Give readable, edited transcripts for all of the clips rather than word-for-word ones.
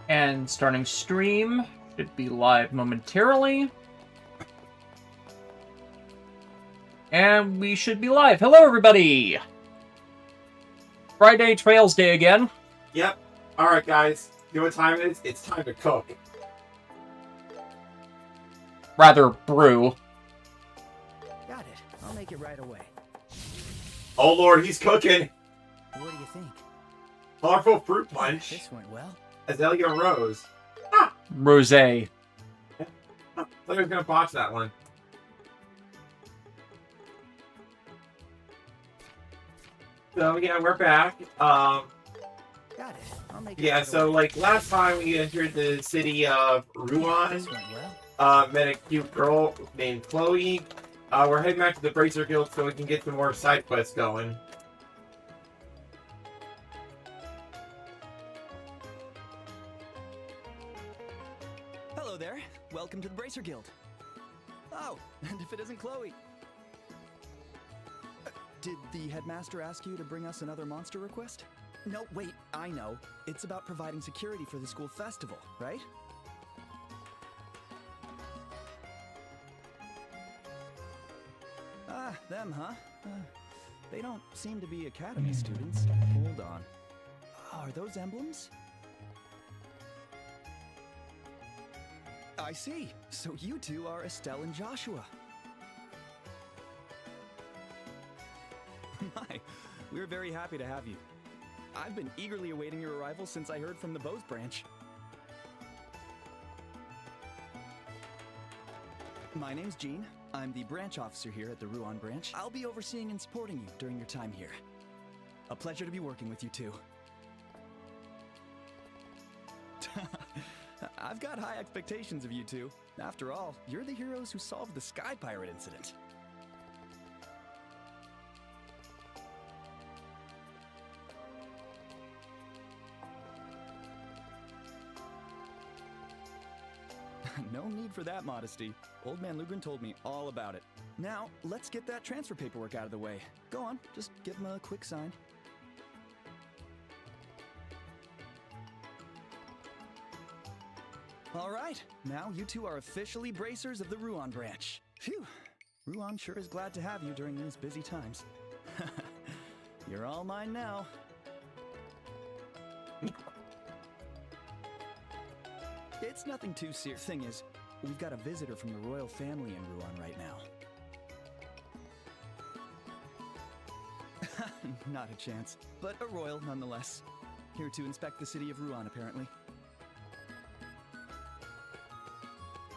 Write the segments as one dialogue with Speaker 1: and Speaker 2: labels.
Speaker 1: And starting stream. Should be live momentarily. And we should be live. Hello, everybody! Friday Trails Day again.
Speaker 2: Yep. Alright, guys. You know what time it is? It's time to cook.
Speaker 1: Rather, brew.
Speaker 3: Got it. I'll make it right away.
Speaker 2: Oh, Lord, he's cooking.
Speaker 3: What do you think?
Speaker 2: Colorful fruit punch.
Speaker 3: This went well.
Speaker 2: Azalea Rose.
Speaker 1: Rosé.
Speaker 2: I thought I was going to botch that one. So, yeah, we're back.
Speaker 3: Got it. I'll make it
Speaker 2: Yeah,
Speaker 3: right
Speaker 2: so,
Speaker 3: away.
Speaker 2: like, last time we entered the city of Ruan,
Speaker 3: This went well.
Speaker 2: met a cute girl named Chloe. We're heading back to the Bracer Guild so we can get some more side quests going.
Speaker 3: Hello there. Welcome to the Bracer Guild. Oh, and if it isn't Chloe. Did the headmaster ask you to bring us another monster request? No, wait, I know. It's about providing security for the school festival, right? Ah, them, huh? They don't seem to be academy students. Hold on. Are those emblems? I see. So you two are Estelle and Joshua. My, we're very happy to have you. I've been eagerly awaiting your arrival since I heard from the Bows branch. My name's Jean. I'm the branch officer here at the Ruan branch. I'll be overseeing and supporting you during your time here. A pleasure to be working with you two. I've got high expectations of you two. After all, you're the heroes who solved the Sky Pirate incident. No need for that modesty. Old Man Lugren told me all about it. Now, let's get that transfer paperwork out of the way. Go on, just give him a quick sign. All right, now you two are officially bracers of the Ruan branch. Phew, Ruan sure is glad to have you during these busy times. You're all mine now. It's nothing too serious. Thing is, we've got a visitor from the royal family in Ruan right now. Not a chance, but a royal nonetheless. Here to inspect the city of Ruan, apparently.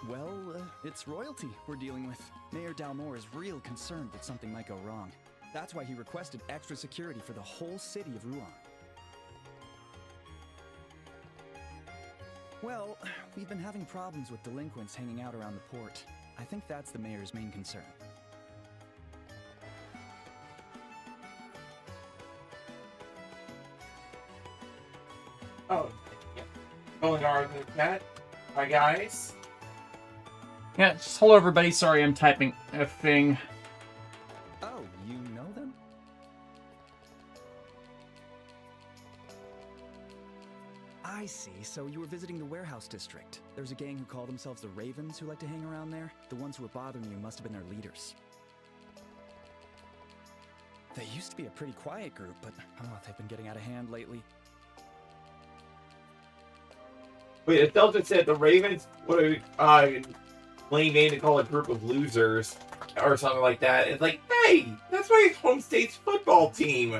Speaker 3: Well, it's royalty we're dealing with. Mayor Dalmore is real concerned that something might go wrong. That's why he requested extra security for the whole city of Ruan. Well, we've been having problems with delinquents hanging out around the port. I think that's the mayor's main concern.
Speaker 2: Oh, yeah. Going on with that. Hi, guys.
Speaker 1: Yeah, just hello, everybody. Sorry, I'm typing a thing.
Speaker 3: Oh, you know them? I see, so you were visiting the warehouse district. There's a gang who call themselves the Ravens who like to hang around there. The ones who were bothering you must have been their leaders. They used to be a pretty quiet group, but they've been getting out of hand lately.
Speaker 2: Wait, Estelle just said the Ravens, what a lame name to call a group of losers, or something like that. It's like, hey, that's my home state's football team.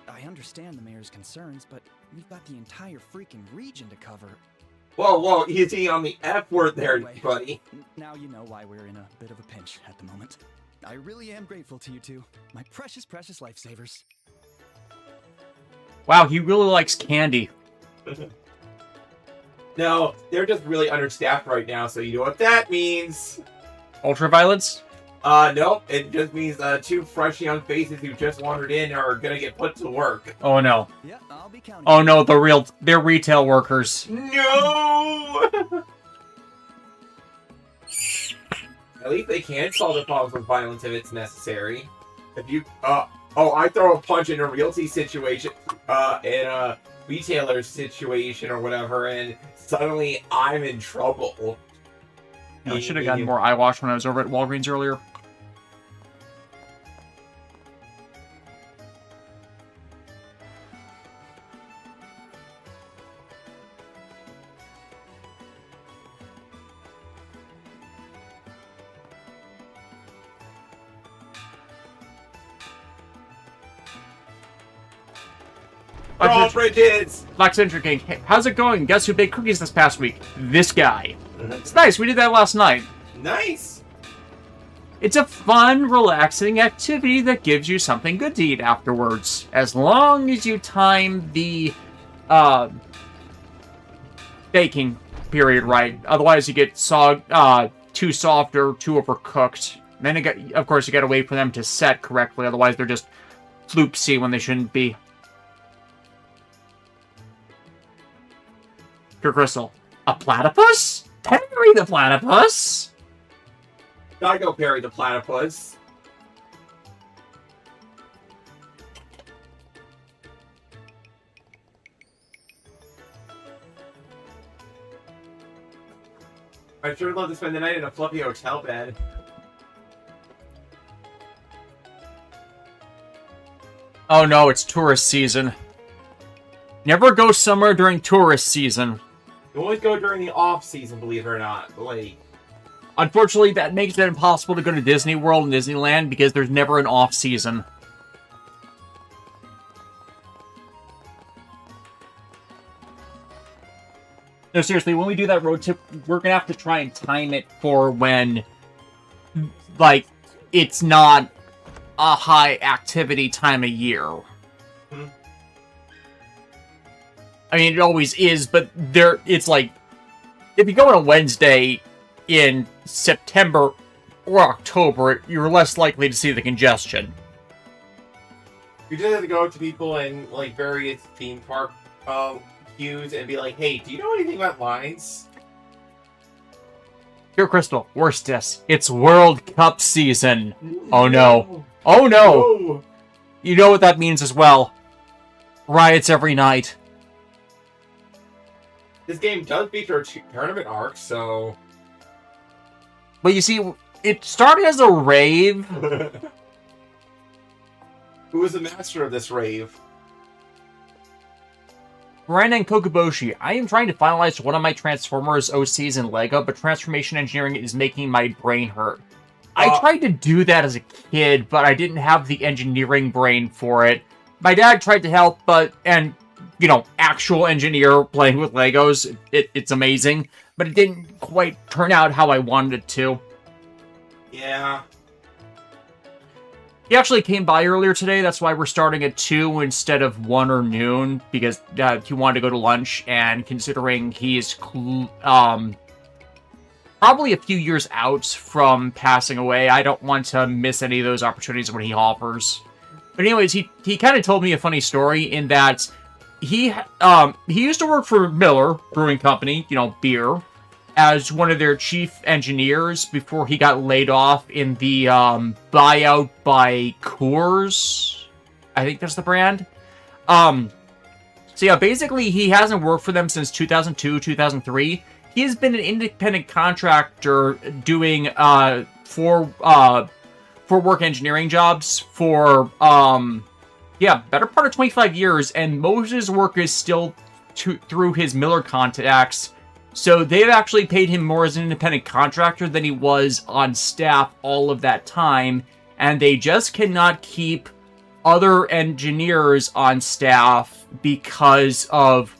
Speaker 3: I understand the mayor's concerns, but we've got the entire freaking region to cover.
Speaker 2: Whoa, easy on the F word there,
Speaker 3: Anyway,
Speaker 2: buddy.
Speaker 3: Now you know why we're in a bit of a pinch at the moment. I really am grateful to you two, my precious, precious lifesavers.
Speaker 1: Wow, he really likes candy.
Speaker 2: No, they're just really understaffed right now, so you know what that means.
Speaker 1: Ultraviolets?
Speaker 2: Nope, it just means two fresh young faces who just wandered in are gonna get put to work.
Speaker 1: Oh no.
Speaker 3: Yeah, I'll be counting.
Speaker 1: Oh no, they're retail workers.
Speaker 2: No! At least they can solve the problems with violence if it's necessary. If you, I throw a punch in a realty situation, and retailer situation or whatever, and suddenly I'm in trouble.
Speaker 1: I should have gotten more eye wash when I was over at Walgreens earlier.
Speaker 2: Oh, Bridges!
Speaker 1: Black Century King, hey, how's it going? Guess who baked cookies this past week? This guy. It's nice, we did that last night.
Speaker 2: Nice!
Speaker 1: It's a fun, relaxing activity that gives you something good to eat afterwards. As long as you time the baking period right. Otherwise you get too soft or too overcooked. Then, of course, you gotta wait for them to set correctly. Otherwise they're just floopsy when they shouldn't be. Pure Crystal. A platypus? Perry the platypus?
Speaker 2: Gotta go Perry the platypus. I'd sure love to spend the night in a fluffy hotel bed.
Speaker 1: Oh no, it's tourist season. Never go somewhere during tourist season.
Speaker 2: You always go during the off season, believe it or not. Like,
Speaker 1: unfortunately, that makes it impossible to go to Disney World and Disneyland because there's never an off season. No, seriously, when we do that road trip, we're gonna have to try and time it for when, like, it's not a high activity time of year.
Speaker 2: Hmm.
Speaker 1: I mean, it always is, but it's like, if you go on a Wednesday in September or October, you're less likely to see the congestion.
Speaker 2: you just have to go to people in, like, various theme park queues and be like, hey, do you know anything about lines?
Speaker 1: Pure Crystal, worstest. It's World Cup season. Oh no. Oh no!
Speaker 2: No.
Speaker 1: You know what that means as well. Riots every night.
Speaker 2: This game does feature a tournament arc, so...
Speaker 1: But you see, it started as a rave.
Speaker 2: Who was the master of this rave?
Speaker 1: Brandon Kokuboshi, I am trying to finalize one of my Transformers OCs in LEGO, but transformation engineering is making my brain hurt. I tried to do that as a kid, but I didn't have the engineering brain for it. My dad tried to help, and you know, actual engineer playing with Legos, it's amazing, but it didn't quite turn out how I wanted it to.
Speaker 2: Yeah.
Speaker 1: He actually came by earlier today, that's why we're starting at 2 instead of 1 or noon, because he wanted to go to lunch, and considering he's probably a few years out from passing away, I don't want to miss any of those opportunities when he offers. But anyways, he kind of told me a funny story in that he used to work for Miller Brewing Company, you know, beer, as one of their chief engineers before he got laid off in the buyout by Coors. I think that's the brand. So yeah, basically he hasn't worked for them since 2002, 2003. He has been an independent contractor doing for work engineering jobs for better part of 25 years, and most of his work is still through his Miller contacts. So they've actually paid him more as an independent contractor than he was on staff all of that time, and they just cannot keep other engineers on staff because of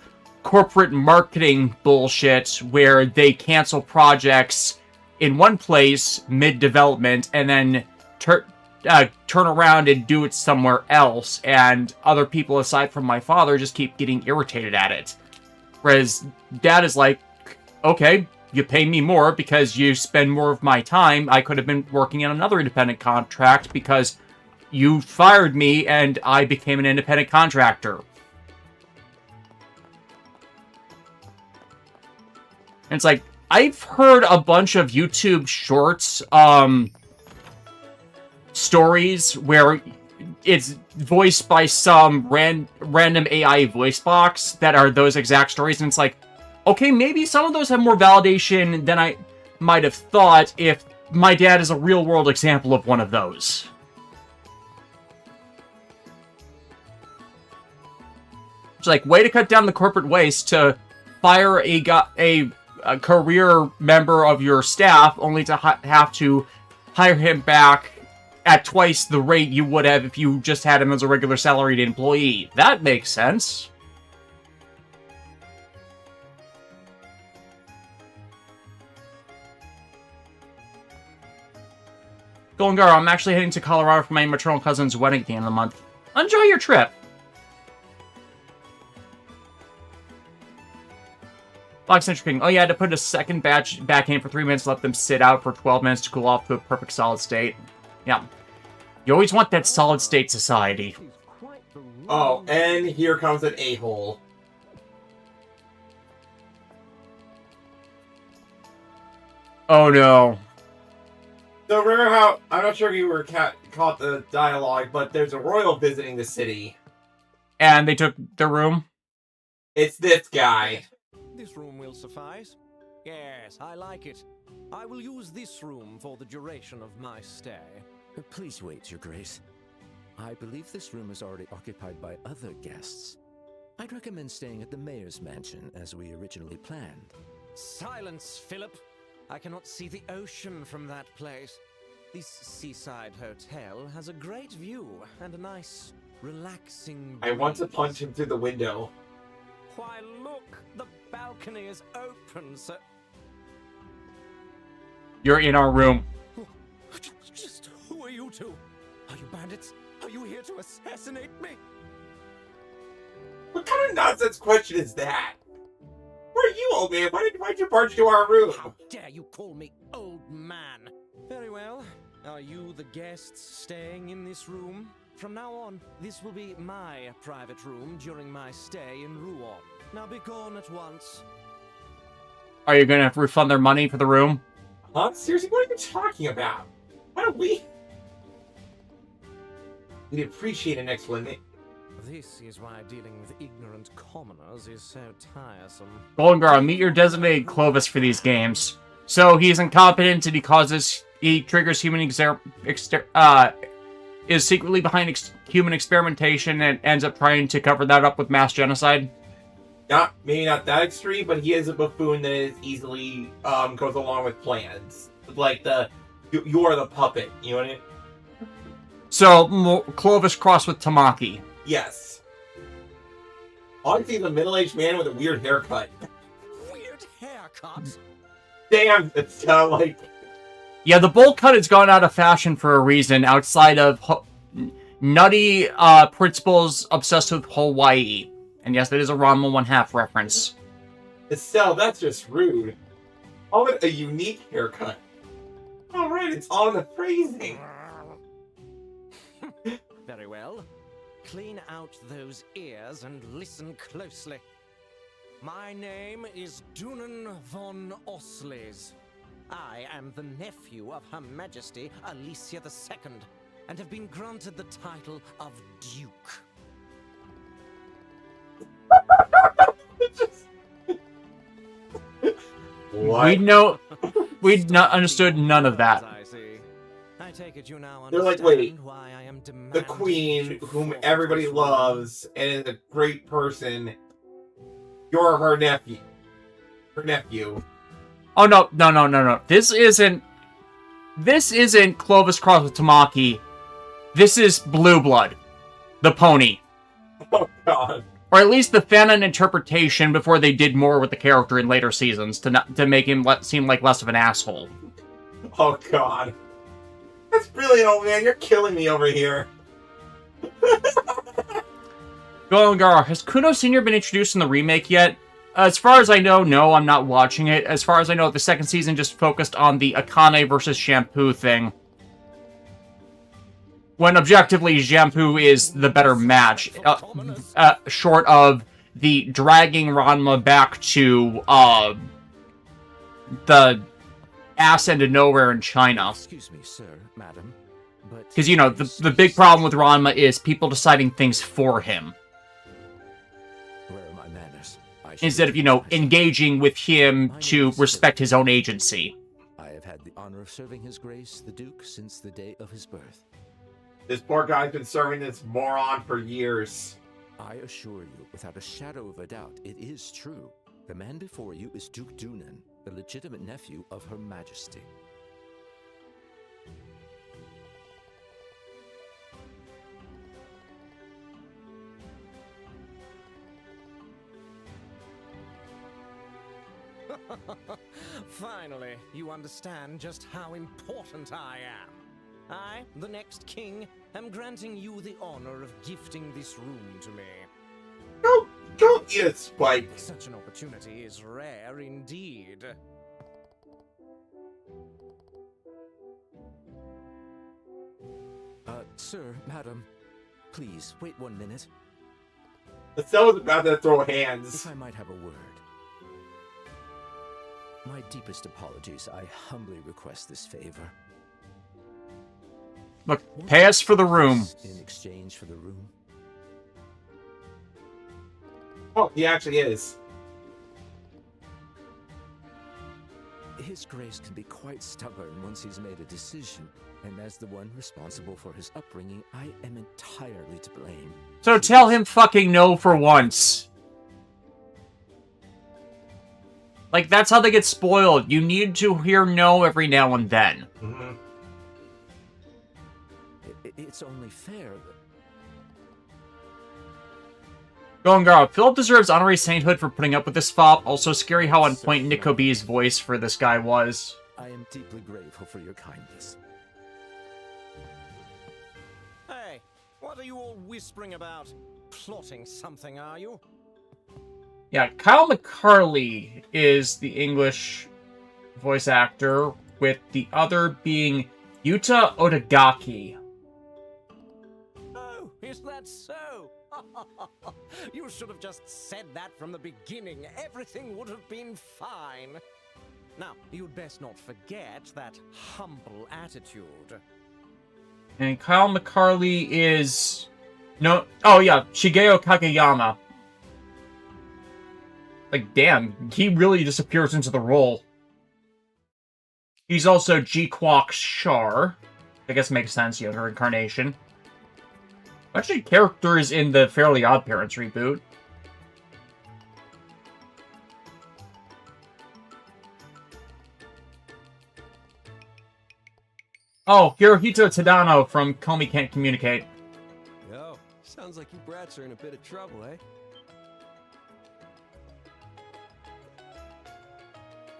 Speaker 1: corporate marketing bullshit where they cancel projects in one place mid-development and then turn around and do it somewhere else, and other people aside from my father just keep getting irritated at it. Whereas Dad is like, okay, you pay me more because you spend more of my time. I could have been working on another independent contract because you fired me and I became an independent contractor. And it's like, I've heard a bunch of YouTube shorts, stories where it's voiced by some random AI voice box that are those exact stories, and it's like, okay, maybe some of those have more validation than I might have thought if my dad is a real-world example of one of those. It's like, way to cut down the corporate waste to fire a career member of your staff only to have to hire him back at twice the rate you would have if you just had him as a regular salaried employee. That makes sense. Goldengar, I'm actually heading to Colorado for my maternal cousin's wedding at the end of the month. Enjoy your trip. Black Central King. Oh yeah, I had to put a second batch back in for 3 minutes, let them sit out for 12 minutes to cool off to a perfect solid state. Yeah. You always want that solid state society.
Speaker 2: Oh, and here comes an a-hole.
Speaker 1: Oh no.
Speaker 2: So remember how, I'm not sure if you were caught the dialogue, but there's a royal visiting the city.
Speaker 1: And they took their room?
Speaker 2: It's this guy.
Speaker 4: This room will suffice. Yes, I like it. I will use this room for the duration of my stay.
Speaker 5: Please wait, Your Grace. I believe this room is already occupied by other guests. I'd recommend staying at the mayor's mansion as we originally planned.
Speaker 4: Silence, Philip. I cannot see the ocean from that place. This seaside hotel has a great view and a nice, relaxing
Speaker 2: I want to
Speaker 4: breeze.
Speaker 2: punch him through the window.
Speaker 4: Why, look! The balcony is open, so...
Speaker 1: You're in our room.
Speaker 4: Just who are you two? Are you bandits? Are you here to assassinate me?
Speaker 2: What kind of nonsense question is that? Where are you, old man? Why'd you barge into our room?
Speaker 4: How dare you call me old man? Very well. Are you the guests staying in this room? From now on, this will be my private room during my stay in Rouen. Now be gone at once.
Speaker 1: Are you gonna have to refund their money for the room?
Speaker 2: Huh? Seriously, what are you talking about? Why don't we? We'd appreciate an explanation.
Speaker 4: This is why dealing with ignorant commoners is so tiresome.
Speaker 1: Goldengar, meet your designated Clovis for these games. So he's incompetent and he triggers human is secretly behind human experimentation and ends up trying to cover that up with mass genocide.
Speaker 2: Maybe not that extreme, but he is a buffoon that is easily goes along with plans. Like you are the puppet, you know what I mean?
Speaker 1: So Clovis crossed with Tamaki.
Speaker 2: Yes. Honestly, he's a middle-aged man with a weird haircut.
Speaker 4: Weird haircut?
Speaker 2: Damn, it's kind of like...
Speaker 1: Yeah, the bowl cut has gone out of fashion for a reason outside of nutty principals obsessed with Hawaii. And yes, that is a Ranma 1/2 reference.
Speaker 2: Estelle, that's just rude. Call it a unique haircut. Alright, it's all in the phrasing.
Speaker 4: Very well. Clean out those ears and listen closely. My name is Dunan von Osles. I am the nephew of Her Majesty Alicia II, and have been granted the title of Duke.
Speaker 2: What?
Speaker 1: We'd not understood none of that.
Speaker 4: I see. I take it you now
Speaker 2: They're like,
Speaker 4: understand
Speaker 2: wait,
Speaker 4: why I am
Speaker 2: The
Speaker 4: demanding
Speaker 2: queen,
Speaker 4: to
Speaker 2: whom
Speaker 4: forfeit
Speaker 2: everybody
Speaker 4: this
Speaker 2: loves, and is a great person, you're her nephew. Her nephew.
Speaker 1: Oh no. This isn't Clovis crossed with Tamaki. This is Blue Blood. The pony.
Speaker 2: Oh god.
Speaker 1: Or at least the fanon interpretation before they did more with the character in later seasons to make him seem like less of an asshole.
Speaker 2: Oh god. That's brilliant, old man. You're killing me over here.
Speaker 1: Goldengar, has Kuno Sr. been introduced in the remake yet? As far as I know, no, I'm not watching it. As far as I know, the second season just focused on the Akane versus Shampoo thing. When objectively, Shampoo is the better match. Short of the dragging Ranma back to, the ass end of nowhere in China.
Speaker 5: Excuse me, sir, madam. But
Speaker 1: Because, you know, the big problem with Ranma is people deciding things for him.
Speaker 5: Where are my manners? I should
Speaker 1: Instead of, you know,
Speaker 5: myself.
Speaker 1: engaging with him
Speaker 5: My
Speaker 1: to
Speaker 5: name is
Speaker 1: respect
Speaker 5: Philip.
Speaker 1: his own agency.
Speaker 5: I have had the honor of serving His Grace the Duke since the day of his birth.
Speaker 2: This poor guy's been serving this moron for years.
Speaker 5: I assure you, without a shadow of a doubt, it is true. The man before you is Duke Dunan, the legitimate nephew of Her Majesty.
Speaker 4: Finally, you understand just how important I am. I, the next king, am granting you the honor of gifting this room to me.
Speaker 2: Go eat a spike.
Speaker 4: Such an opportunity is rare indeed.
Speaker 5: Sir, madam, please, wait 1 minute.
Speaker 2: The cell is about to throw
Speaker 5: If
Speaker 2: hands.
Speaker 5: I might have a word. My deepest apologies. I humbly request this favor.
Speaker 1: Look, pay us for the room.
Speaker 5: In exchange for the room.
Speaker 2: Oh, he actually is.
Speaker 5: His Grace can be quite stubborn once he's made a decision, and as the one responsible for his upbringing, I am entirely to blame.
Speaker 1: So tell him fucking no for once. Like, that's how they get spoiled. You need to hear no every now and then.
Speaker 2: Mhm.
Speaker 5: It's only fair that...
Speaker 1: Going girl, Philip deserves honorary sainthood for putting up with this fop. Also scary how on point Nick Kobe's voice for this guy was.
Speaker 5: I am deeply grateful for your kindness.
Speaker 4: Hey, what are you all whispering about? Plotting something, are you?
Speaker 1: Yeah, Kyle McCarley is the English voice actor, with the other being Yuta Odagaki.
Speaker 4: Oh, is that so? You should have just said that from the beginning. Everything would have been fine. Now, you'd best not forget that humble attitude.
Speaker 1: And Kyle McCarley is... No... Oh, yeah, Shigeo Kageyama. Like, damn, he really disappears into the role. He's also G-Quox Char. I guess makes sense, you know, her incarnation. Actually, characters in the Fairly Odd Parents reboot. Oh, Hirohito Tadano from Comey Can't Communicate.
Speaker 6: Yo, sounds like you brats are in a bit of trouble, eh?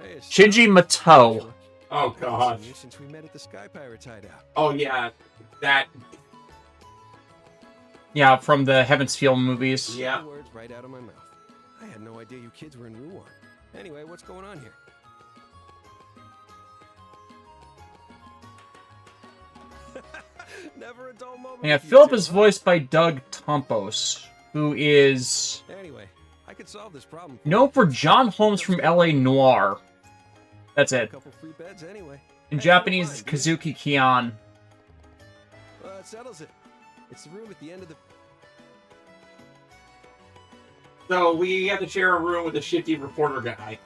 Speaker 6: Hey, it's
Speaker 1: Shinji Mato.
Speaker 2: Oh, God.
Speaker 6: Seen you since we met at the Sky Pirates hideout.
Speaker 2: Oh, yeah. That.
Speaker 1: Yeah, from the Heaven's Feel movies.
Speaker 2: Yeah.
Speaker 6: The words right out of my mouth. I had no idea you kids were in Ruan. Anyway, what's going on here? Never a dull moment.
Speaker 1: Yeah,
Speaker 6: with you
Speaker 1: Philip
Speaker 6: two,
Speaker 1: is
Speaker 6: huh?
Speaker 1: voiced by Doug Tompos, who is
Speaker 6: Anyway, I could solve this problem.
Speaker 1: known for John Holmes from L.A. Noir. That's
Speaker 6: A
Speaker 1: it.
Speaker 6: couple free beds anyway.
Speaker 1: In
Speaker 6: Hey,
Speaker 1: Japanese,
Speaker 6: don't
Speaker 1: it's
Speaker 6: mind,
Speaker 1: Kazuki Kian.
Speaker 6: Well, that settles it. It's the room at the end of the...
Speaker 2: So we have to share a room with the shifty reporter guy.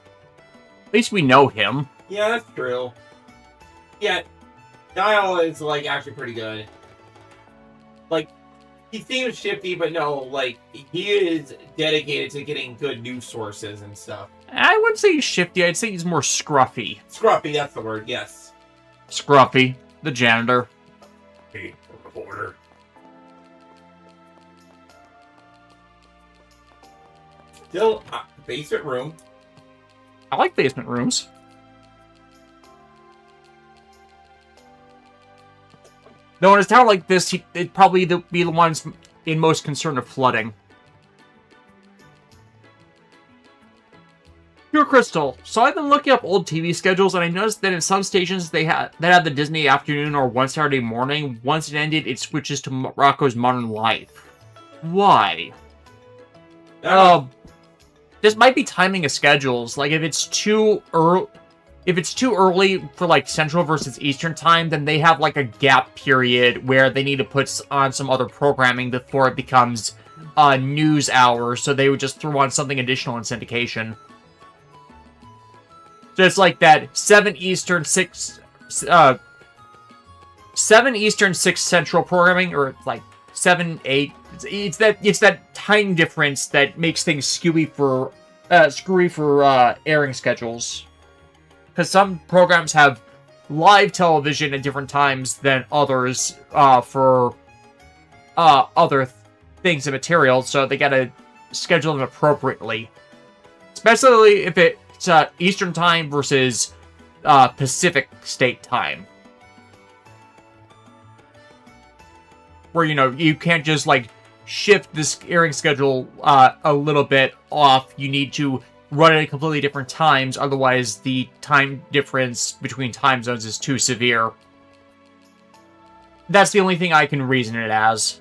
Speaker 1: At least we know him.
Speaker 2: Yeah, that's true. Yeah, Niall is, like, actually pretty good. Like, he seems shifty, but no, like, he is dedicated to getting good news sources and stuff.
Speaker 1: I wouldn't say he's shifty, I'd say he's more scruffy.
Speaker 2: Scruffy, that's the word, yes.
Speaker 1: Scruffy, the janitor.
Speaker 2: Hey, reporter. Still, basement room.
Speaker 1: I like basement rooms. Though in a town like this, it'd probably be the ones in most concern of flooding. Pure Crystal. So I've been looking up old TV schedules, and I noticed that in some stations that have the Disney afternoon or one Saturday morning. Once it ended, it switches to Morocco's Modern Life. Why? This might be timing of schedules. Like, if it's too early... if it's too early for like Central versus Eastern time, then they have like a gap period where they need to put on some other programming before it becomes news hour. So they would just throw on something additional in syndication. Just like that 7 Eastern 6 Central programming, or like 7 8. It's that time difference that makes things screwy for airing schedules. Because some programs have live television at different times than others for other things and material, so they gotta schedule them appropriately. Especially if it's Eastern time versus Pacific State time. Where, you know, you can't just, like, shift this airing schedule a little bit off. You need to run it at completely different times, otherwise the time difference between time zones is too severe. That's the only thing I can reason it as.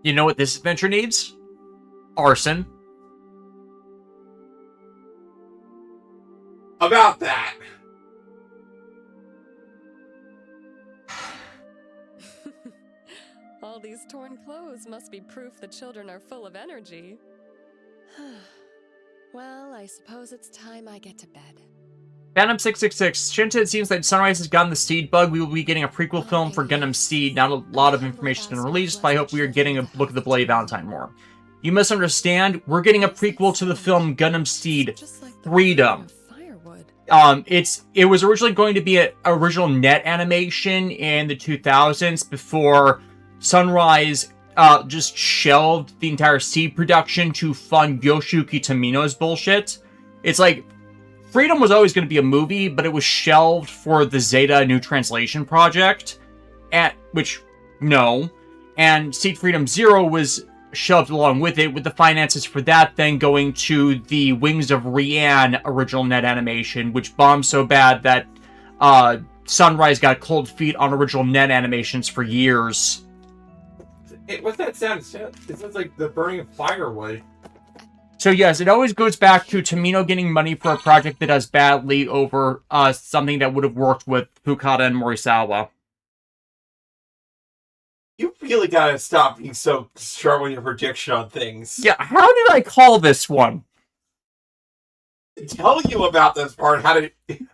Speaker 1: You know what this adventure needs? Arson.
Speaker 2: About that.
Speaker 7: All these torn clothes must be proof the children are full of energy. Well, I suppose it's time I get to bed.
Speaker 1: Phantom 666. Shinta, it seems that Sunrise has gotten the seed bug. We will be getting a prequel film for Gundam Seed. Not a lot of information has been released, but I hope we are getting a look at the Bloody Valentine more. You must understand, we're getting a prequel to the film Gundam Seed Freedom. It was originally going to be an original net animation in the 2000s before Sunrise just shelved the entire Seed production to fund Yoshiyuki Tomino's bullshit. It's like, Freedom was always going to be a movie, but it was shelved for the Zeta New Translation project, and Seed Freedom Zero was shelved along with it, with the finances for that then going to the Wings of Rian original net animation, which bombed so bad that Sunrise got cold feet on original net animations for years.
Speaker 2: What's that sound? It sounds like the burning of firewood.
Speaker 1: So yes, it always goes back to Tomino getting money for a project that does badly over something that would have worked with Fukada and Morisawa.
Speaker 2: You really gotta stop being so strong with your prediction on things.
Speaker 1: Yeah, how did I call this one?
Speaker 2: Tell you about this part. How did?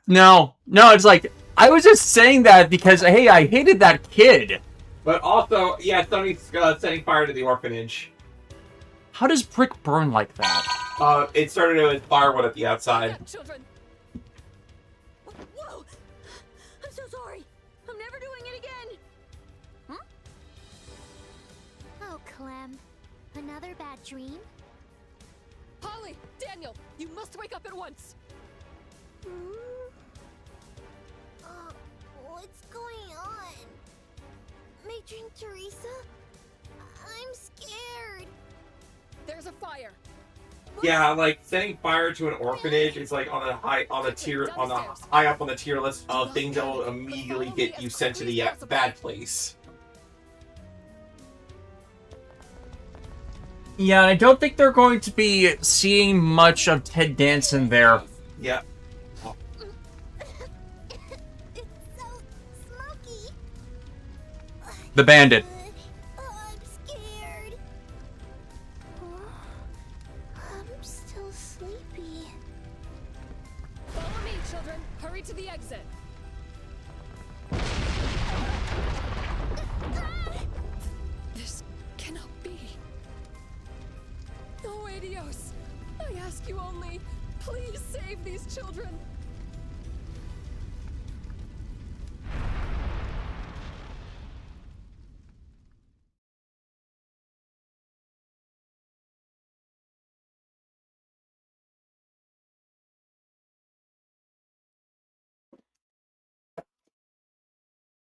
Speaker 1: No, it's like, I was just saying that because, hey, I hated that kid.
Speaker 2: But also, yeah, somebody's setting fire to the orphanage.
Speaker 1: How does brick burn like that?
Speaker 2: It started with firewood at the outside.
Speaker 7: Children. Whoa! I'm so sorry. I'm never doing it again.
Speaker 8: Oh, Clem. Another bad dream?
Speaker 7: Polly, Daniel, you must wake up at once.
Speaker 8: What's going on? Matron Teresa? I'm scared.
Speaker 7: There's a fire.
Speaker 2: Yeah, like setting fire to an orphanage is like high up on the tier list of things that will immediately get you sent to the bad place.
Speaker 1: Yeah, I don't think they're going to be seeing much of Ted Danson there.
Speaker 2: Yeah.
Speaker 8: It's so smoky.
Speaker 1: The bandit.
Speaker 8: I'm scared. I'm still sleepy.
Speaker 7: Follow me, children. Hurry to the exit. This cannot be. No, Adios. I ask you only, please save these children.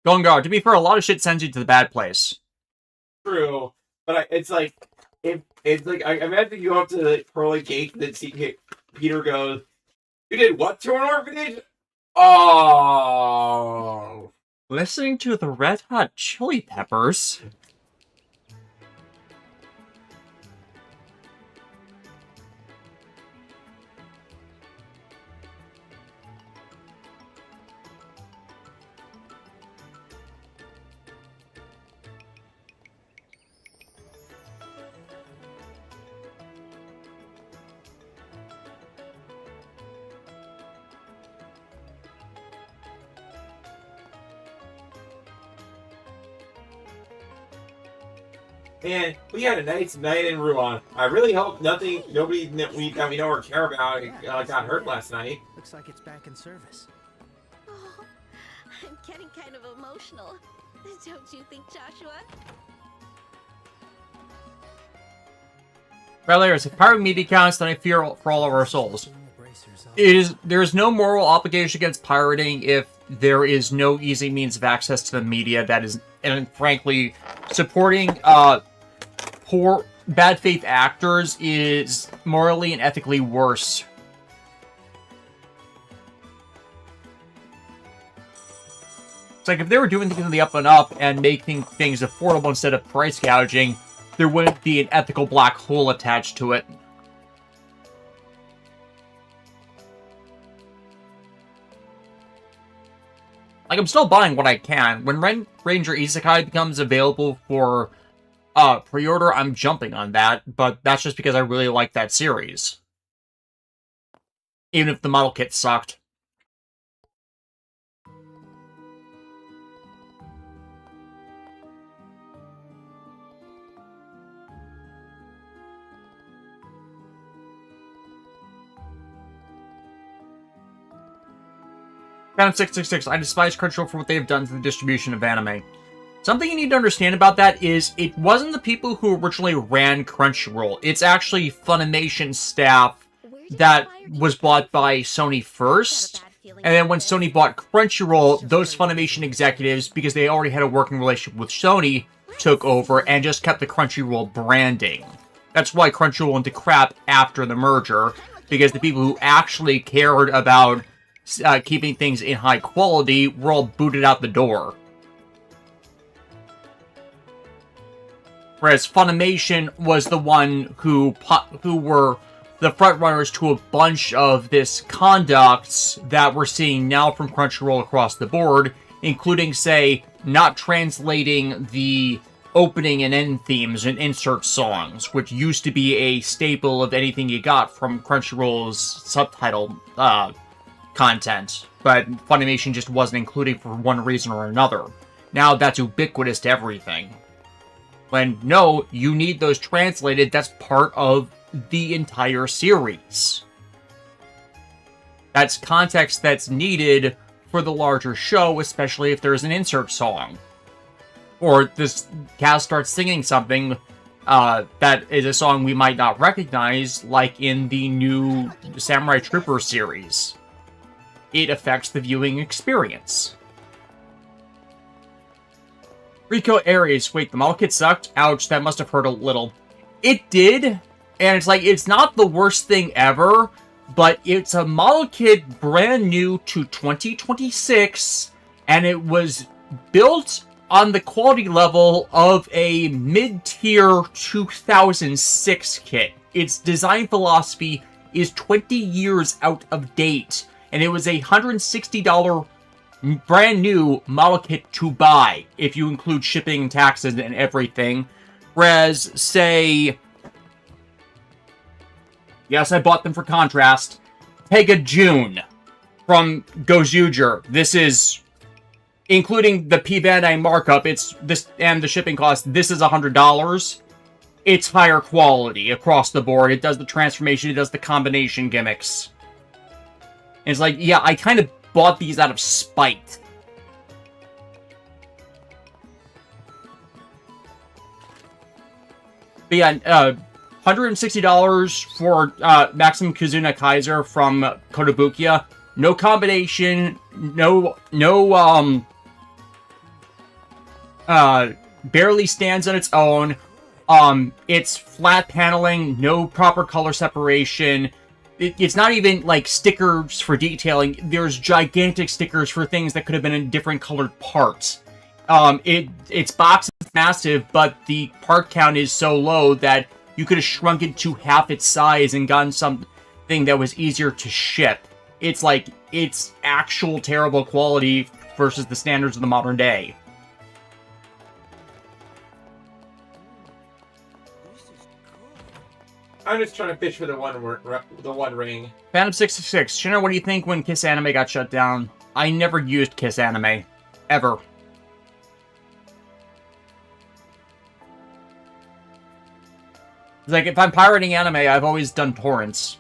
Speaker 1: Gongar, to be fair, a lot of shit sends you to the bad place.
Speaker 2: True, but it's like it's like I imagine you go up to the pearly gate and then see Peter goes, "You did what to an orphanage?" Oh,
Speaker 1: Listening to the Red Hot Chili Peppers.
Speaker 2: man, we had a nice night in Ruan. I really hope nobody that we know or care about got hurt last night.
Speaker 4: Looks like it's back in service.
Speaker 8: Oh, I'm getting kind of emotional. Don't you think, Joshua?
Speaker 1: Brothers, if pirate media counts, then I fear for all of our souls. There's no moral obligation against pirating if there is no easy means of access to the media that is, and frankly, supporting poor, bad faith actors is morally and ethically worse. It's like if they were doing things on the up and up and making things affordable instead of price gouging, there wouldn't be an ethical black hole attached to it. Like, I'm still buying what I can. When Ranger Isekai becomes available for pre-order, I'm jumping on that, but that's just because I really like that series. Even if the model kit sucked. Phantom 666, I despise Crunchyroll for what they have done to the distribution of anime. Something you need to understand about that is it wasn't the people who originally ran Crunchyroll. It's actually Funimation staff that was bought by Sony first. And then when Sony bought Crunchyroll, those Funimation executives, because they already had a working relationship with Sony, took over and just kept the Crunchyroll branding. That's why Crunchyroll went to crap after the merger, because the people who actually cared about keeping things in high quality were all booted out the door. Whereas Funimation was the one who were the frontrunners to a bunch of this conducts that we're seeing now from Crunchyroll across the board, including, say, not translating the opening and end themes and insert songs, which used to be a staple of anything you got from Crunchyroll's subtitle content, but Funimation just wasn't including for one reason or another. Now that's ubiquitous to everything. When, no, you need those translated, that's part of the entire series. That's context that's needed for the larger show, especially if there's an insert song. Or this cast starts singing something that is a song we might not recognize, like in the new Samurai Trooper series. It affects the viewing experience. Rico Aries, wait, the model kit sucked? Ouch, that must have hurt a little. It did, and it's like, it's not the worst thing ever, but it's a model kit brand new to 2026, and it was built on the quality level of a mid-tier 2006 kit. Its design philosophy is 20 years out of date, and it was a $160 brand new model kit to buy, if you include shipping, taxes, and everything. Whereas, say... Yes, I bought them for contrast. Pega June from Gozuger. This is... including the P-Bandai markup, it's this and the shipping cost, this is $100. It's higher quality across the board. It does the transformation, it does the combination gimmicks. And it's like, yeah, I kind of bought these out of spite. But yeah, $160 for Maximum Kazuna Kaiser from Kotobukiya. No combination, no barely stands on its own. It's flat paneling, no proper color separation. It's not even like stickers for detailing. There's gigantic stickers for things that could have been in different colored parts. Its box is massive, but the part count is so low that you could have shrunk it to half its size and gotten something that was easier to ship. It's like, it's actual terrible quality versus the standards of the modern day.
Speaker 2: I'm just trying to fish for the one ring.
Speaker 1: Phantom 66, Shinta, what do you think when Kiss Anime got shut down? I never used Kiss Anime. Ever. Like, if I'm pirating anime, I've always done torrents.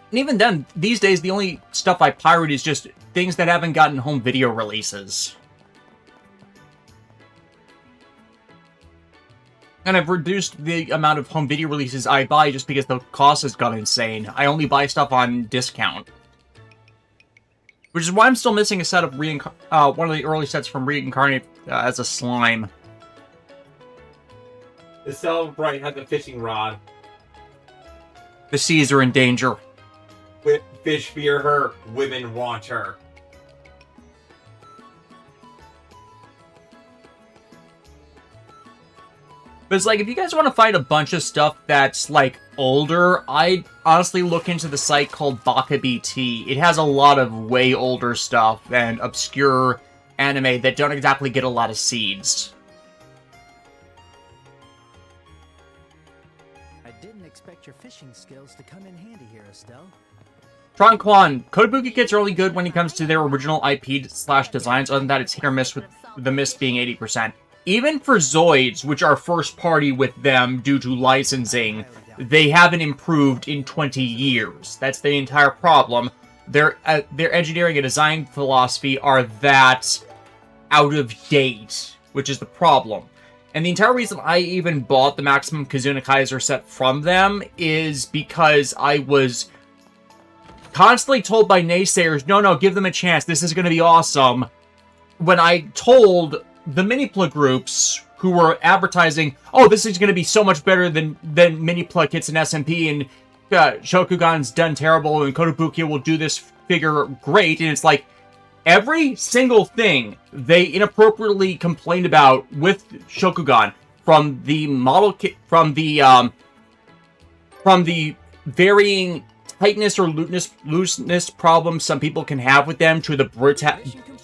Speaker 1: And even then, these days, the only stuff I pirate is just things that haven't gotten home video releases. And I've reduced the amount of home video releases I buy just because the cost has gone insane. I only buy stuff on discount. Which is why I'm still missing a set of one of the early sets from Reincarnate as a slime.
Speaker 2: The Celebrite had the fishing rod.
Speaker 1: The seas are in danger.
Speaker 2: Fish fear her, women want her.
Speaker 1: But it's like, if you guys want to find a bunch of stuff that's, like, older, I'd honestly look into the site called Baka BT. It has a lot of way older stuff and obscure anime that don't exactly get a lot of seeds.
Speaker 3: I didn't expect your fishing skills to come in handy here, Estelle.
Speaker 1: Tron Quan, Kotobuki kits are only good when it comes to their original IP/designs. Other than that, it's hit or miss, with the miss being 80%. Even for Zoids, which are first party with them due to licensing, they haven't improved in 20 years. That's the entire problem. Their engineering and design philosophy are that out of date, which is the problem. And the entire reason I even bought the Maximum Kazuna Kaiser set from them is because I was constantly told by naysayers, no, give them a chance, this is going to be awesome. When I told the Minipla groups who were advertising, oh, this is going to be so much better than Minipla kits and SMP, and Shokugan's done terrible, and Kotobukiya will do this figure great, and it's like, every single thing they inappropriately complained about with Shokugan, from the model kit, from the varying tightness or looseness problems some people can have with them, to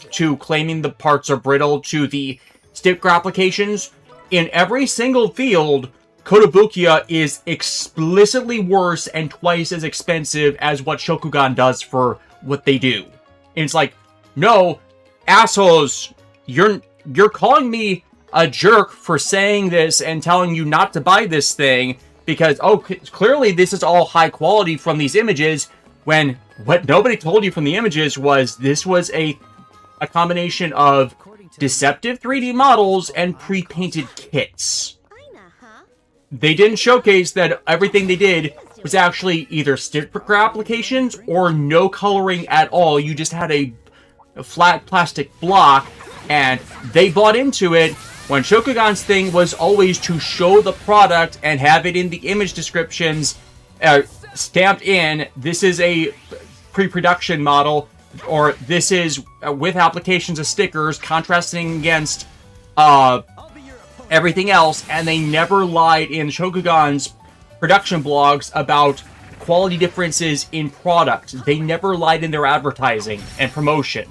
Speaker 1: to claiming the parts are brittle, to the sticker applications. In every single field, Kotobukiya is explicitly worse and twice as expensive as what Shokugan does for what they do. And it's like, no, assholes, you're calling me a jerk for saying this and telling you not to buy this thing because, oh, clearly this is all high quality from these images, when what nobody told you from the images was this was a combination of deceptive 3D models and pre-painted kits. They didn't showcase that everything they did was actually either sticker applications or no coloring at all. You just had a flat plastic block, and they bought into it, when Shokugan's thing was always to show the product and have it in the image descriptions stamped in, this is a pre-production model, or this is with applications of stickers contrasting against everything else, and they never lied in Shokugan's production blogs about quality differences in product. They never lied in their advertising and promotion.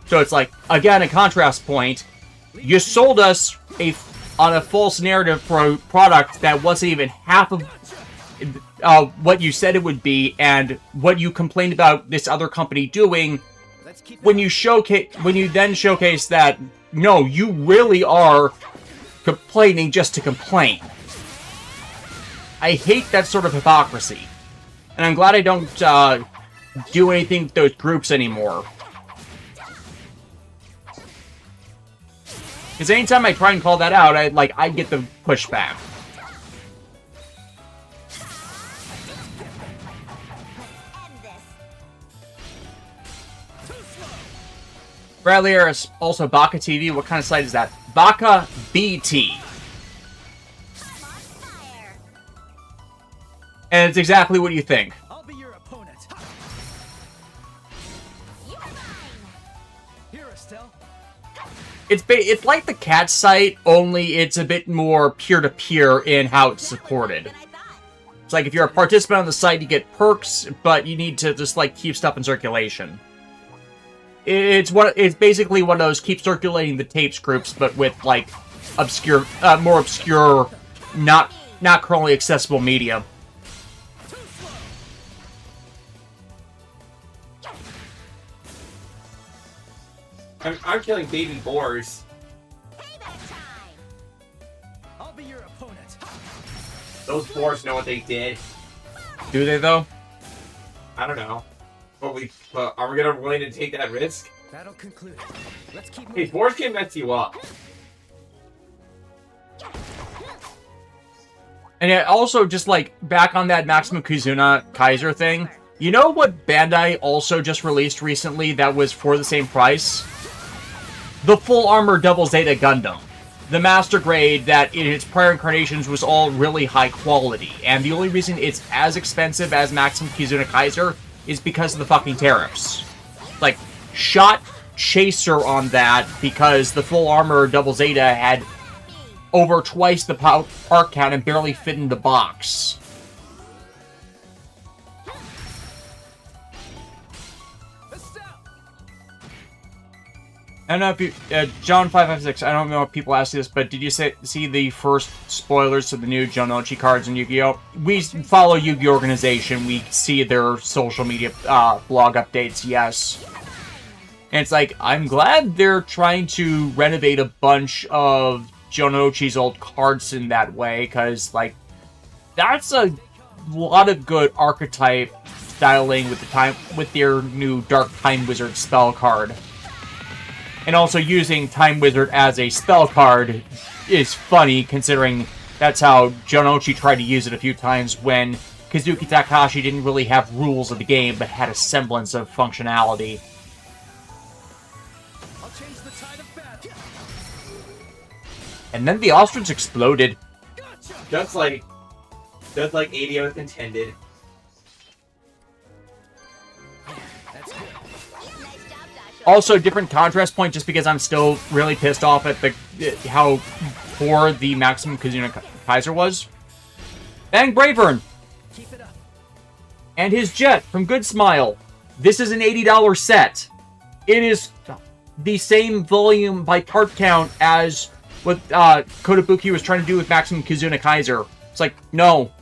Speaker 1: So it's like, again, a contrast point. You sold us on a false narrative for a product that wasn't even half of what you said it would be, and what you complained about this other company doing. When you then showcase that, no, you really are complaining just to complain. I hate that sort of hypocrisy, and I'm glad I don't do anything with those groups anymore. Because anytime I try and call that out, I get the pushback. Bradley Harris, also Baka TV. What kind of site is that? Baka BT. And it's exactly what you think.
Speaker 3: I'll be your opponent. Here, Estelle.
Speaker 1: It's like the cat site, only it's a bit more peer-to-peer in how it's supported. It's like if you're a participant on the site, you get perks, but you need to just like keep stuff in circulation. It's basically one of those keep circulating the tapes groups, but with like obscure, more obscure, not currently accessible media.
Speaker 2: I'm killing baby boars.
Speaker 3: I'll be your opponent.
Speaker 2: Those boars know what they did.
Speaker 1: Do they though?
Speaker 2: I don't know. But are we gonna willing to take that risk?
Speaker 3: That'll conclude it. Let's keep
Speaker 2: Hey,
Speaker 3: moving.
Speaker 2: boars can mess you up.
Speaker 1: And it also, just like back on that Maximum Kizuna Kaiser thing, you know what Bandai also just released recently that was for the same price? The Full Armor Double Zeta Gundam. The Master Grade that in its prior incarnations was all really high quality. And the only reason it's as expensive as Maximum Kizuna Kaiser is because of the fucking tariffs. Like, shot chaser on that because the Full Armor Double Zeta had over twice the part count and barely fit in the box. I don't know if you, John556, I don't know if people ask this, but did you see the first spoilers to the new Jonochi cards in Yu-Gi-Oh? We follow Yu-Gi-Oh! Organization, we see their social media blog updates, yes. And it's like, I'm glad they're trying to renovate a bunch of Jonochi's old cards in that way, because, like, that's a lot of good archetype styling with their new Dark Time Wizard spell card. And also using Time Wizard as a spell card is funny, considering that's how Jonochi tried to use it a few times when Kazuki Takahashi didn't really have rules of the game, but had a semblance of functionality.
Speaker 3: I'll change the tide of battle.
Speaker 1: And then the ostrich exploded.
Speaker 2: Just like ADO intended.
Speaker 1: Also, different contrast point, just because I'm still really pissed off at how poor the Maximum Kizuna Kaiser was. Bang Bravern!
Speaker 3: Keep it up.
Speaker 1: And his jet from Good Smile. This is an $80 set. It is the same volume by part count as what Kotobuki was trying to do with Maximum Kizuna Kaiser. It's like, no.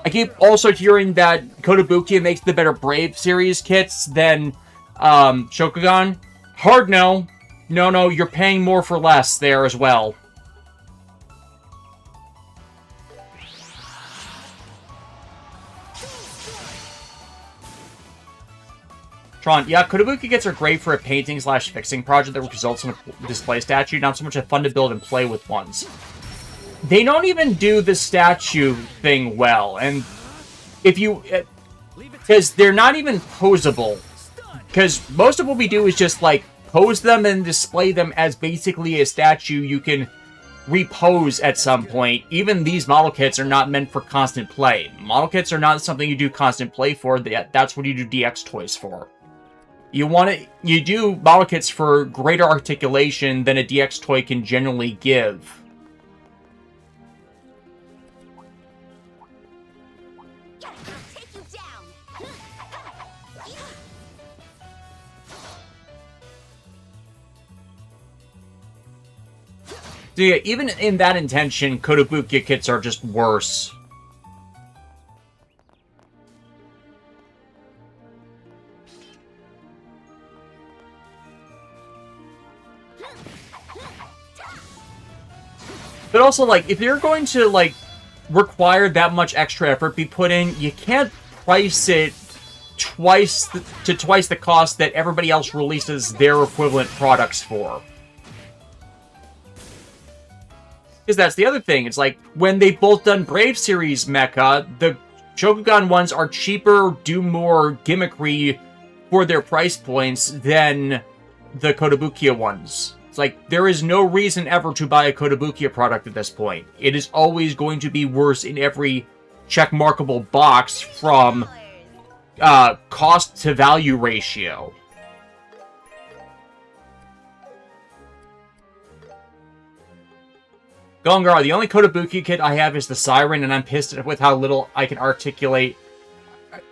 Speaker 1: I keep also hearing that Kotobuki makes the better Brave series kits than Shokugan. Hard no. No, you're paying more for less there as well. Tron, yeah, Kotobuki gets are great for a painting/fixing project that results in a display statue, not so much a fun to build and play with ones. They don't even do the statue thing well, and if you... because they're not even posable. Because most of what we do is just, like, pose them and display them as basically a statue you can repose at some point. Even these model kits are not meant for constant play. Model kits are not something you do constant play for. That's what you do DX toys for. You do model kits for greater articulation than a DX toy can generally give. So yeah, even in that intention, Kotobuki kits are just worse. But also, like, if you're going to, like, require that much extra effort be put in, you can't price it twice the cost that everybody else releases their equivalent products for. Because that's the other thing. It's like, when they've both done Brave Series mecha, the Shokugan ones are cheaper, do more gimmickry for their price points than the Kotobukiya ones. It's like, there is no reason ever to buy a Kotobukiya product at this point. It is always going to be worse in every check-markable box from cost-to-value ratio. Gongar, the only Kotobukiya kit I have is the Siren, and I'm pissed with how little I can articulate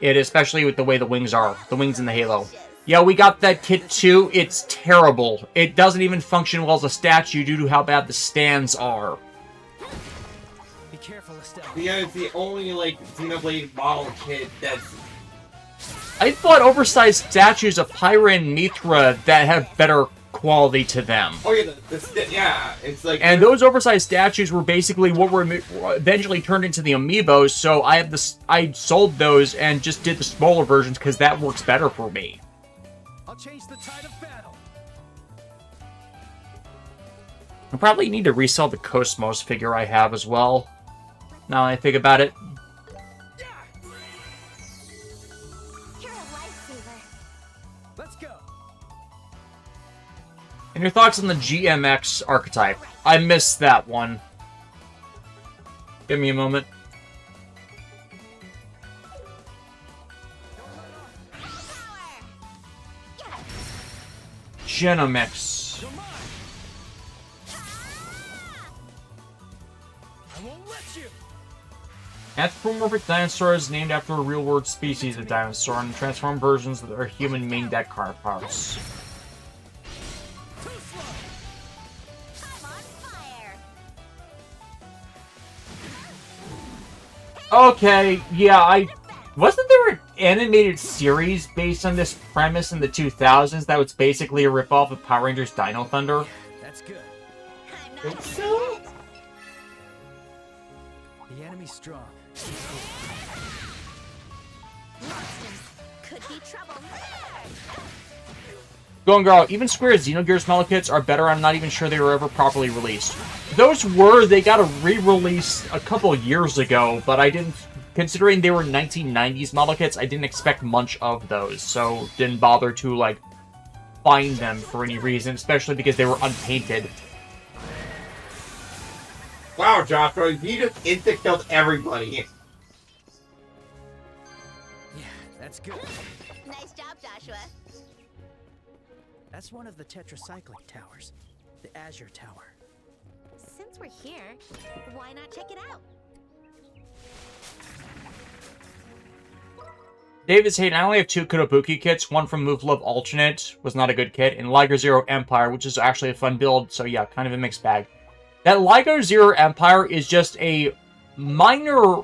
Speaker 1: it, especially with the way the wings are. The wings in the Halo. Yeah, we got that kit too. It's terrible. It doesn't even function well as a statue due to how bad the stands are.
Speaker 3: Be careful, Estelle.
Speaker 2: Yeah, it's the only, like, Xenoblade model kit that's...
Speaker 1: I thought oversized statues of Pyra and Mithra that have better quality to them.
Speaker 2: Oh yeah, yeah, it's like...
Speaker 1: And those oversized statues were basically what were eventually turned into the amiibos, so I sold those and just did the smaller versions because that works better for me.
Speaker 3: I'll change the tide of battle.
Speaker 1: I probably need to resell the Cosmos figure I have as well. Now I think about it.
Speaker 8: You're a lifesaver.
Speaker 3: Let's go.
Speaker 1: And your thoughts on the GMX archetype? I missed that one. Give me a moment. Genomix.
Speaker 3: I won't let you.
Speaker 1: Anthropomorphic dinosaur is named after a real-world species of dinosaur and transformed versions that are human main deck counterparts.
Speaker 3: Too slow.
Speaker 8: I'm on fire.
Speaker 1: Okay, yeah, wasn't there an animated series based on this premise in the 2000s that was basically a ripoff of Power Rangers Dino Thunder?
Speaker 3: That's good.
Speaker 8: I'm not
Speaker 2: so?
Speaker 8: it.
Speaker 3: The enemy's strong.
Speaker 8: Monsters could be trouble.
Speaker 1: Going Girl, even Square's Xenogears model kits are better. I'm not even sure they were ever properly released. They got a re-release a couple of years ago, but I didn't, considering they were 1990s model kits, I didn't expect much of those, so didn't bother to, like, find them for any reason, especially because they were unpainted.
Speaker 2: Wow, Joshua, you just insta-killed everybody.
Speaker 3: Yeah, that's good.
Speaker 8: Nice job, Joshua.
Speaker 3: That's one of the tetracyclic towers. The Azure Tower.
Speaker 8: Since we're here, why not check it out?
Speaker 1: David's Hayden, I only have 2 Kotobuki kits, one from Move Love Alternate, was not a good kit, and Liger Zero Empire, which is actually a fun build, so yeah, kind of a mixed bag. That Liger Zero Empire is just a minor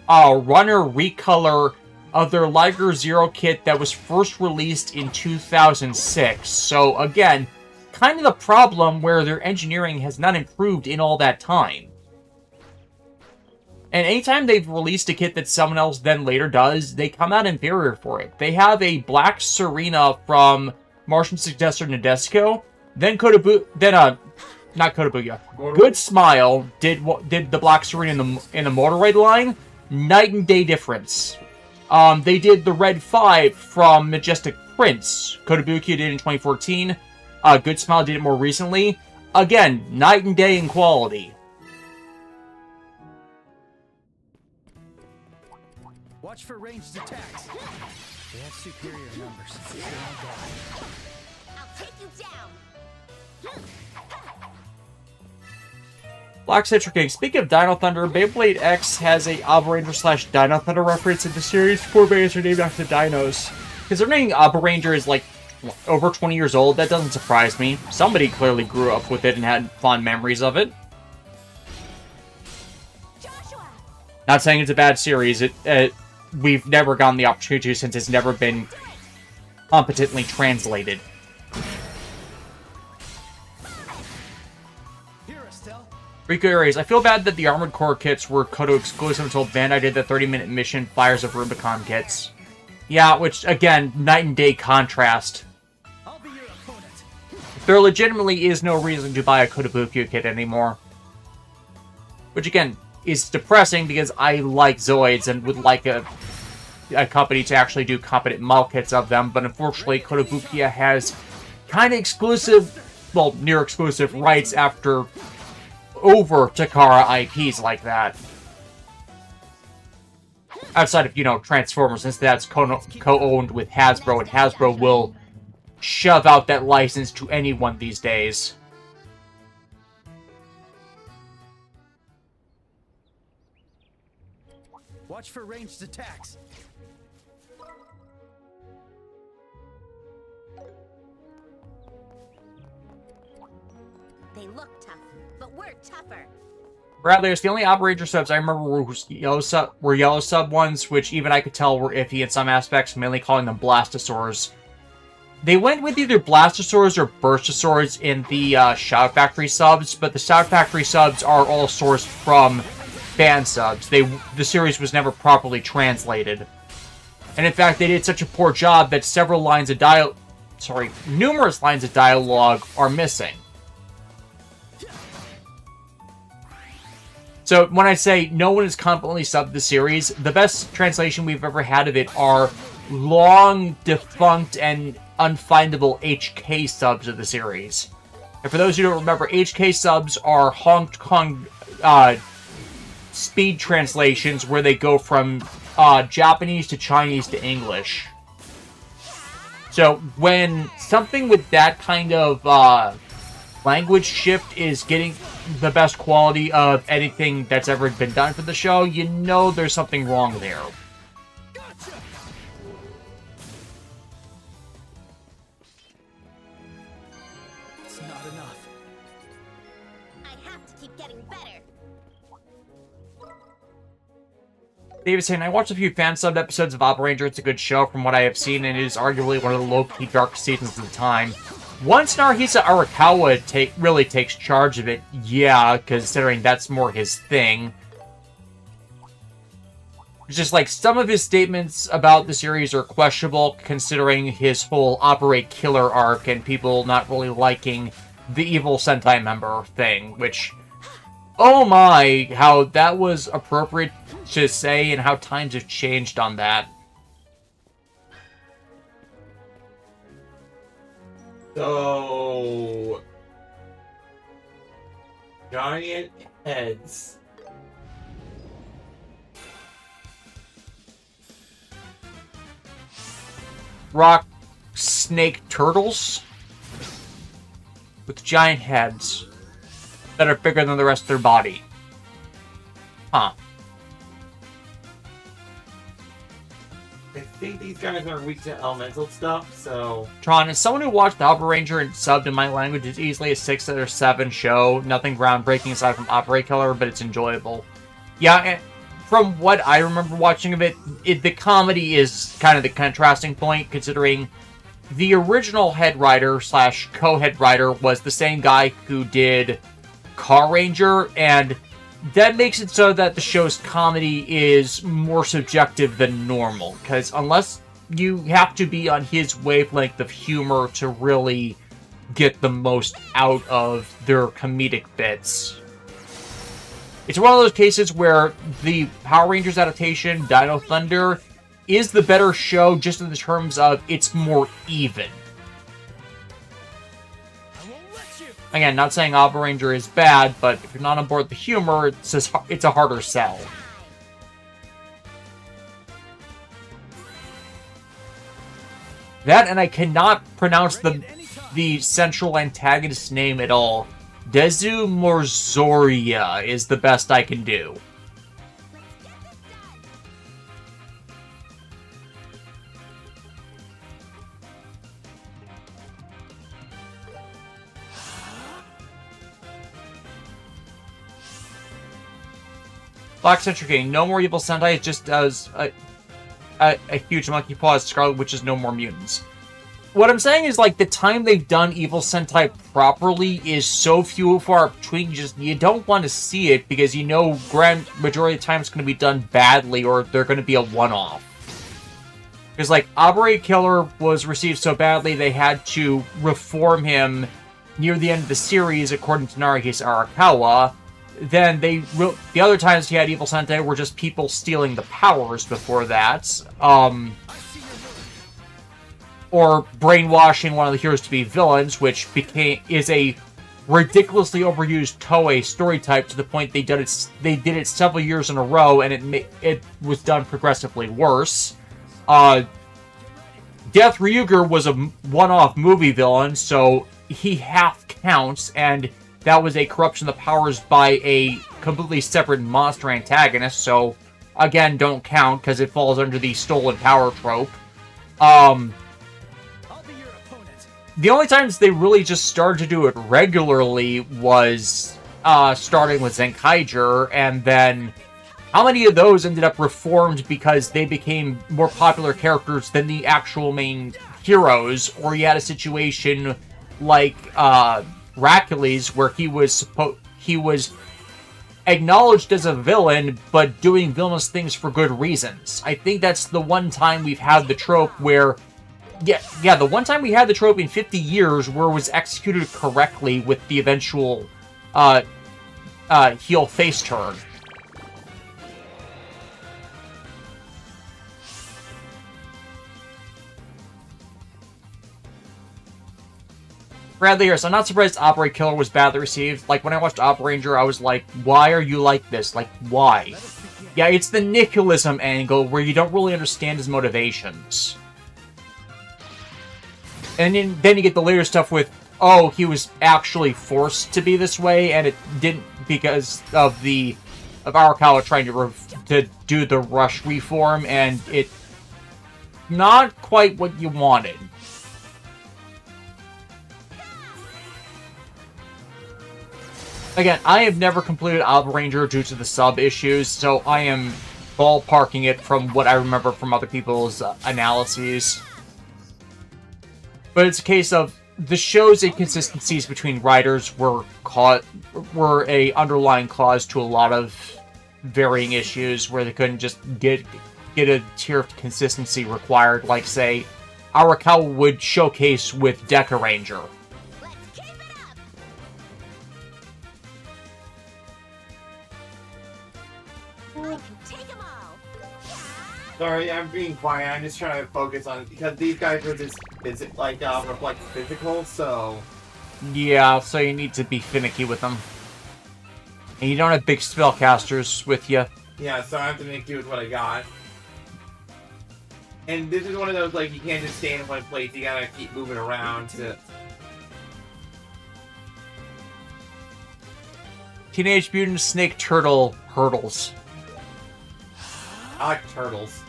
Speaker 1: runner recolor of their Liger Zero kit that was first released in 2006. So again, kind of the problem where their engineering has not improved in all that time. And anytime they've released a kit that someone else then later does, they come out inferior for it. They have a Black Serena from Martian Successor Nadesico, then not Kotobukiya. Good Smile did the Black Serena in the Motoroid line. Night and day difference. They did the Red 5 from Majestic Prince. Kotobukiya did it in 2014. Good Smile did it more recently. Again, night and day in quality.
Speaker 3: Watch for ranged attacks. They have superior numbers.
Speaker 8: I'll take you down.
Speaker 1: Black Citric King. Speaking of Dino Thunder, Beyblade X has a Abaranger / Dino Thunder reference in the series. 4 bands are named after dinos. Considering Abaranger is like over 20 years old, that doesn't surprise me. Somebody clearly grew up with it and had fond memories of it.
Speaker 8: Joshua!
Speaker 1: Not saying it's a bad series. We've never gotten the opportunity to since it's never been competently translated.
Speaker 3: Here, Estelle.
Speaker 1: Rico Aries, I feel bad that the Armored Core kits were Koto exclusive until Bandai did the 30-minute mission Fires of Rubicon kits. Yeah, which, again, night and day contrast.
Speaker 3: I'll be your opponent.
Speaker 1: There legitimately is no reason to buy a Kotobukiya kit anymore. Which, again, is depressing because I like Zoids and would like a company to actually do competent model kits of them, but unfortunately Kotobukiya has kind of exclusive, well, near exclusive rights over Takara IPs like that. Outside of, Transformers, since that's co-owned with Hasbro, and Hasbro will shove out that license to anyone these days.
Speaker 3: Watch for ranged attacks.
Speaker 8: They look tough, but we're tougher.
Speaker 1: Bradley, it's the only Operator subs I remember were yellow sub ones, which even I could tell were iffy in some aspects, mainly calling them Blastosaurs. They went with either Blastosaurs or Burstosaurs in the Shout Factory subs, but the Shout Factory subs are all sourced from fan subs. The series was never properly translated. And in fact, they did such a poor job that numerous lines of dialogue are missing. So when I say no one has competently subbed the series, the best translation we've ever had of it are long defunct and unfindable HK subs of the series. And for those who don't remember, HK subs are Hong Kong speed translations where they go from Japanese to Chinese to English. So when something with that kind of language shift is getting the best quality of anything that's ever been done for the show, you know there's something wrong there.
Speaker 3: It's not enough.
Speaker 8: I have to keep getting better.
Speaker 1: David saying, I watched a few fan-subbed episodes of Operator. It's a good show from what I have seen, and it is arguably one of the low-key darkest seasons of the time. Once Naruhisa Arakawa really takes charge of it, yeah, considering that's more his thing. It's just like, some of his statements about the series are questionable, considering his whole Operate Killer arc and people not really liking the evil Sentai member thing, which, oh my, how that was appropriate to say and how times have changed on that.
Speaker 2: So, giant heads.
Speaker 1: Rock snake turtles with giant heads that are bigger than the rest of their body. Huh.
Speaker 2: I think these guys are weak to elemental stuff, so...
Speaker 1: Tron, as someone who watched the Opera Ranger and subbed in my language, it's easily a 6 or 7 show. Nothing groundbreaking aside from Operate Killer, but it's enjoyable. Yeah, and from what I remember watching of it, the comedy is kind of the contrasting point, considering the original head writer / co-head writer was the same guy who did Car Ranger, and that makes it so that the show's comedy is more subjective than normal, because unless you have to be on his wavelength of humor to really get the most out of their comedic bits. It's one of those cases where the Power Rangers adaptation, Dino Thunder, is the better show just in the terms of it's more even. Again, not saying Opera Ranger is bad, but if you're not on board with the humor, it's a harder sell. That, and I cannot pronounce the central antagonist's name at all. Dezu Morzoria is the best I can do. Black Century King, no more evil Sentai, it just does a huge monkey paw as Scarlet Witch's No More Mutants. What I'm saying is, like, the time they've done evil Sentai properly is so few and far between, you don't want to see it because you know grand majority of the time it's going to be done badly or they're going to be a one-off. Because, like, Operate Killer was received so badly they had to reform him near the end of the series, according to Naruhisa Arakawa. Then the other times he had evil Sentai were just people stealing the powers before that. or brainwashing one of the heroes to be villains, which is a ridiculously overused Toei story type to the point they did it several years in a row, and it was done progressively worse. Death Ryuger was a one-off movie villain, so he half counts, and that was a corruption of the powers by a completely separate monster antagonist, so again, don't count because it falls under the stolen power trope.
Speaker 3: I'll be your opponent.
Speaker 1: The only times they really just started to do it regularly was starting with Zenkaiger, and then how many of those ended up reformed because they became more popular characters than the actual main heroes, or you had a situation like Hercules where he was acknowledged as a villain, but doing villainous things for good reasons. I think that's the one time we've had the trope where the one time we had the trope in 50 years where it was executed correctly with the eventual heel face turn. Bradley Harris, I'm not surprised Operate Killer was badly received. Like, when I watched Op Ranger, I was like, why are you like this? Like, why? Yeah, it's the nihilism angle where you don't really understand his motivations. And then you get the later stuff with, oh, he was actually forced to be this way, and it didn't because of Arakawa trying to do the Rush reform, and it not quite what you wanted. Again, I have never completed Alba Ranger due to the sub issues, so I am ballparking it from what I remember from other people's analyses. But it's a case of the show's inconsistencies between writers were a underlying cause to a lot of varying issues where they couldn't just get a tier of consistency required, like, say, Arakawa would showcase with Deca Ranger.
Speaker 2: Sorry, I'm being quiet. I'm just trying to focus on because these guys are just reflect physical, so
Speaker 1: yeah. So you need to be finicky with them, and you don't have big spellcasters with you.
Speaker 2: Yeah, so I have to make do with what I got. And this is one of those you can't just stay in one place. You gotta keep moving around to.
Speaker 1: Teenage Mutant Snake Turtle hurdles.
Speaker 2: I like turtles.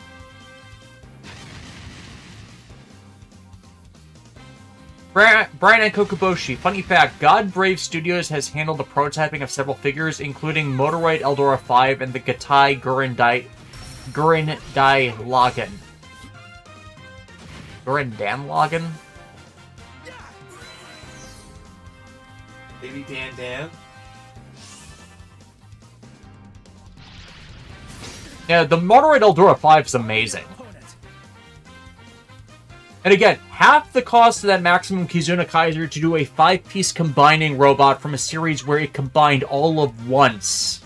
Speaker 1: Brian and Kokoboshi. Funny fact, God Brave Studios has handled the prototyping of several figures, including Motoroid Eldora 5 and the Gatai Gurindai Logan. Gurindan Logan?
Speaker 2: Maybe Dan.
Speaker 1: Yeah, the Motoroid Eldora 5 is amazing. And again, half the cost of that Maximum Kizuna Kaiser to do a 5-piece combining robot from a series where it combined all of once.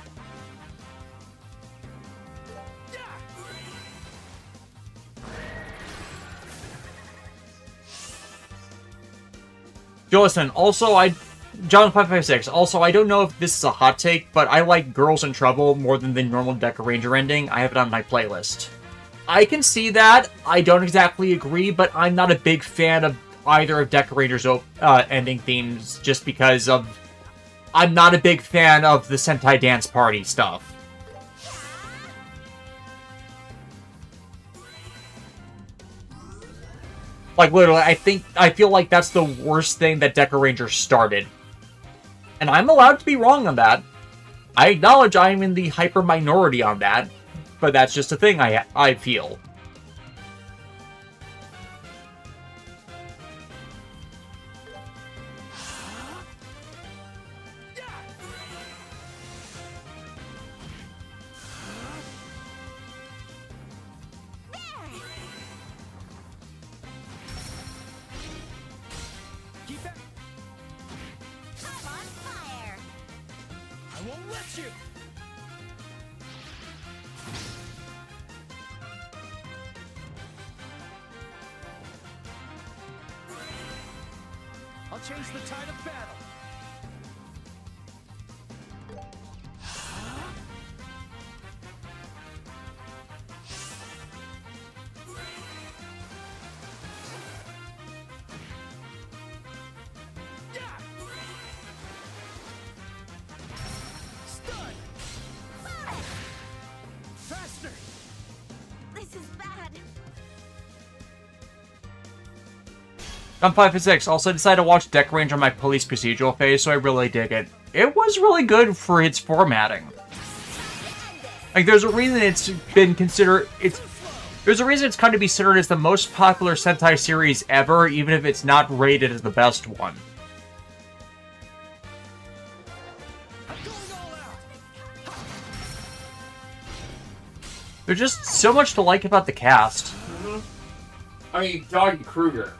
Speaker 1: Joe, listen, John556, also, I don't know if this is a hot take, but I like Girls in Trouble more than the normal Deca Ranger ending. I have it on my playlist. I can see that. I don't exactly agree, but I'm not a big fan of either of Deca Ranger's ending themes just because I'm not a big fan of the Sentai Dance Party stuff. Like, literally, I feel like that's the worst thing that Deca Ranger started. And I'm allowed to be wrong on that. I acknowledge I'm in the hyper minority on that, but that's just a thing I feel.
Speaker 3: I'll change the tide of battle. Stun! Faster!
Speaker 8: This is bad.
Speaker 1: I'm 5 and 6. Also decided to watch Deck Range on my police procedural phase, so I really dig it. It was really good for its formatting. Like, there's a reason it's been considered... There's a reason it's kind of considered as the most popular Sentai series ever, even if it's not rated as the best one. There's just so much to like about the cast.
Speaker 2: I mean, Doggy Kruger.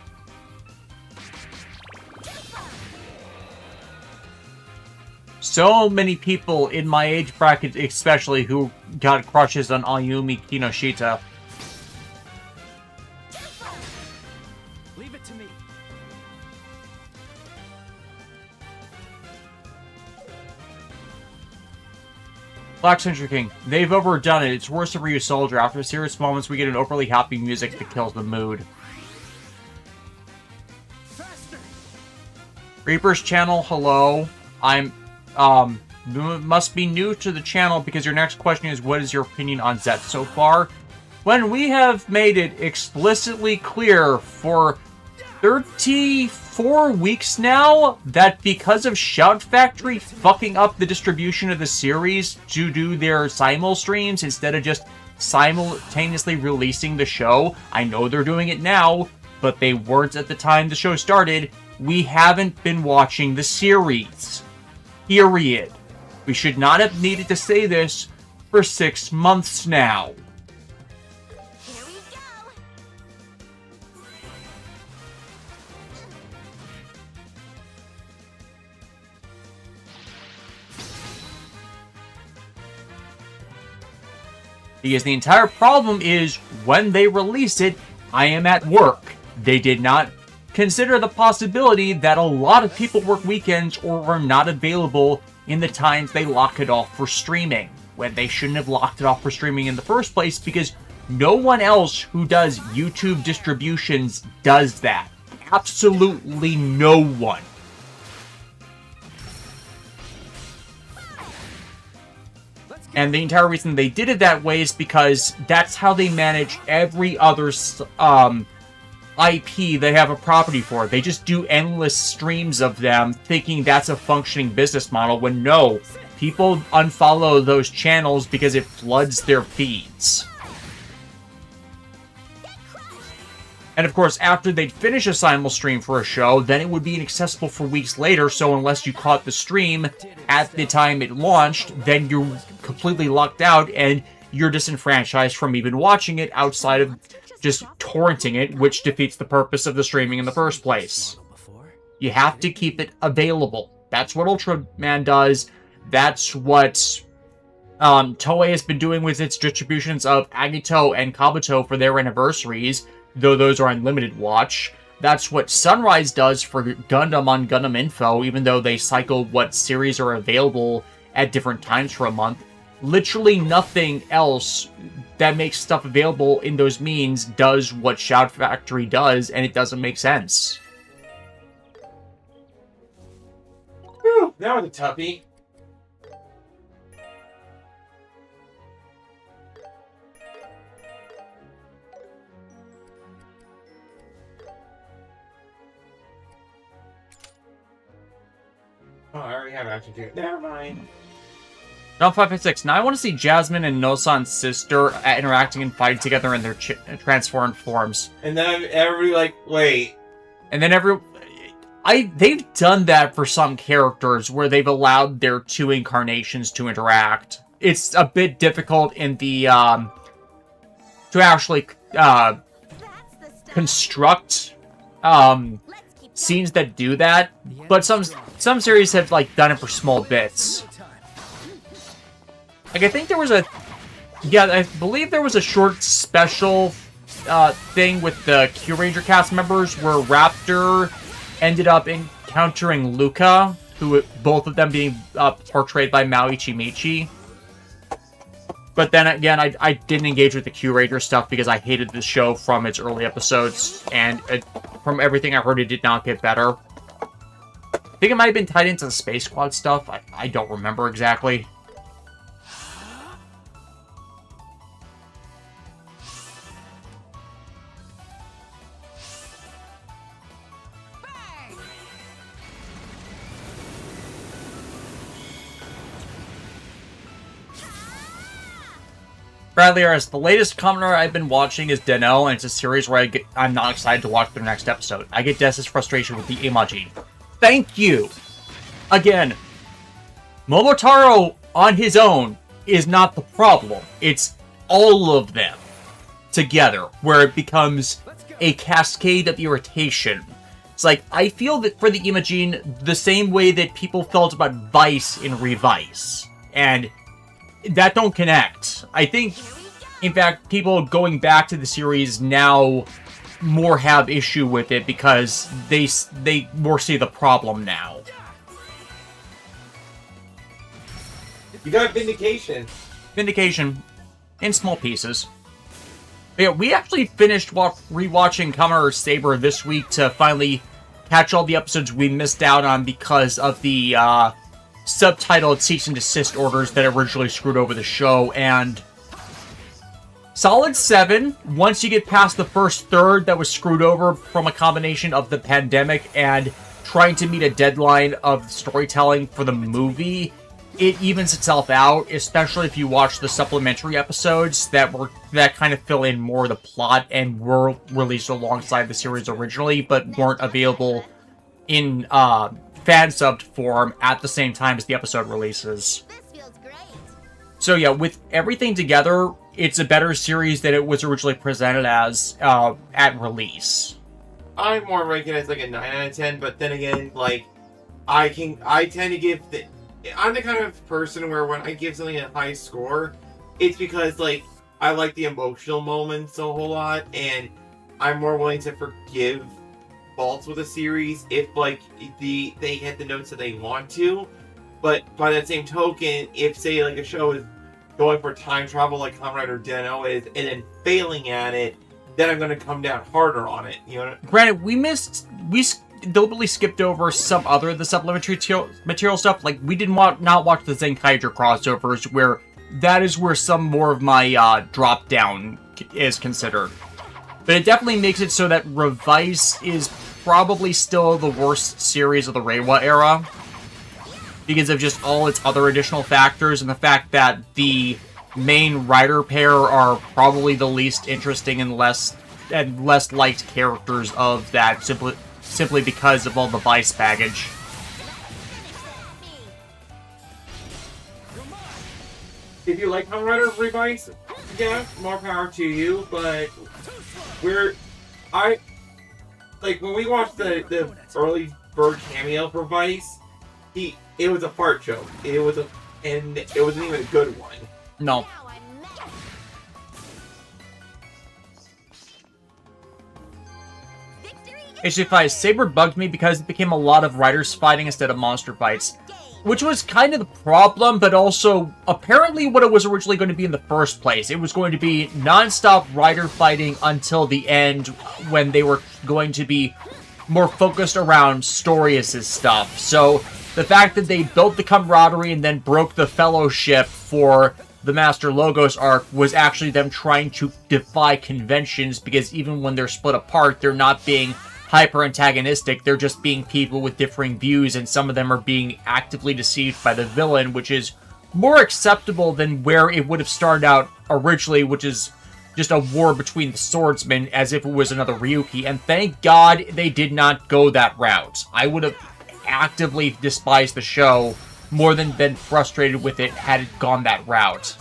Speaker 1: So many people in my age bracket, especially, who got crushes on Ayumi Kinoshita.
Speaker 3: Leave it to me.
Speaker 1: Black Century King. They've overdone it. It's worse than Ryu Soldier. After serious moments, we get an overly happy music that kills the mood.
Speaker 3: Faster!
Speaker 1: Reaper's channel, hello. I'm, must be new to the channel because your next question is, what is your opinion on Zet so far? When we have made it explicitly clear for 34 weeks now that because of Shout Factory fucking up the distribution of the series to do their simul streams instead of just simultaneously releasing the show, I know they're doing it now, but they weren't at the time the show started, we haven't been watching the series. Period. We should not have needed to say this for 6 months now.
Speaker 8: Here we go.
Speaker 1: Because the entire problem is, when they release it, I am at work. They did not consider the possibility that a lot of people work weekends or are not available in the times they lock it off for streaming, when they shouldn't have locked it off for streaming in the first place, because no one else who does YouTube distributions does that. Absolutely no one. And the entire reason they did it that way is because that's how they manage every other IP they have a property for. They just do endless streams of them, thinking that's a functioning business model, when no, people unfollow those channels because it floods their feeds. And of course, after they'd finish a simul stream for a show, then it would be inaccessible for weeks later, so unless you caught the stream at the time it launched, then you're completely locked out and you're disenfranchised from even watching it outside of just torrenting it, which defeats the purpose of the streaming in the first place. You have to keep it available. That's what Ultraman does. That's what Toei has been doing with its distributions of Agito and Kabuto for their anniversaries, though those are unlimited watch. That's what Sunrise does for Gundam on Gundam Info, even though they cycle what series are available at different times for a month. Literally nothing else that makes stuff available in those means does what Shout Factory does, and it doesn't make sense.
Speaker 2: Whew, that was a toughie. Oh, I already have action too. Never mind.
Speaker 1: Now 556. Now I want to see Jasmine and Nosan's sister interacting and fighting together in their transformed forms.
Speaker 2: And then everybody like, wait.
Speaker 1: And then they've done that for some characters where they've allowed their two incarnations to interact. It's a bit difficult in the to actually construct scenes that do that, but some series have like done it for small bits. Like, I think there was I believe there was a short special thing with the Q Ranger cast members where Raptor ended up countering Luca, who both of them being portrayed by Maui Chimichi. But then again, I didn't engage with the Q-Ranger stuff because I hated the show from its early episodes, and from everything I heard, it did not get better. I think it might have been tied into the Space Squad stuff. I don't remember exactly. Bradley Harris, the latest commenter I've been watching is Deno, and it's a series where I'm not excited to watch their next episode. I get Des's frustration with the emoji. Thank you! Again, Momotaro on his own is not the problem. It's all of them together, where it becomes a cascade of irritation. It's like, I feel that for the Imogene, the same way that people felt about Vice in Revice. And that don't connect. I think, in fact, people going back to the series now more have issue with it because they more see the problem now.
Speaker 2: You got Vindication.
Speaker 1: Vindication, in small pieces. But yeah, we actually finished rewatching Kamen Saber this week to finally catch all the episodes we missed out on because of the subtitled cease and desist orders that originally screwed over the show, and solid 7 once you get past the first third that was screwed over from a combination of the pandemic and trying to meet a deadline of storytelling for the movie. It evens itself out, especially if you watch the supplementary episodes that kind of fill in more of the plot and were released alongside the series originally, but weren't available in fan-subbed form at the same time as the episode releases.
Speaker 8: This feels great.
Speaker 1: So yeah, with everything together, it's a better series than it was originally presented as at release.
Speaker 2: I'm more ranking it as like a 9 out of 10, but then again, like, I tend to give I'm the kind of person where when I give something a high score, it's because, like, I like the emotional moments a whole lot, and I'm more willing to forgive faults with a series if, like, they hit the notes that they want to. But by that same token, if, say, like, a show is going for time travel like Kamen Rider Den-O is, and then failing at it, then I'm going to come down harder on it, you know?
Speaker 1: Granted, we deliberately skipped over some other of the supplementary material stuff. Like, we did not watch the Zenkaiger crossovers, where that is where some more of my drop down is considered. But it definitely makes it so that Revice is probably still the worst series of the Reiwa era, because of just all its other additional factors, and the fact that the main rider pair are probably the least interesting and less liked characters of that, simply because of all the Vice baggage.
Speaker 2: If you like Kamen Rider Revice, yeah, more power to you, but when we watched the early Bird cameo for Vice, it was a fart joke. It wasn't even a good one.
Speaker 1: No. HC5, Saber bugged me because it became a lot of riders fighting instead of monster fights, which was kind of the problem, but also apparently what it was originally going to be in the first place. It was going to be non-stop rider fighting until the end, when they were going to be more focused around Storius' stuff. So the fact that they built the camaraderie and then broke the fellowship for the Master Logos arc was actually them trying to defy conventions, because even when they're split apart, they're not being hyper-antagonistic, they're just being people with differing views, and some of them are being actively deceived by the villain, which is more acceptable than where it would have started out originally, which is just a war between the swordsmen, as if it was another Ryuki, and thank God they did not go that route. I would have actively despised the show more than been frustrated with it had it gone that route.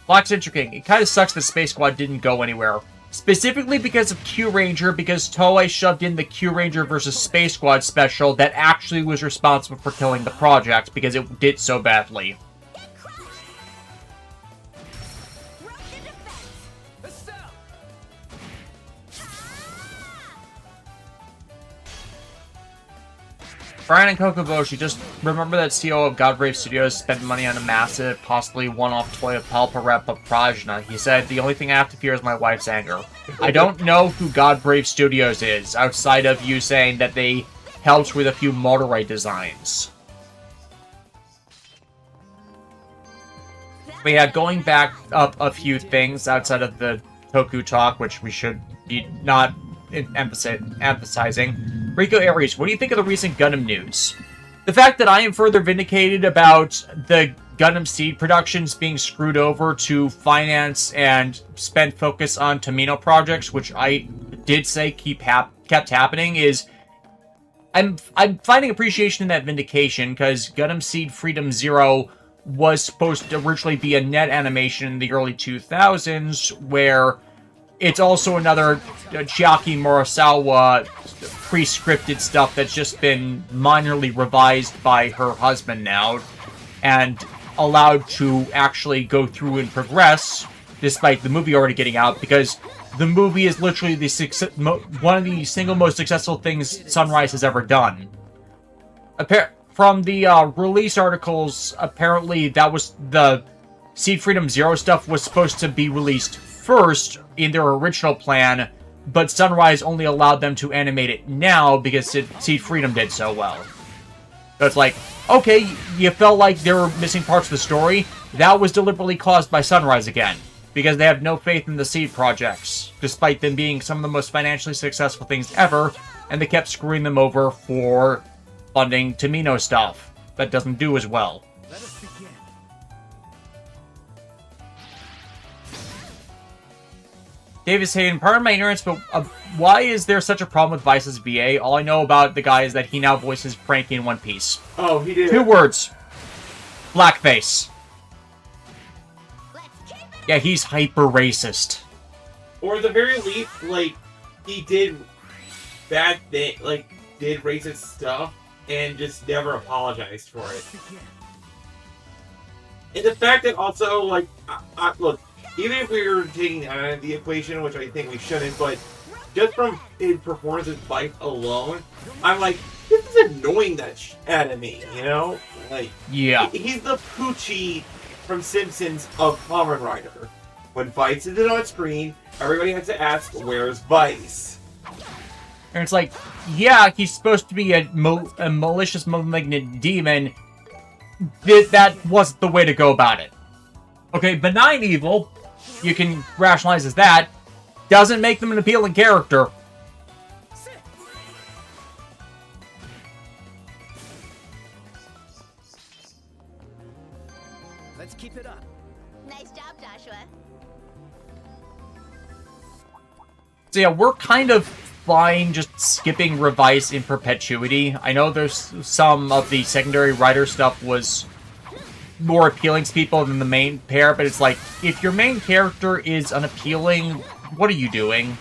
Speaker 1: Black Cinder King, it kind of sucks that Space Squad didn't go anywhere. Specifically because of Q-Ranger, because Toei shoved in the Q-Ranger vs. Space Squad special that actually was responsible for killing the project, because it did so badly. Brian and Kokoboshi, just remember that CEO of Godbrave Studios spent money on a massive, possibly one-off toy of Palparep of Prajna. He said, the only thing I have to fear is my wife's anger. I don't know who Godbrave Studios is, outside of you saying that they helped with a few motorway designs. But yeah, going back up a few things outside of the Toku talk, which we should be not emphasizing. Rico Aries, what do you think of the recent Gundam news? The fact that I am further vindicated about the Gundam Seed productions being screwed over to finance and spend focus on Tomino projects, which I did say kept happening, is I'm finding appreciation in that vindication, because Gundam Seed Freedom Zero was supposed to originally be a net animation in the early 2000s, where it's also another Chiaki Murasawa pre-scripted stuff that's just been minorly revised by her husband now, and allowed to actually go through and progress, despite the movie already getting out, because the movie is literally one of the single most successful things Sunrise has ever done. From the release articles, apparently that was the Seed Freedom Zero stuff was supposed to be released first in their original plan, but Sunrise only allowed them to animate it now because Seed Freedom did so well. So it's like, okay, you felt like there were missing parts of the story. That was deliberately caused by Sunrise again, because they have no faith in the Seed projects, despite them being some of the most financially successful things ever, and they kept screwing them over for funding Tomino stuff that doesn't do as well.
Speaker 3: Let us begin.
Speaker 1: Davis Hayden, pardon my ignorance, but why is there such a problem with Vice's VA? All I know about the guy is that he now voices Frankie in One Piece.
Speaker 2: Oh, he did.
Speaker 1: 2 words. Blackface. Yeah, he's hyper racist.
Speaker 2: Or at the very least, like, he did bad thing, like, did racist stuff and just never apologized for it. And the fact that also, like, look, even if we were taking that out of the equation, which I think we shouldn't, but just from his performance as Vice alone, I'm like, this is annoying that out of me, you know? Like,
Speaker 1: yeah,
Speaker 2: he's the Poochie from Simpsons of Kamen Rider. When Vice is on screen, everybody has to ask, where's Vice?
Speaker 1: And it's like, yeah, he's supposed to be a malicious, malignant demon. That wasn't the way to go about it. Okay, benign evil, you can rationalize as that, doesn't make them an appealing character.
Speaker 3: Let's keep it up.
Speaker 8: Nice job, Joshua.
Speaker 1: So yeah, we're kind of fine just skipping Revise in perpetuity. I know there's some of the secondary writer stuff was more appealing to people than the main pair, but it's like, if your main character is unappealing, what are you doing?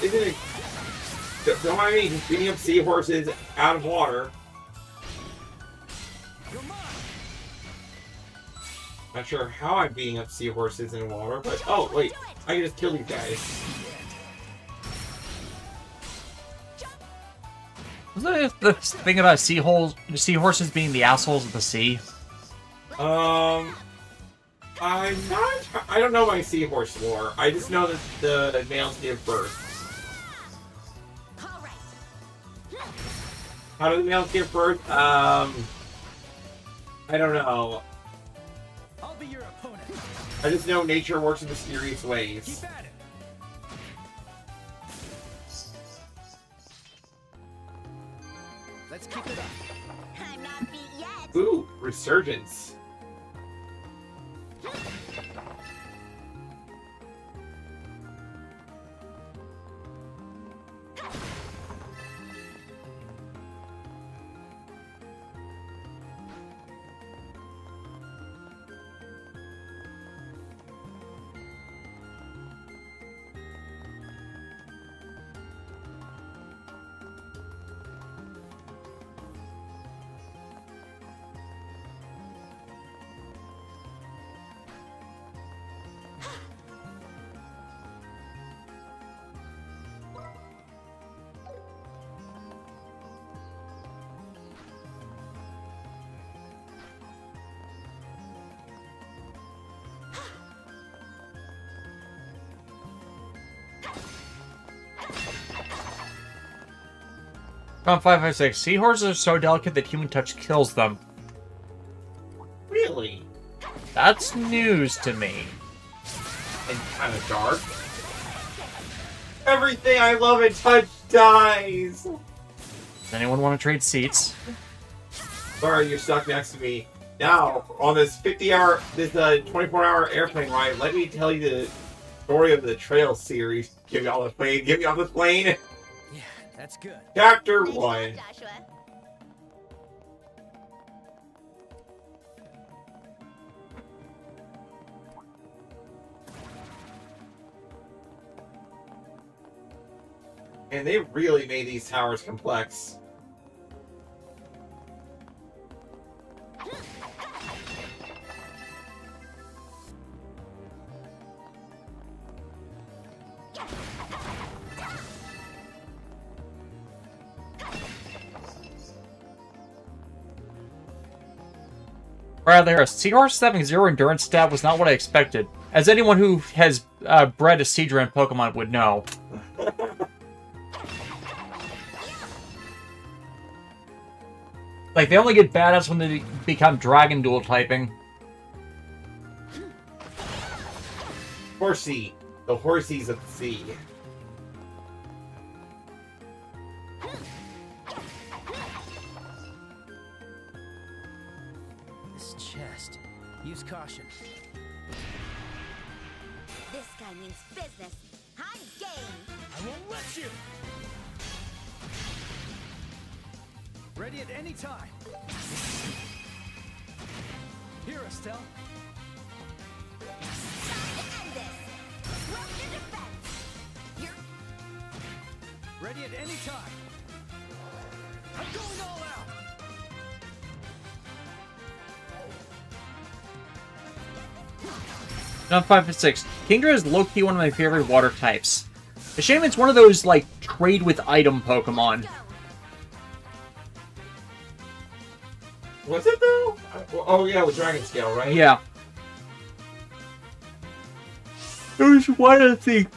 Speaker 2: Isn't it? Don't mind me just beating up seahorses out of water. Not sure how I'm beating up seahorses in water, but oh wait, I can just kill these guys.
Speaker 1: Wasn't the thing about seahorses being the assholes of the sea?
Speaker 2: I'm not. I don't know my seahorse lore. I just know that the males give birth. How do the males give birth? I don't know.
Speaker 3: I'll be your opponent.
Speaker 2: I just know nature works in mysterious ways.
Speaker 3: Keep at it. Let's keep it up.
Speaker 8: I'm not beat yet.
Speaker 2: Ooh, resurgence.
Speaker 1: 556. Seahorses are so delicate that human touch kills them.
Speaker 2: Really?
Speaker 1: That's news to me.
Speaker 2: And kind of dark. Everything I love and touch dies.
Speaker 1: Does anyone want to trade seats?
Speaker 2: Sorry, you're stuck next to me. Now, on this 24-hour airplane ride, let me tell you the story of the Trail series. Get me off the plane. Get me off the plane.
Speaker 3: Yeah, that's good.
Speaker 2: Chapter
Speaker 8: Nice
Speaker 2: 1.
Speaker 8: job, Joshua.
Speaker 2: And they really made these towers complex.
Speaker 1: Right there, a seahorse having 0 endurance stat was not what I expected. As anyone who has bred a Seadra Pokemon would know. Like, they only get badass when they become Dragon Dual typing.
Speaker 2: Horsey. The horsies of the sea.
Speaker 3: This chest. Use caution.
Speaker 8: This guy means business. I'm game.
Speaker 3: I won't let you! Ready at any time. Here, Estelle.
Speaker 8: Time to end this. Roll your defense. You're
Speaker 3: Ready at any time. I'm going all out!
Speaker 1: Not 556. Kingdra is low-key one of my favorite water types. A shame it's one of those, like, trade with item Pokemon.
Speaker 2: Was it though? Oh yeah, with Dragon Scale, right?
Speaker 1: Yeah. It was one of the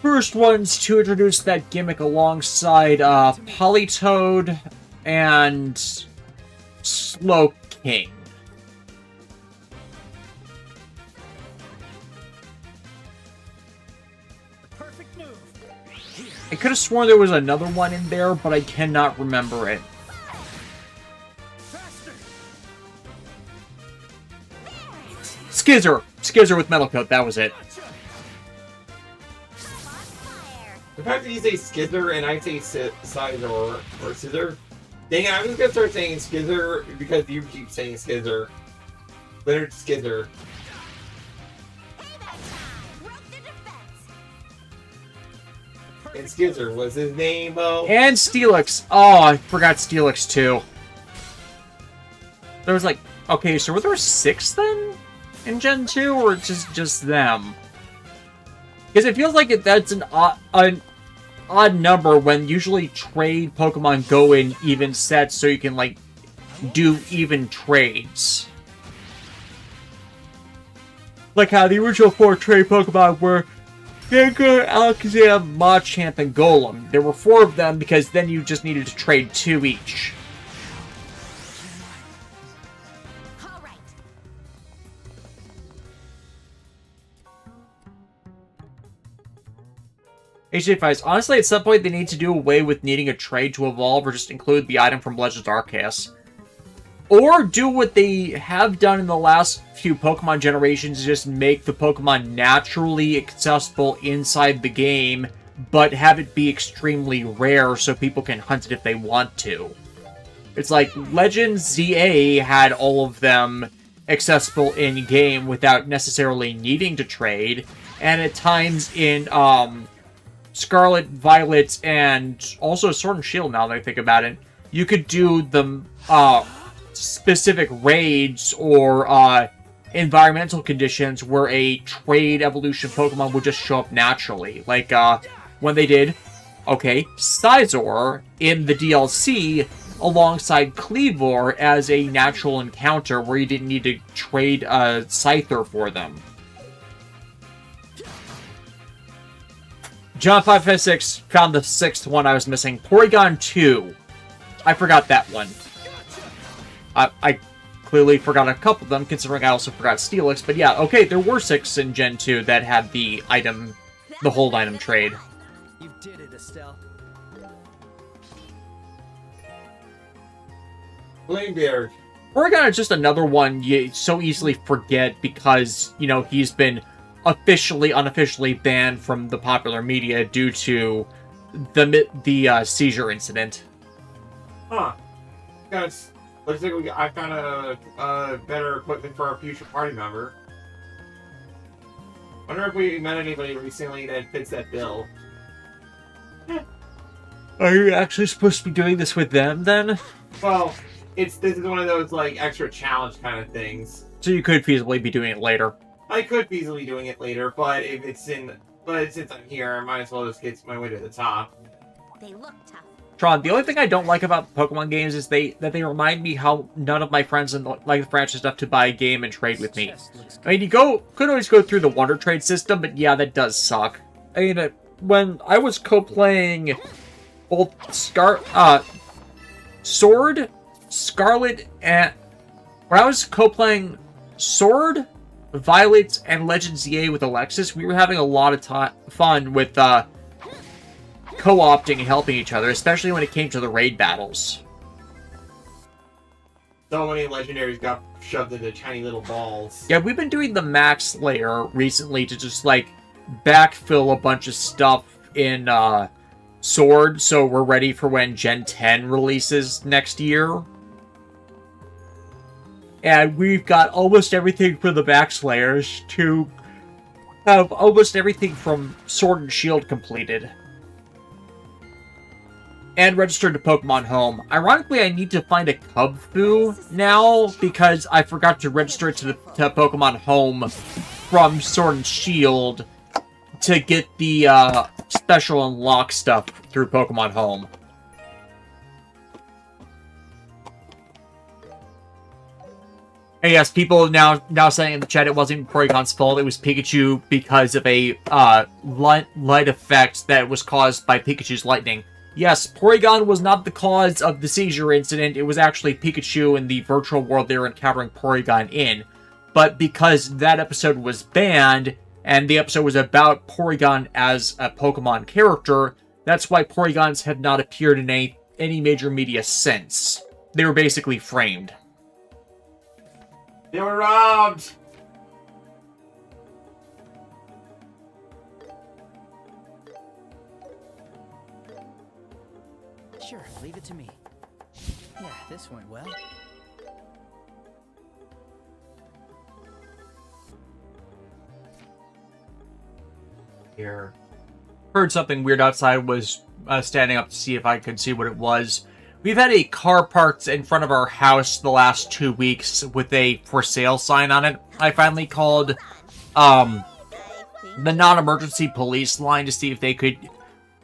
Speaker 1: first ones to introduce that gimmick alongside Politoed and Slowking.
Speaker 3: Perfect move.
Speaker 1: I could have sworn there was another one in there, but I cannot remember it.
Speaker 3: Faster!
Speaker 1: Skizzer! Skizzer with Metal Coat, that was it.
Speaker 3: Gotcha!
Speaker 8: fire.
Speaker 2: The fact that you say Skizzer and I say Scizor or Scissor. Dang it, I'm just gonna start saying Skizzer because you keep saying Skizzer. Leonard Skizzer.
Speaker 8: Payback time. Roll the defense.
Speaker 2: And Skizzer was his name,
Speaker 1: And Steelix. Oh, I forgot Steelix too. There was like, okay, so were there 6 then in Gen 2, or just them? Because it feels like that's an odd number when usually trade Pokemon go in even sets, so you can like do even trades. Like how the original 4 trade Pokemon were Gengar, Alakazam, Machamp, and Golem. There were 4 of them because then you just needed to trade 2 each.
Speaker 8: All right.
Speaker 1: H85s. Honestly, at some point they need to do away with needing a trade to evolve or just include the item from Legends Arceus. Or do what they have done in the last few Pokemon generations, just make the Pokemon naturally accessible inside the game, but have it be extremely rare so people can hunt it if they want to. It's like Legends ZA had all of them accessible in-game without necessarily needing to trade, and at times in Scarlet, Violet, and also Sword and Shield, now that I think about it, you could do the specific raids or environmental conditions where a trade evolution Pokemon would just show up naturally. Like when they did, Scizor in the DLC alongside Cleavor as a natural encounter where you didn't need to trade a Scyther for them. John 556 found the 6th one I was missing. Porygon 2. I forgot that one. I clearly forgot a couple of them, considering I also forgot Steelix. But yeah, okay, there were 6 in Gen 2 that had the item, the hold item trade.
Speaker 3: You did it, Estelle.
Speaker 2: Blamebeard.
Speaker 1: Porygon is just another one you so easily forget because, you know, he's been unofficially banned from the popular media due to the seizure incident.
Speaker 2: Huh. Guys, looks like I found a better equipment for our future party member. Wonder if we met anybody recently that fits that bill.
Speaker 1: Are you actually supposed to be doing this with them, then?
Speaker 2: Well, this is one of those, like, extra challenge kind of things.
Speaker 1: So you could feasibly be doing it later.
Speaker 2: I could be easily doing it later, but since I'm here, I might as well just get my way to the top.
Speaker 8: They look tough.
Speaker 1: Tron, the only thing I don't like about Pokemon games is that they remind me how none of my friends like the franchise enough to buy a game and trade with me. I mean, could always go through the Wonder Trade system, but yeah, that does suck. I mean, when I was co-playing both Sword, Scarlet, and when I was co-playing Sword, Violet, and Legends EA with Alexis, we were having a lot of fun with co-opting and helping each other, especially when it came to the raid battles.
Speaker 2: So many legendaries got shoved into tiny little balls.
Speaker 1: Yeah, we've been doing the max layer recently to just, like, backfill a bunch of stuff in Sword, so we're ready for when Gen 10 releases next year. And we've got almost everything for the max layers to have almost everything from Sword and Shield completed. And registered to Pokemon Home. Ironically, I need to find a Cubfu now because I forgot to register it to Pokemon Home from Sword and Shield to get the special unlock stuff through Pokemon Home. And yes, people now saying in the chat it wasn't Porygon's fault, it was Pikachu because of a light effect that was caused by Pikachu's lightning. Yes, Porygon was not the cause of the seizure incident, it was actually Pikachu in the virtual world they were encountering Porygon in. But because that episode was banned, and the episode was about Porygon as a Pokemon character, that's why Porygons have not appeared in any major media since. They were basically framed.
Speaker 2: They were robbed!
Speaker 3: Sure, leave it to me. Yeah, this went well.
Speaker 1: Here. Heard something weird outside, was standing up to see if I could see what it was. We've had a car parked in front of our house the last 2 weeks with a for sale sign on it. I finally called the non-emergency police line to see if they could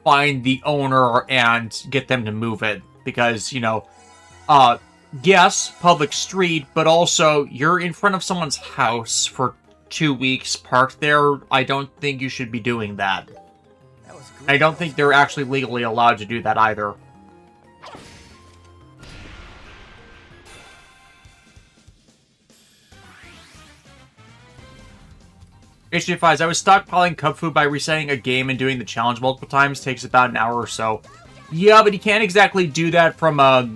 Speaker 1: find the owner and get them to move it. Because, you know, yes, public street, but also you're in front of someone's house for 2 weeks parked there. I don't think you should be doing that. I don't think they're actually legally allowed to do that either. HDFIs, I was stockpiling Cubfu by resetting a game and doing the challenge multiple times. Takes about an hour or so. Yeah, but you can't exactly do that from a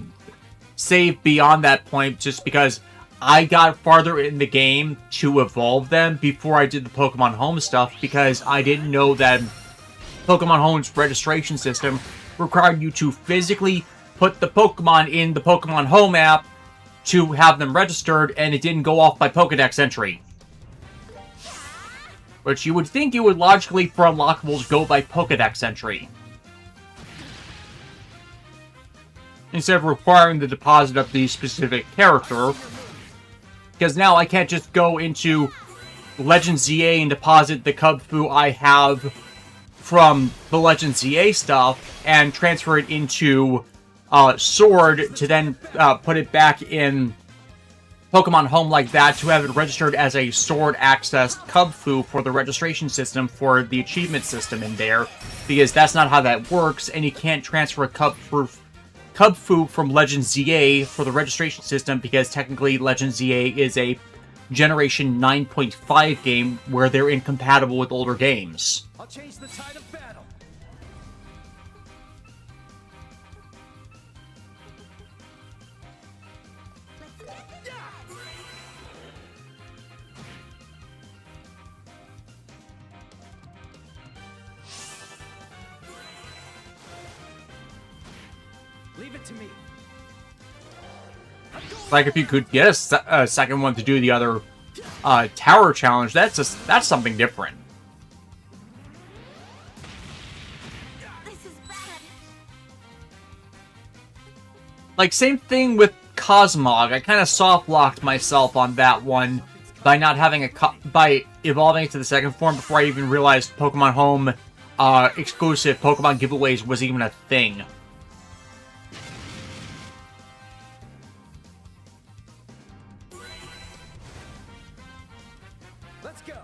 Speaker 1: save beyond that point just because I got farther in the game to evolve them before I did the Pokemon Home stuff because I didn't know that Pokemon Home's registration system required you to physically put the Pokemon in the Pokemon Home app to have them registered, and it didn't go off by Pokedex entry. Which you would think you would logically, for unlockables, go by Pokedex entry. Instead of requiring the deposit of the specific character. Because now I can't just go into Legends ZA and deposit the Cubfu I have from the Legends ZA stuff and transfer it into Sword to then put it back in Pokemon Home like that to have it registered as a sword accessed Cub Fu for the registration system for the achievement system in there, because that's not how that works, and you can't transfer a Cub Fu from Legend ZA for the registration system because technically Legend ZA is a Generation 9.5 game where they're incompatible with older games.
Speaker 3: I'll change the tide of battle. Leave it to me.
Speaker 1: Like, if you could get a second one to do the other tower challenge, that's something different.
Speaker 8: This is bad.
Speaker 1: Like, same thing with Cosmog. I kind of soft-locked myself on that one by not having by evolving it to the second form before I even realized Pokemon Home exclusive Pokemon giveaways was even a thing.
Speaker 3: Let's go.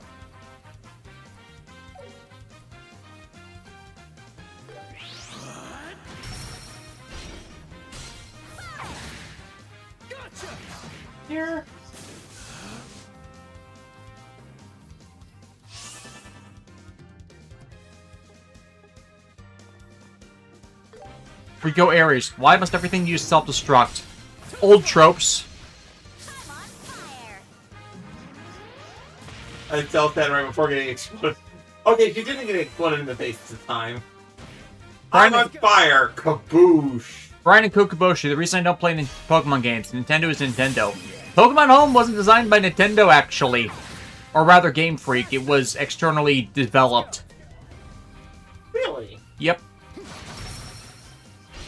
Speaker 3: Gotcha.
Speaker 2: Here.
Speaker 1: Rico Aries. Why must everything use self-destruct? Old tropes.
Speaker 8: I'm on fire.
Speaker 2: I felt that right before getting exploded. Okay, she didn't get exploded in the face this time. I'm on fire! Kaboosh!
Speaker 1: Brian and Kokoboshi, the reason I don't play Pokemon games, Nintendo is Nintendo. Pokemon Home wasn't designed by Nintendo, actually. Or rather, Game Freak. It was externally developed.
Speaker 2: Really?
Speaker 1: Yep.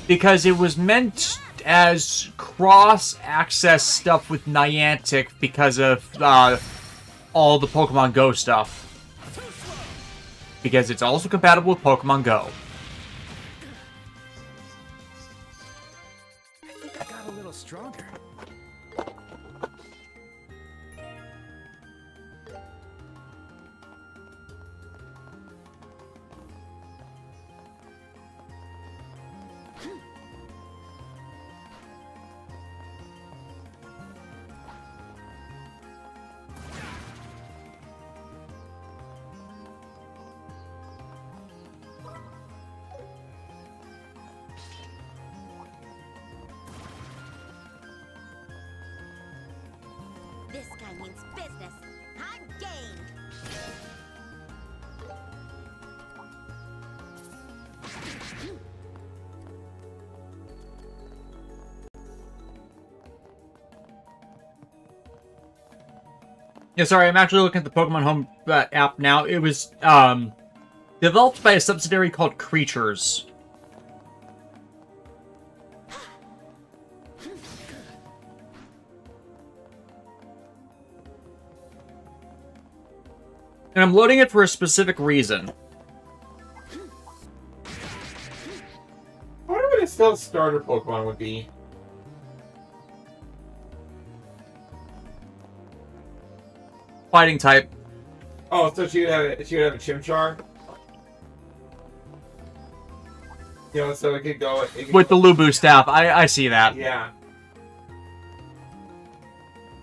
Speaker 1: Because it was meant as cross-access stuff with Niantic because of all the Pokemon Go stuff. Because it's also compatible with Pokemon Go.
Speaker 3: I think I got a little stronger.
Speaker 8: This guy means business. I'm game.
Speaker 1: Yeah, sorry, I'm actually looking at the Pokemon Home app now. It was developed by a subsidiary called Creatures. And I'm loading it for a specific reason.
Speaker 2: I wonder what a stealth starter Pokemon would be.
Speaker 1: Fighting type.
Speaker 2: Oh, so she would have a Chimchar? You know, so it could go... It could
Speaker 1: With the Lubu staff. I see that.
Speaker 2: Yeah.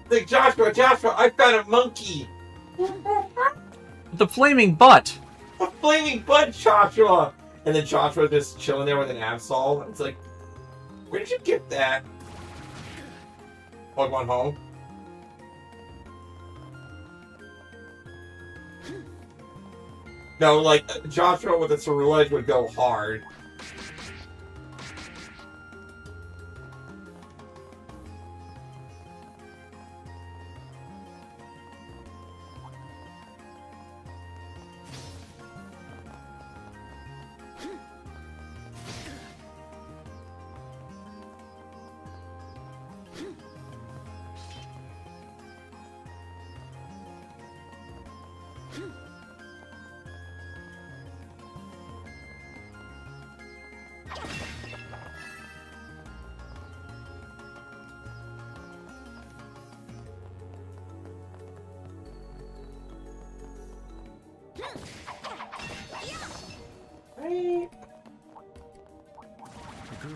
Speaker 2: Like, Joshua, I found a monkey!
Speaker 1: The flaming butt.
Speaker 2: A flaming butt, Joshua! And then Joshua just chilling there with an Absol. It's like, where did you get that? Pokemon Home? No, like, Joshua with a Ceruledge would go hard.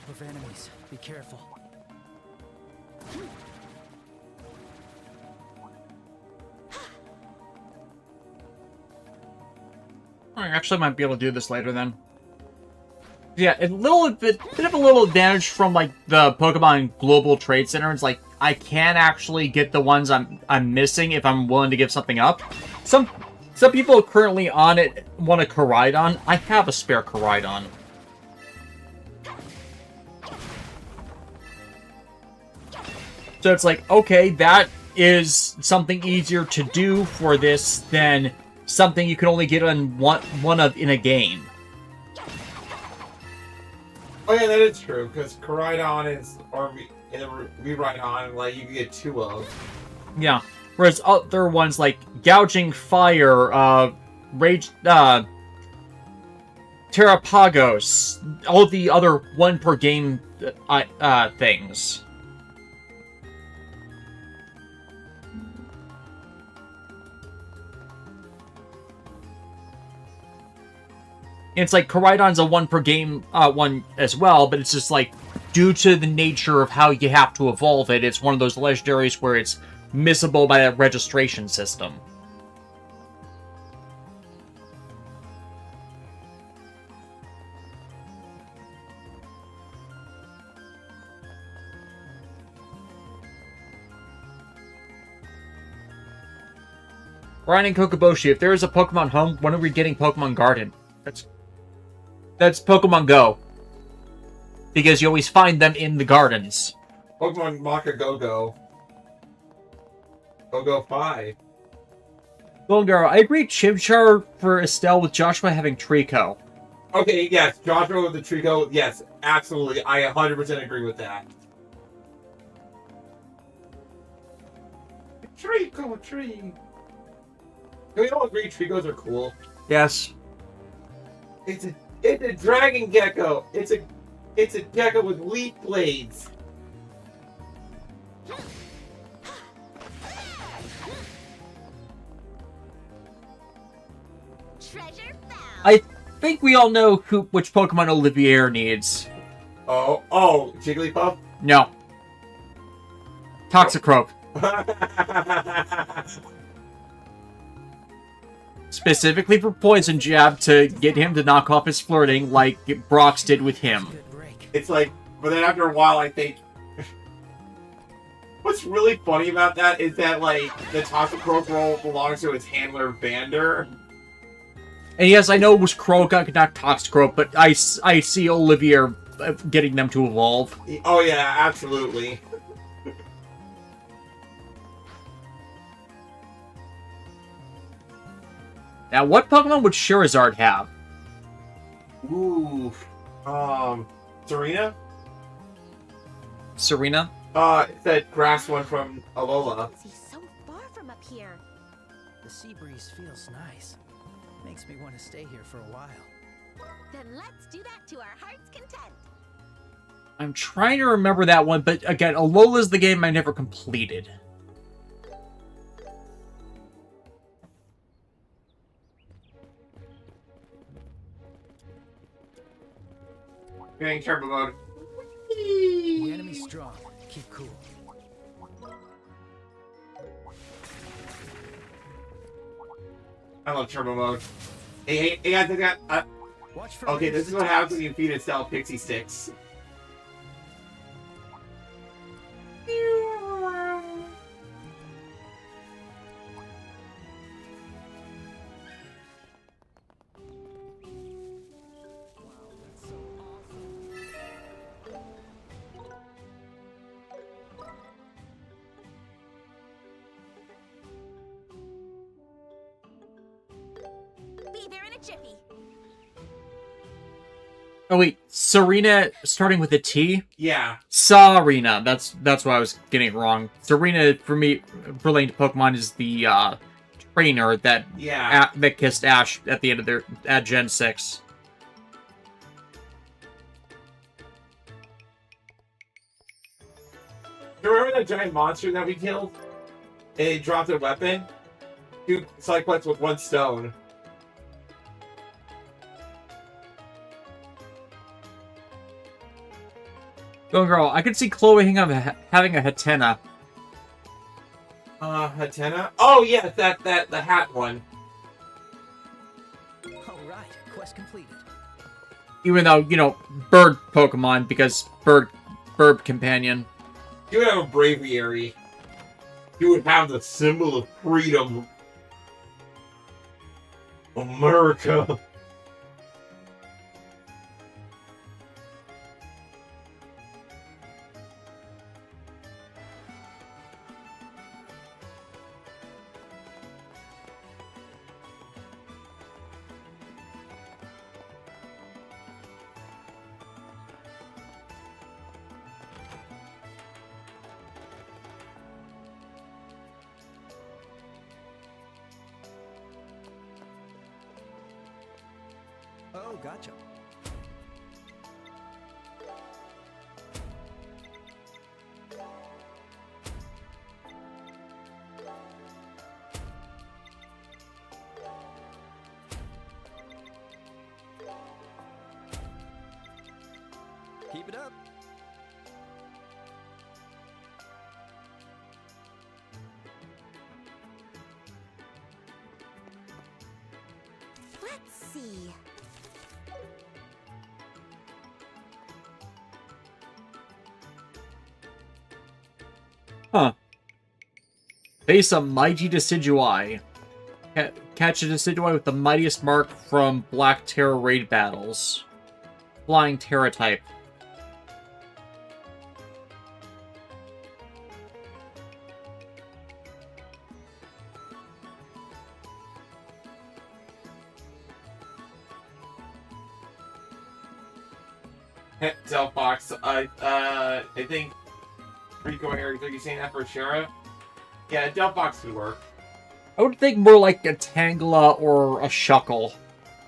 Speaker 3: of enemies. Be careful.
Speaker 1: I actually might be able to do this later then. Yeah, a little bit of a little advantage from like the Pokemon Global Trade Center is like I can actually get the ones I'm missing if I'm willing to give something up. Some people currently on it want a Koraidon. I have a spare Koraidon. So it's like, okay, that is something easier to do for this than something you can only get on one of in a game.
Speaker 2: Oh yeah, that is true, because Koraidon is, or in a Rewrite-On, like, you can get 2 of.
Speaker 1: Yeah. Whereas other ones like Gouging Fire, Rage, Terrapagos, all the other 1 per game things. It's like Koraidon's a 1 per game one as well, but it's just like due to the nature of how you have to evolve it, it's one of those legendaries where it's missable by that registration system. Ryan and Kokoboshi, if there is a Pokemon home, when are we getting Pokemon Garden? That's Pokemon Go. Because you always find them in the gardens.
Speaker 2: Pokemon Maka Go-Go. Go-Go 5.
Speaker 1: Golgaro, I agree Chimchar for Estelle with Joshua having Trico.
Speaker 2: Okay, yes, Joshua with the Trico, yes, absolutely. I 100% agree with that. Trico, tree. Can we all agree Tricos are cool?
Speaker 1: Yes.
Speaker 2: It's a dragon gecko. It's a gecko with leaf blades.
Speaker 8: Treasure found.
Speaker 1: I think we all know which Pokemon Olivier needs.
Speaker 2: Oh, Jigglypuff?
Speaker 1: No. Toxicroak. Specifically for Poison Jab to get him to knock off his flirting like Brox did with him.
Speaker 2: It's like, but then after a while, I think... What's really funny about that is that, like, the Toxicroak role belongs to its handler, Vander.
Speaker 1: And yes, I know it was Croak, not Toxicroak, but I see Olivier getting them to evolve.
Speaker 2: Oh yeah, absolutely.
Speaker 1: Now, what Pokemon would Charizard have?
Speaker 2: Ooh. Serena?
Speaker 1: Serena?
Speaker 2: It's that grass one from Alola.
Speaker 8: He's so far from up here.
Speaker 3: The sea breeze feels nice. Makes me want to stay here for a while.
Speaker 8: Then let's do that to our heart's content.
Speaker 1: I'm trying to remember that one, but again, Alola's the game I never completed.
Speaker 2: Getting turbo mode.
Speaker 3: The enemy's strong. Keep cool.
Speaker 2: I love turbo mode. Hey, I think
Speaker 3: Watch for
Speaker 2: okay, this is what
Speaker 3: resistance.
Speaker 2: happens when you feed itself pixie sticks.
Speaker 8: Be there in a jiffy.
Speaker 1: Oh wait, Serena starting with a T?
Speaker 2: Yeah.
Speaker 1: Sarina. That's what I was getting wrong. Serena, for me, relating to Pokemon, is the trainer that that kissed Ash at the end of at Gen 6.
Speaker 2: Do you remember that giant monster that we killed? And it dropped a weapon? 2 Cyclops with 1 stone.
Speaker 1: Go girl. I could see Chloe having a Hatena.
Speaker 2: Hatena? Oh, yeah, the hat one.
Speaker 3: Alright, quest completed.
Speaker 1: Even though, you know, bird Pokemon, because bird companion.
Speaker 2: He would have a braviary. He would have the symbol of freedom. America.
Speaker 3: Oh, gotcha. Keep it up.
Speaker 8: Let's see.
Speaker 1: Huh. Face a mighty Decidueye. Catch a Decidueye with the mightiest mark from Black Terror raid battles. Flying Terra type.
Speaker 2: Delphox, I think Rico Harry, are you saying that for Shara? Yeah, Delphox would work.
Speaker 1: I would think more like a Tangela or a Shuckle.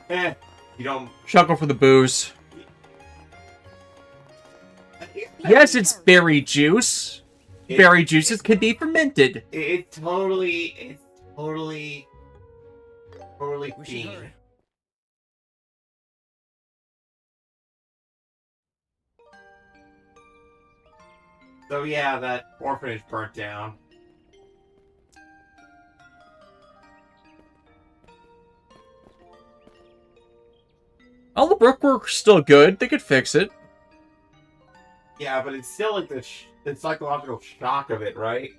Speaker 2: You don't...
Speaker 1: Shuckle for the booze. Yes, it's berry juice. Berry juices can be fermented.
Speaker 2: It's totally
Speaker 3: We should
Speaker 2: fiend.
Speaker 3: hurry.
Speaker 2: So yeah, that orphanage burnt down.
Speaker 1: All the brickwork's still good. They could fix it.
Speaker 2: Yeah, but it's still like the psychological shock of it, right?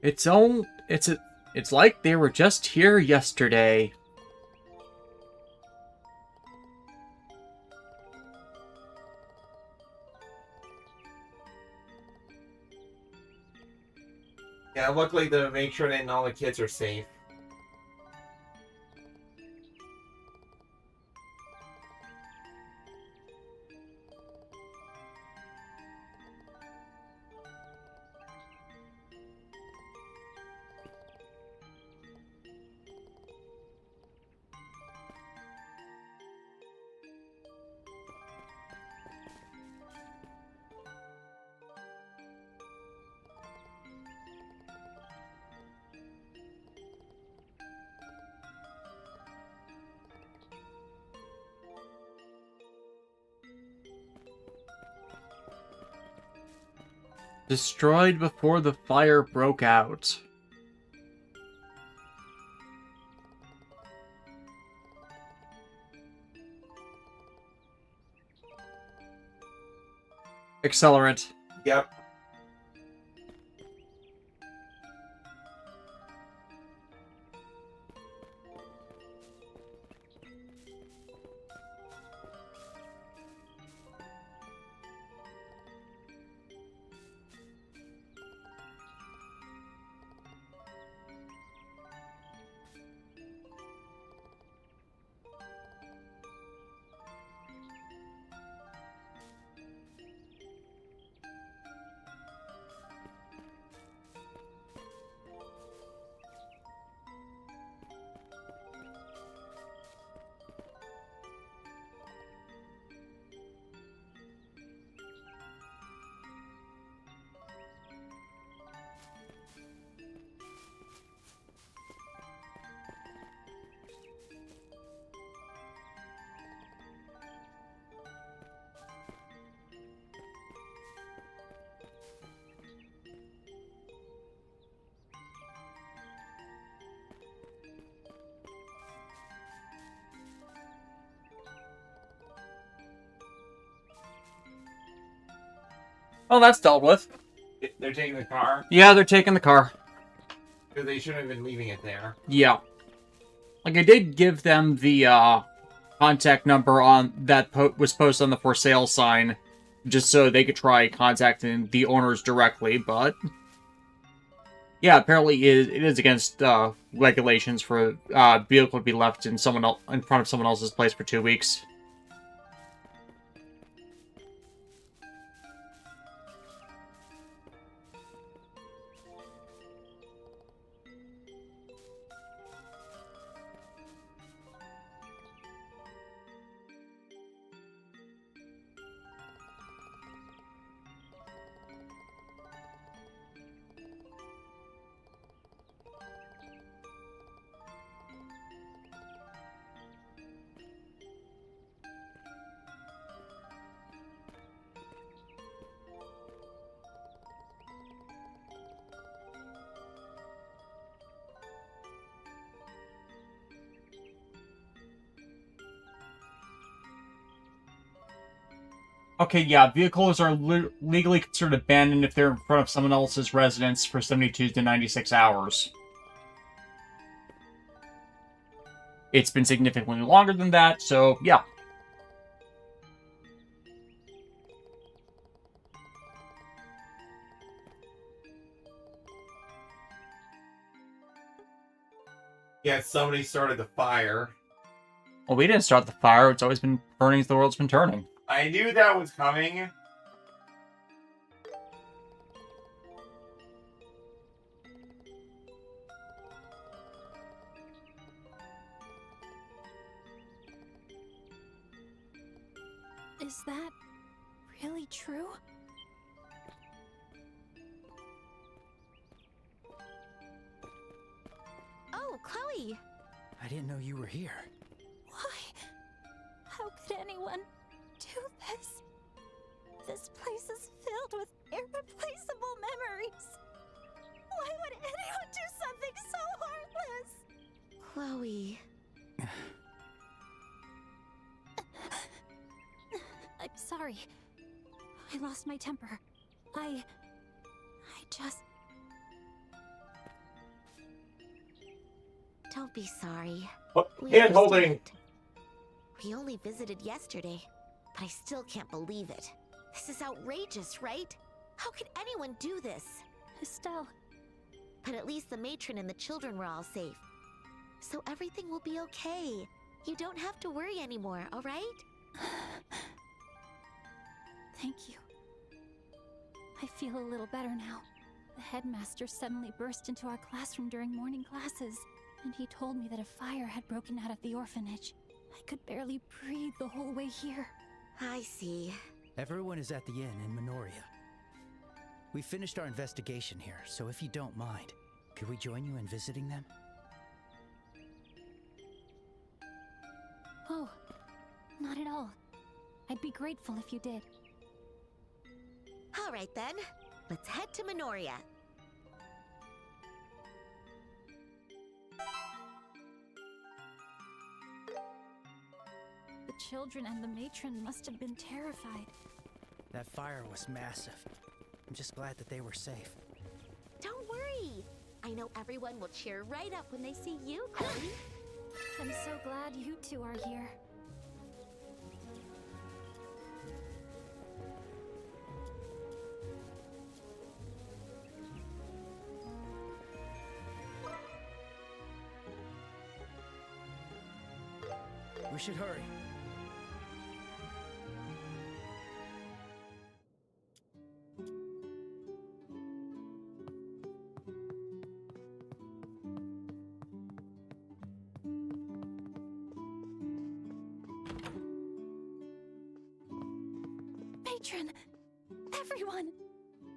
Speaker 1: It's like they were just here yesterday.
Speaker 2: Yeah, luckily to make sure that all the kids are safe.
Speaker 1: Destroyed before the fire broke out. Accelerant.
Speaker 2: Yep.
Speaker 1: Oh, that's dealt with.
Speaker 2: They're taking the car
Speaker 1: Yeah, they're taking the car.
Speaker 2: because they shouldn't have been leaving it there.
Speaker 1: Yeah. Like, I did give them the, contact number on that was posted on the for sale sign, just so they could try contacting the owners directly, but... Yeah, apparently it is against, regulations for, vehicle to be left in front of someone else's place for 2 weeks. Okay, yeah, vehicles are legally considered abandoned if they're in front of someone else's residence for 72 to 96 hours. It's been significantly longer than that, so yeah.
Speaker 2: Yeah, somebody started the fire.
Speaker 1: Well, we didn't start the fire. It's always been burning as the world's been turning.
Speaker 2: I knew that was coming.
Speaker 7: Is that really true?
Speaker 8: Oh, Chloe!
Speaker 3: I didn't know you were here.
Speaker 7: Why? How could anyone do this? This place is filled with irreplaceable memories. Why would anyone do something so heartless?
Speaker 8: Chloe.
Speaker 7: I'm sorry. I lost my temper. I just...
Speaker 8: Don't be sorry. We
Speaker 2: Hand holding.
Speaker 8: understand. We only visited yesterday, but I still can't believe it. This is outrageous, right? How could anyone do this?
Speaker 7: Estelle,
Speaker 8: But at least the matron and the children were all safe. So everything will be okay. You don't have to worry anymore, all right?
Speaker 7: thank you. I feel a little better now. The headmaster suddenly burst into our classroom during morning classes, and he told me that a fire had broken out at the orphanage. I could barely breathe the whole way here.
Speaker 8: I see.
Speaker 3: Everyone is at the inn in Minoria. We finished our investigation here, so if you don't mind, could we join you in visiting them?
Speaker 7: Oh, not at all. I'd be grateful if you did.
Speaker 8: All right then. Let's head to Minoria.
Speaker 7: The children and the matron must have been terrified.
Speaker 3: That fire was massive. I'm just glad that they were safe.
Speaker 8: Don't worry. I know everyone will cheer right up when they see you, Chloe.
Speaker 7: I'm so glad you two are here.
Speaker 3: We should hurry.
Speaker 7: Matron! Everyone!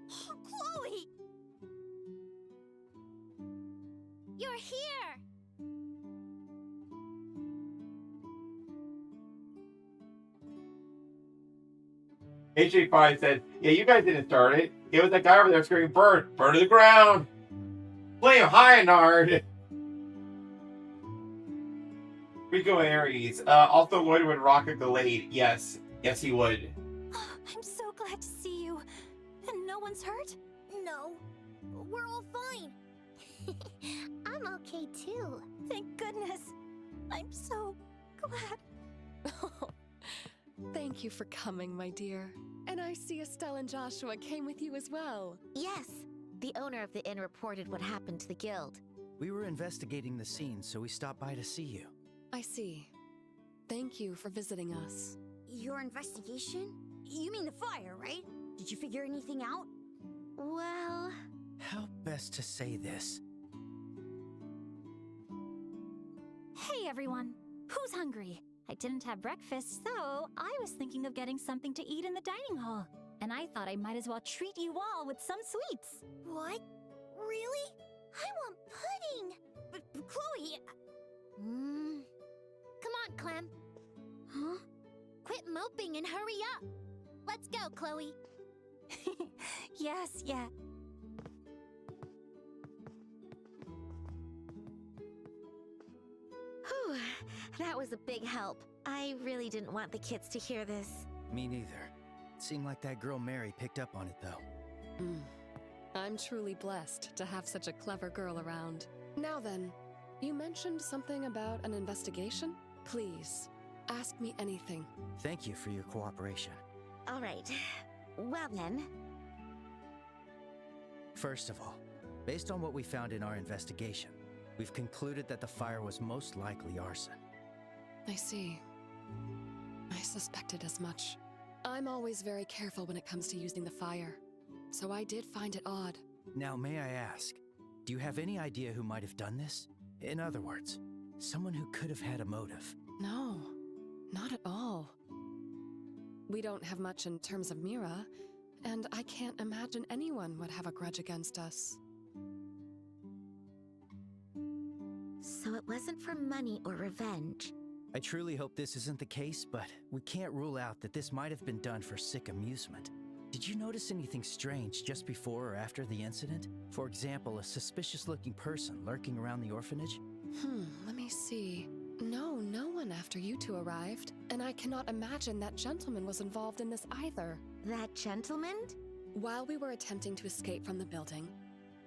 Speaker 8: Oh, Chloe! You're here!
Speaker 2: HA5 said, yeah, you guys didn't start it. It was that guy over there screaming, burn! Burn to the ground! Flame high, Nard! Rico Aries. Also, Lloyd would rock a Gallade. Yes. Yes, he would.
Speaker 7: I'm so glad to see you. And no one's hurt?
Speaker 8: No, we're all fine. I'm okay too.
Speaker 7: Thank goodness. I'm so glad.
Speaker 9: Thank you for coming, my dear. And I see Estelle and Joshua came with you as well.
Speaker 8: Yes, the owner of the inn reported what happened to the guild.
Speaker 3: We were investigating the scene, so we stopped by to see you.
Speaker 9: I see. Thank you for visiting us.
Speaker 10: Your investigation? You mean the fire, right? Did you figure anything out?
Speaker 8: Well,
Speaker 3: How best to say this?
Speaker 7: Hey everyone, who's hungry? I didn't have breakfast, so I was thinking of getting something to eat in the dining hall. And I thought I might as well treat you all with some sweets.
Speaker 10: What? Really? I want pudding! But Chloe...
Speaker 8: come on, Clem.
Speaker 10: Huh?
Speaker 8: Quit moping and hurry up. Let's go, Chloe.
Speaker 7: Yes, yeah.
Speaker 8: Whew, that was a big help. I really didn't want the kids to hear this.
Speaker 3: Me neither. It seemed like that girl Mary picked up on it, though.
Speaker 9: I'm truly blessed to have such a clever girl around. Now then, you mentioned something about an investigation? Please, ask me anything.
Speaker 3: Thank you for your cooperation.
Speaker 8: All right. Well then.
Speaker 3: First of all, based on what we found in our investigation, we've concluded that the fire was most likely arson.
Speaker 9: I see. I suspected as much. I'm always very careful when it comes to using the fire, so I did find it odd.
Speaker 3: Now, may I ask, do you have any idea who might have done this? In other words, someone who could have had a motive.
Speaker 9: No, not at all. We don't have much in terms of Mira, and I can't imagine anyone would have a grudge against us.
Speaker 8: So it wasn't for money or revenge.
Speaker 3: I truly hope this isn't the case, but we can't rule out that this might have been done for sick amusement. Did you notice anything strange just before or after the incident? For example, a suspicious-looking person lurking around the orphanage?
Speaker 9: Let me see. No one after you two arrived, and I cannot imagine that gentleman was involved in this either.
Speaker 8: That gentleman?
Speaker 9: While we were attempting to escape from the building,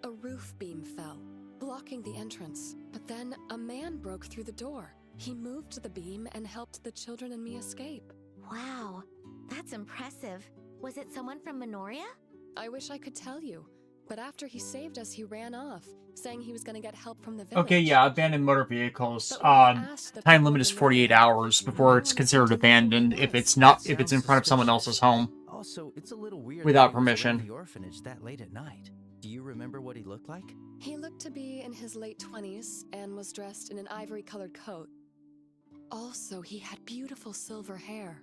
Speaker 9: a roof beam fell, blocking the entrance. But then a man broke through the door. He moved the beam and helped the children and me escape.
Speaker 8: Wow, that's impressive. Was it someone from Minoria?
Speaker 9: I wish I could tell you, but after he saved us, he ran off, saying he was going to get help from the village.
Speaker 1: Okay, yeah, abandoned motor vehicles.
Speaker 9: But when I asked the
Speaker 1: Time
Speaker 9: people
Speaker 1: limit
Speaker 9: of
Speaker 1: is
Speaker 9: the
Speaker 1: 48
Speaker 9: village,
Speaker 1: hours before it's
Speaker 9: no one
Speaker 1: considered
Speaker 9: said
Speaker 1: abandoned
Speaker 9: who
Speaker 1: if
Speaker 9: he
Speaker 1: it's
Speaker 9: was.
Speaker 1: not if it's in front of someone else's home.
Speaker 3: Also, it's a little weird
Speaker 1: Without
Speaker 3: that he was
Speaker 1: permission.
Speaker 3: around the orphanage that late at night. Do you remember what he looked like?
Speaker 9: He looked to be in his late 20s and was dressed in an ivory-colored coat. Also, he had beautiful silver hair.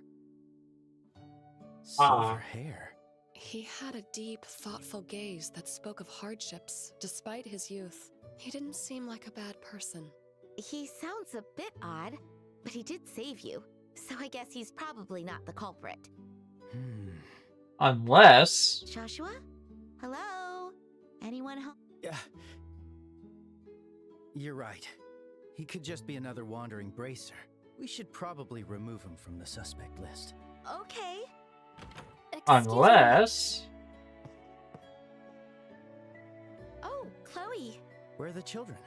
Speaker 3: Silver hair.
Speaker 9: He had a deep, thoughtful gaze that spoke of hardships, despite his youth. He didn't seem like a bad person.
Speaker 8: He sounds a bit odd, but he did save you. So I guess he's probably not the culprit.
Speaker 1: Unless...
Speaker 8: Joshua? Hello? Anyone home?
Speaker 3: Yeah. You're right. He could just be another wandering bracer. We should probably remove him from the suspect list.
Speaker 8: Okay.
Speaker 1: Unless...
Speaker 8: Oh, Chloe.
Speaker 3: Where are the children?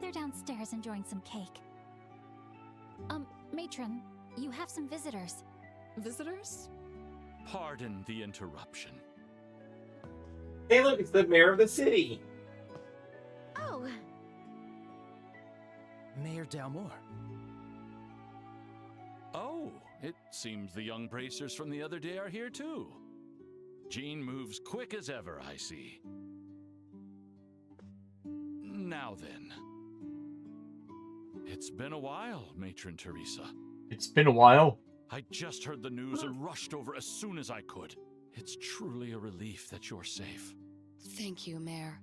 Speaker 7: They're downstairs enjoying some cake. Matron, you have some visitors.
Speaker 9: Visitors?
Speaker 11: Pardon the interruption.
Speaker 2: Hey, look, it's the mayor of the city.
Speaker 8: Oh,
Speaker 3: Mayor Dalmore.
Speaker 11: Oh, it seems the young bracers from the other day are here too. Jean moves quick as ever, I see. Now then. It's been a while, Matron Teresa.
Speaker 1: It's been a while.
Speaker 11: I just heard the news and rushed over as soon as I could. It's truly a relief that you're safe.
Speaker 9: Thank you, Mayor.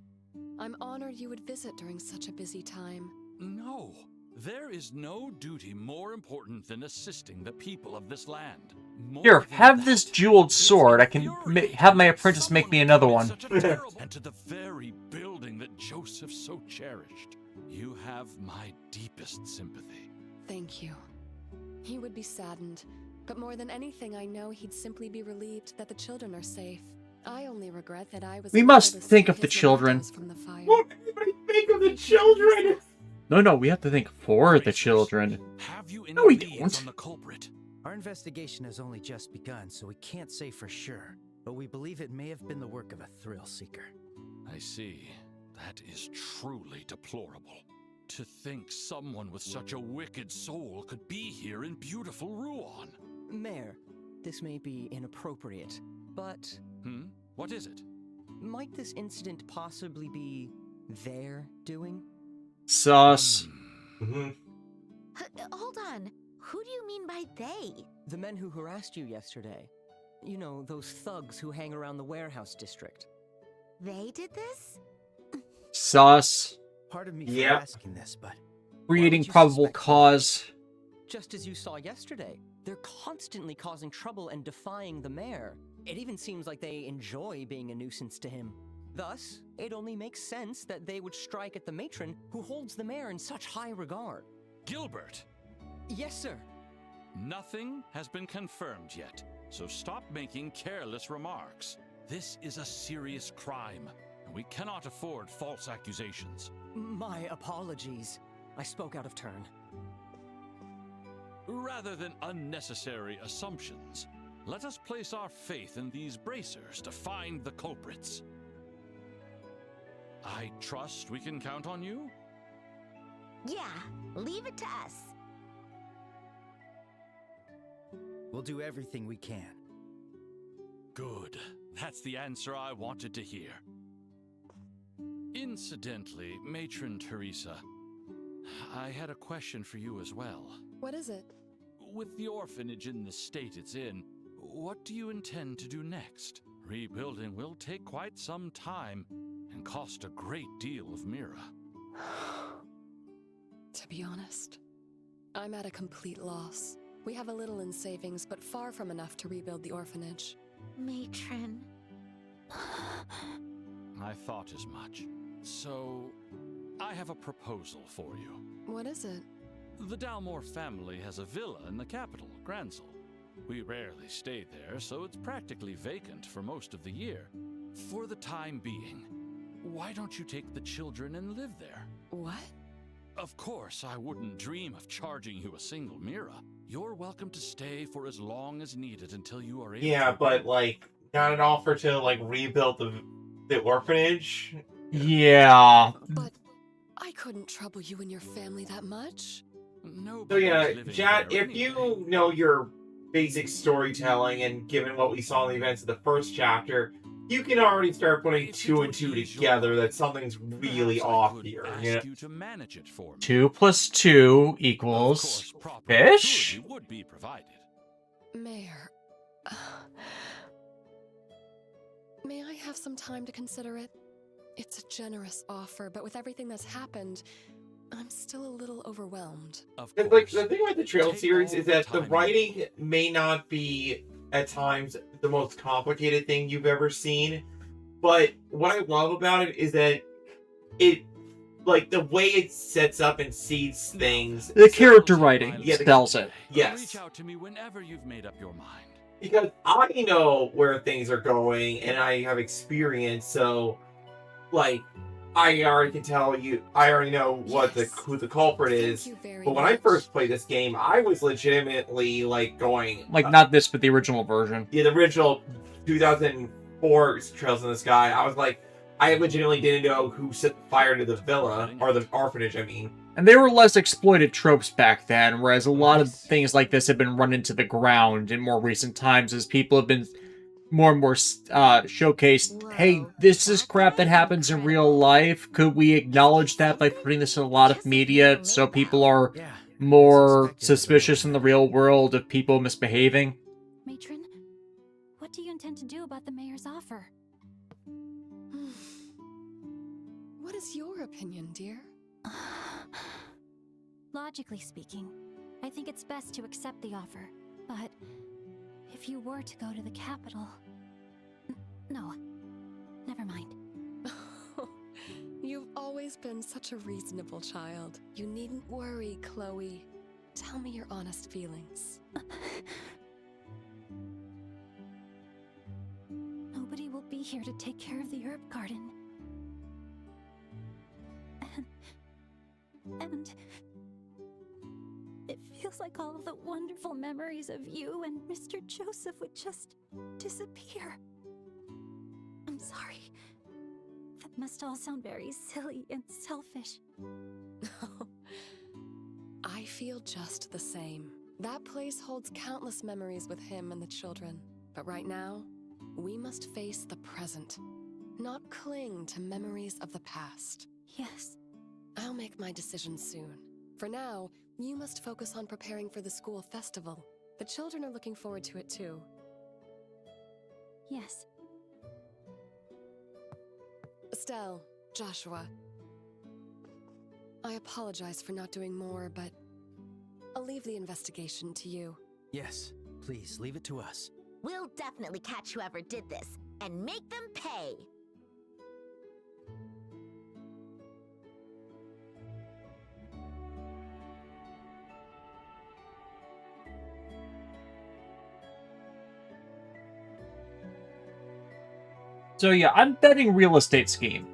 Speaker 9: I'm honored you would visit during such a busy time.
Speaker 11: No, there is no duty more important than assisting the people of this land. More
Speaker 1: Here,
Speaker 11: than
Speaker 1: have
Speaker 11: that,
Speaker 1: this jeweled sword. I can have my apprentice make me another one.
Speaker 11: And to the very building that Joseph so cherished. You have my deepest sympathy.
Speaker 9: Thank you. He would be saddened, but more than anything, I know he'd simply be relieved that the children are safe. I only regret that I was
Speaker 1: We
Speaker 9: unable
Speaker 1: must
Speaker 9: to
Speaker 1: think
Speaker 9: save
Speaker 1: of the
Speaker 9: his
Speaker 1: children.
Speaker 9: mementos from the fire.
Speaker 2: Won't everybody think of the children?
Speaker 1: No, we have to think for the children.
Speaker 11: Have you any
Speaker 1: No, we
Speaker 11: leads
Speaker 1: don't.
Speaker 11: on the culprit?
Speaker 3: Our investigation has only just begun, so we can't say for sure. But we believe it may have been the work of a thrill seeker.
Speaker 11: I see. That is truly deplorable. To think someone with such a wicked soul could be here in beautiful Ruan.
Speaker 12: Mayor, this may be inappropriate, but...
Speaker 11: What is it?
Speaker 12: Might this incident possibly be their doing?
Speaker 1: Sus.
Speaker 8: Hold on. Who do you mean by they?
Speaker 12: The men who harassed you yesterday. You know, those thugs who hang around the warehouse district.
Speaker 8: They did this?
Speaker 1: Sus.
Speaker 3: Pardon me for
Speaker 2: Yep.
Speaker 3: asking this, but
Speaker 1: Creating
Speaker 3: would you
Speaker 1: probable
Speaker 3: suspect
Speaker 1: cause.
Speaker 12: Just as you saw yesterday, they're constantly causing trouble and defying the mayor. It even seems like they enjoy being a nuisance to him. Thus, it only makes sense that they would strike at the matron who holds the mayor in such high regard.
Speaker 11: Gilbert!
Speaker 12: Yes, sir.
Speaker 11: Nothing has been confirmed yet, so stop making careless remarks. This is a serious crime, and we cannot afford false accusations.
Speaker 12: My apologies. I spoke out of turn.
Speaker 11: Rather than unnecessary assumptions, let us place our faith in these bracers to find the culprits. I trust we can count on you?
Speaker 8: Yeah, leave it to us.
Speaker 3: we'll do everything we can.
Speaker 11: Good. That's the answer I wanted to hear. Incidentally, Matron Teresa, I had a question for you as well.
Speaker 9: What is it?
Speaker 11: With the orphanage in the state it's in, what do you intend to do next? Rebuilding will take quite some time and cost a great deal of mira.
Speaker 9: To be honest, I'm at a complete loss. We have a little in savings, but far from enough to rebuild the orphanage.
Speaker 8: Matron.
Speaker 11: I thought as much. So, I have a proposal for you.
Speaker 9: What is it?
Speaker 11: The Dalmore family has a villa in the capital, Gransel. We rarely stay there, so it's practically vacant for most of the year. For the time being, why don't you take the children and live there?
Speaker 9: What?
Speaker 11: Of course, I wouldn't dream of charging you a single mira. You're welcome to stay for as long as needed until you are able
Speaker 2: Yeah,
Speaker 11: to...
Speaker 2: but, like, not an offer to, like, rebuild the orphanage?
Speaker 1: Yeah.
Speaker 9: But I couldn't trouble you and your family that much.
Speaker 2: So yeah, Jad, if you know your basic storytelling and given what we saw in the events of the first chapter, you can already start putting two and two together that something's really off here.
Speaker 11: Ask you to manage it for me.
Speaker 1: 2 plus 2 equals fish?
Speaker 11: Would be provided.
Speaker 9: Mayor. May I have some time to consider it? It's a generous offer, but with everything that's happened, I'm still a little overwhelmed.
Speaker 2: Like, the thing about the Trail series is that the writing may not be, at times, the most complicated thing you've ever seen, but what I love about it is that it, like, the way it sets up and seeds things...
Speaker 1: The character writing
Speaker 2: Yeah,
Speaker 1: sells it.
Speaker 2: Yes.
Speaker 11: Reach out to me whenever you've made up your mind.
Speaker 2: Because I know where things are going, and I have experience, so, like, I already can tell you, I already know what who the culprit is. But when I first played this game, I was legitimately, like, going...
Speaker 1: Like, not this, but the original version.
Speaker 2: Yeah, the original 2004 Trails in the Sky, I was like, I legitimately didn't know who set fire to the villa, or the orphanage, I mean.
Speaker 1: And they were less exploited tropes back then, whereas a lot of things like this have been run into the ground in more recent times as people have been more and more showcased, hey, this is crap that happens in real life. Could we acknowledge that by putting this in a lot of media so people are more suspicious in the real world of people misbehaving?
Speaker 7: Matron, what do you intend to do about the mayor's offer?
Speaker 9: What is your opinion, dear?
Speaker 7: Logically speaking, I think it's best to accept the offer, but if you were to go to the capital... No, never mind.
Speaker 9: You've always been such a reasonable child. You needn't worry, Chloe. Tell me your honest feelings.
Speaker 7: Nobody will be here to take care of the herb garden. And it feels like all of the wonderful memories of you and Mr. Joseph would just disappear. I'm sorry. That must all sound very silly and selfish.
Speaker 9: I feel just the same. That place holds countless memories with him and the children. But right now, we must face the present, not cling to memories of the past.
Speaker 7: Yes.
Speaker 9: I'll make my decision soon. For now, you must focus on preparing for the school festival. The children are looking forward to it too.
Speaker 7: Yes.
Speaker 9: Estelle, Joshua, I apologize for not doing more, but I'll leave the investigation to you.
Speaker 3: Yes, please, leave it to us.
Speaker 8: We'll definitely catch whoever did this and make them pay.
Speaker 1: So yeah, I'm betting real estate scheme.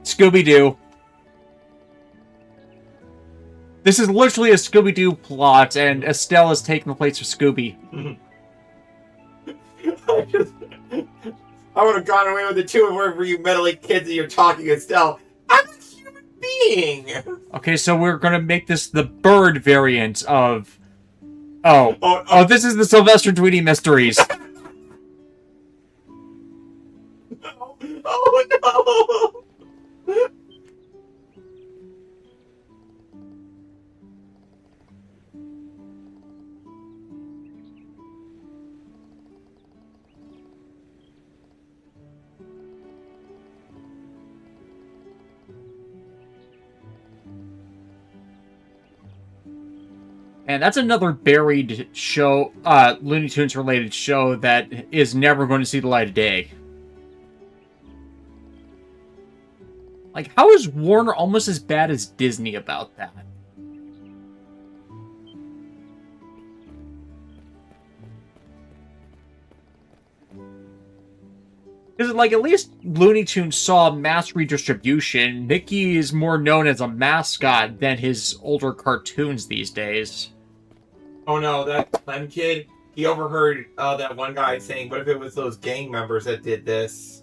Speaker 1: Scooby-Doo. This is literally a Scooby-Doo plot, and Estelle is taking the place of Scooby.
Speaker 2: I would have gone away with the two of wherever you meddling kids and you're talking, Estelle. I'm a human being!
Speaker 1: Okay, so we're gonna make this the bird variant of... Oh, this is the Sylvester Tweety Mysteries.
Speaker 2: Oh no!
Speaker 1: And that's another buried show, Looney Tunes related show that is never going to see the light of day. Like, how is Warner almost as bad as Disney about that? Because, like, at least Looney Tunes saw mass redistribution. Mickey is more known as a mascot than his older cartoons these days.
Speaker 2: Oh no, that Clem kid, he overheard that one guy saying, what if it was those gang members that did this?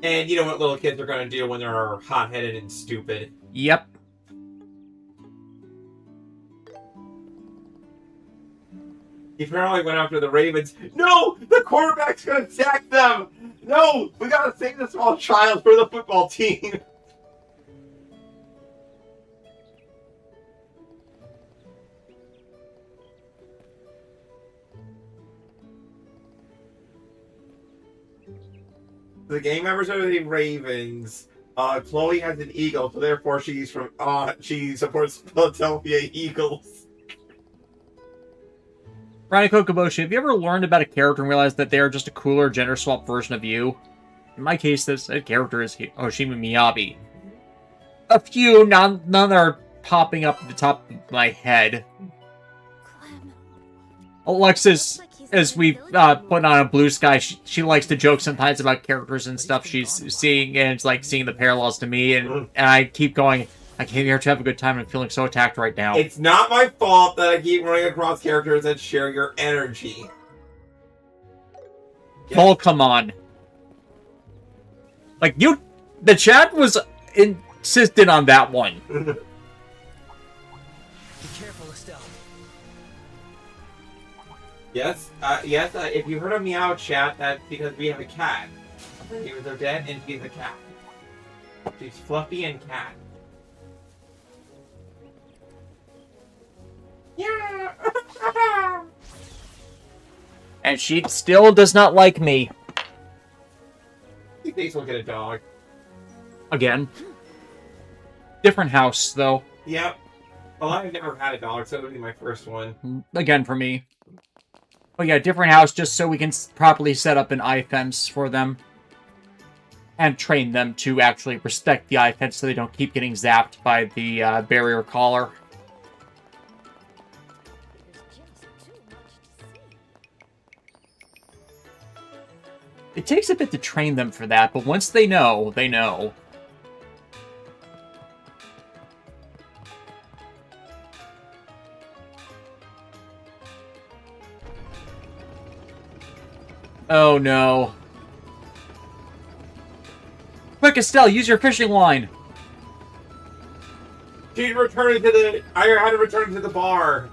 Speaker 2: And you know what little kids are going to do when they're hot-headed and stupid.
Speaker 1: Yep.
Speaker 2: He apparently went after the Ravens. No! The quarterback's going to sack them! No! We got to save the small child for the football team! The gang members are the Ravens. Chloe has an eagle, so therefore she supports Philadelphia Eagles.
Speaker 1: Brian Kokoboshi, have you ever learned about a character and realized that they are just a cooler, gender swap version of you? In my case, this character is Oshima Miyabi. A few, none that are popping up at the top of my head.
Speaker 7: Clem.
Speaker 1: Alexis, as we put on a Blue Sky, she likes to joke sometimes about characters and stuff she's seeing, and it's like seeing the parallels to me, and I keep going, I came here to have a good time and I'm feeling so attacked right now.
Speaker 2: It's not my fault that I keep running across characters that share your energy.
Speaker 1: Oh, come on. Like, the chat was insistent on that one.
Speaker 3: Be careful, Estelle.
Speaker 2: Yes, if you heard a meow chat, that's because we have a cat. He was our dad, and she's a cat. She's fluffy and cat. Yeah!
Speaker 1: And she still does not like me.
Speaker 2: He thinks we'll get a dog.
Speaker 1: Again. Different house, though.
Speaker 2: Yep. Well, I've never had a dog, so it would be my first one.
Speaker 1: Again, for me. Oh yeah, different house, just so we can properly set up an iFence for them. and train them to actually respect the eye fence so they don't keep getting zapped by the barrier collar. It takes a bit to train them for that, but once they know, they know. Oh no. Quick, Estelle, use your fishing line!
Speaker 2: She's returning to the... I had to return to the bar.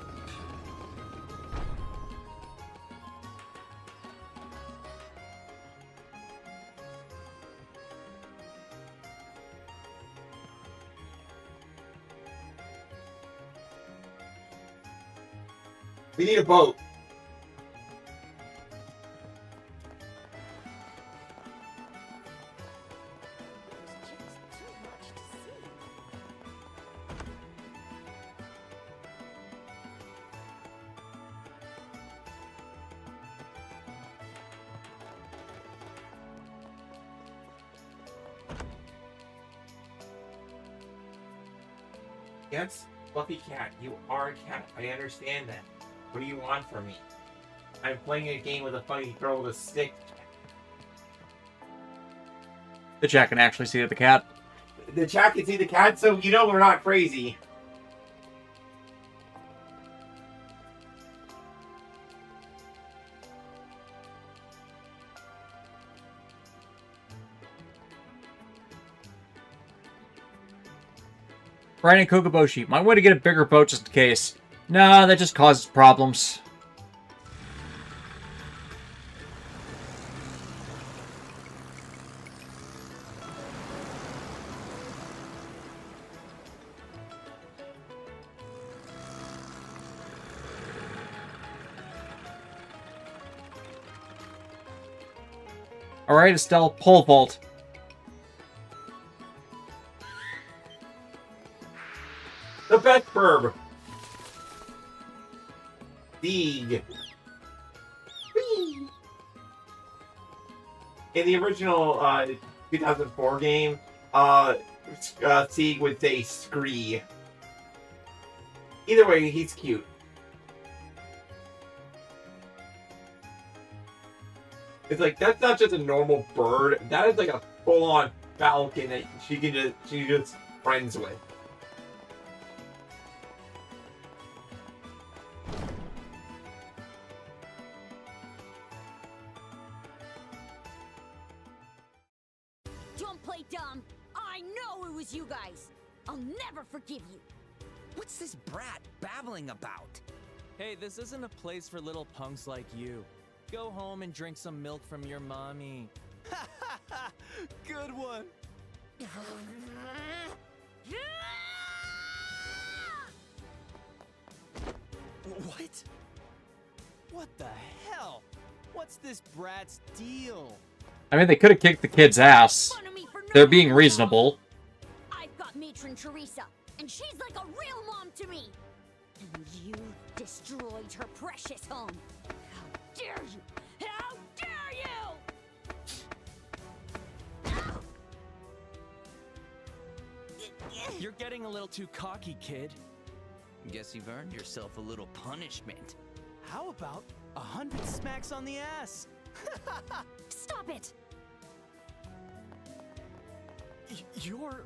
Speaker 2: We need a boat. Yes, Fluffy Cat, you are a cat. I understand that. What do you want from me? I'm playing a game with a funny girl with a stick.
Speaker 1: The chat can actually see the cat.
Speaker 2: The chat can see the cat, so you know we're not crazy.
Speaker 1: Brian and Kokoboshi, might want to get a bigger boat just in case. Nah, that just causes problems. Alright, Estelle, pole vault.
Speaker 2: The best birb. Sieg. In the original 2004 game, Sieg would say scree. Either way, he's cute. It's like, that's not just a normal bird. That is like a full-on falcon that she just friends with.
Speaker 10: Don't play dumb. I know it was you guys. I'll never forgive you.
Speaker 3: What's this brat babbling about?
Speaker 13: Hey, this isn't a place for little punks like you. Go home and drink some milk from your mommy. Ha ha ha! Good one! What? What the hell? What's this brat's deal?
Speaker 1: I mean, they could have kicked the kid's ass. They're being reasonable.
Speaker 10: I've got Matron Teresa, and she's like a real mom to me. And you destroyed her precious home. How dare you? How dare you?
Speaker 13: You're getting a little too cocky, kid.
Speaker 3: Guess you've earned yourself a little punishment.
Speaker 13: How about 100 smacks on the ass?
Speaker 10: Stop it!
Speaker 13: You're...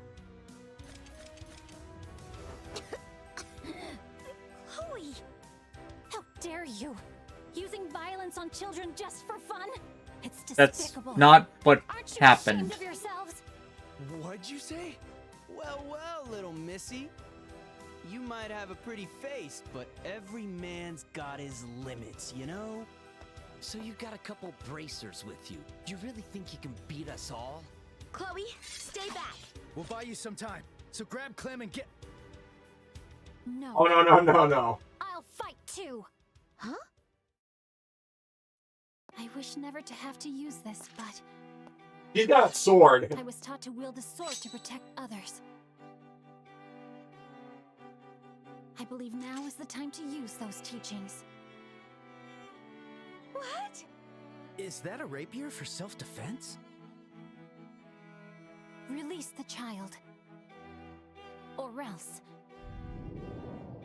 Speaker 7: Chloe! How dare you? Using violence on children just for fun? It's despicable.
Speaker 1: That's not what
Speaker 7: Aren't you
Speaker 1: happened.
Speaker 7: ashamed of yourselves?
Speaker 13: What'd you say? Well, well, little missy. You might have a pretty face, but every man's got his limits, you know?
Speaker 3: So you got a couple bracers with you. Do you really think you can beat us all?
Speaker 10: Chloe, stay back.
Speaker 6: We'll buy you some time. So grab Clem and get...
Speaker 7: No.
Speaker 2: Oh, no.
Speaker 7: I'll fight too.
Speaker 10: Huh?
Speaker 7: I wish never to have to use this, but
Speaker 2: He's got a sword.
Speaker 7: I was taught to wield a sword to protect others. I believe now is the time to use those teachings.
Speaker 10: What?
Speaker 3: Is that a rapier for self-defense?
Speaker 7: Release the child. Or else,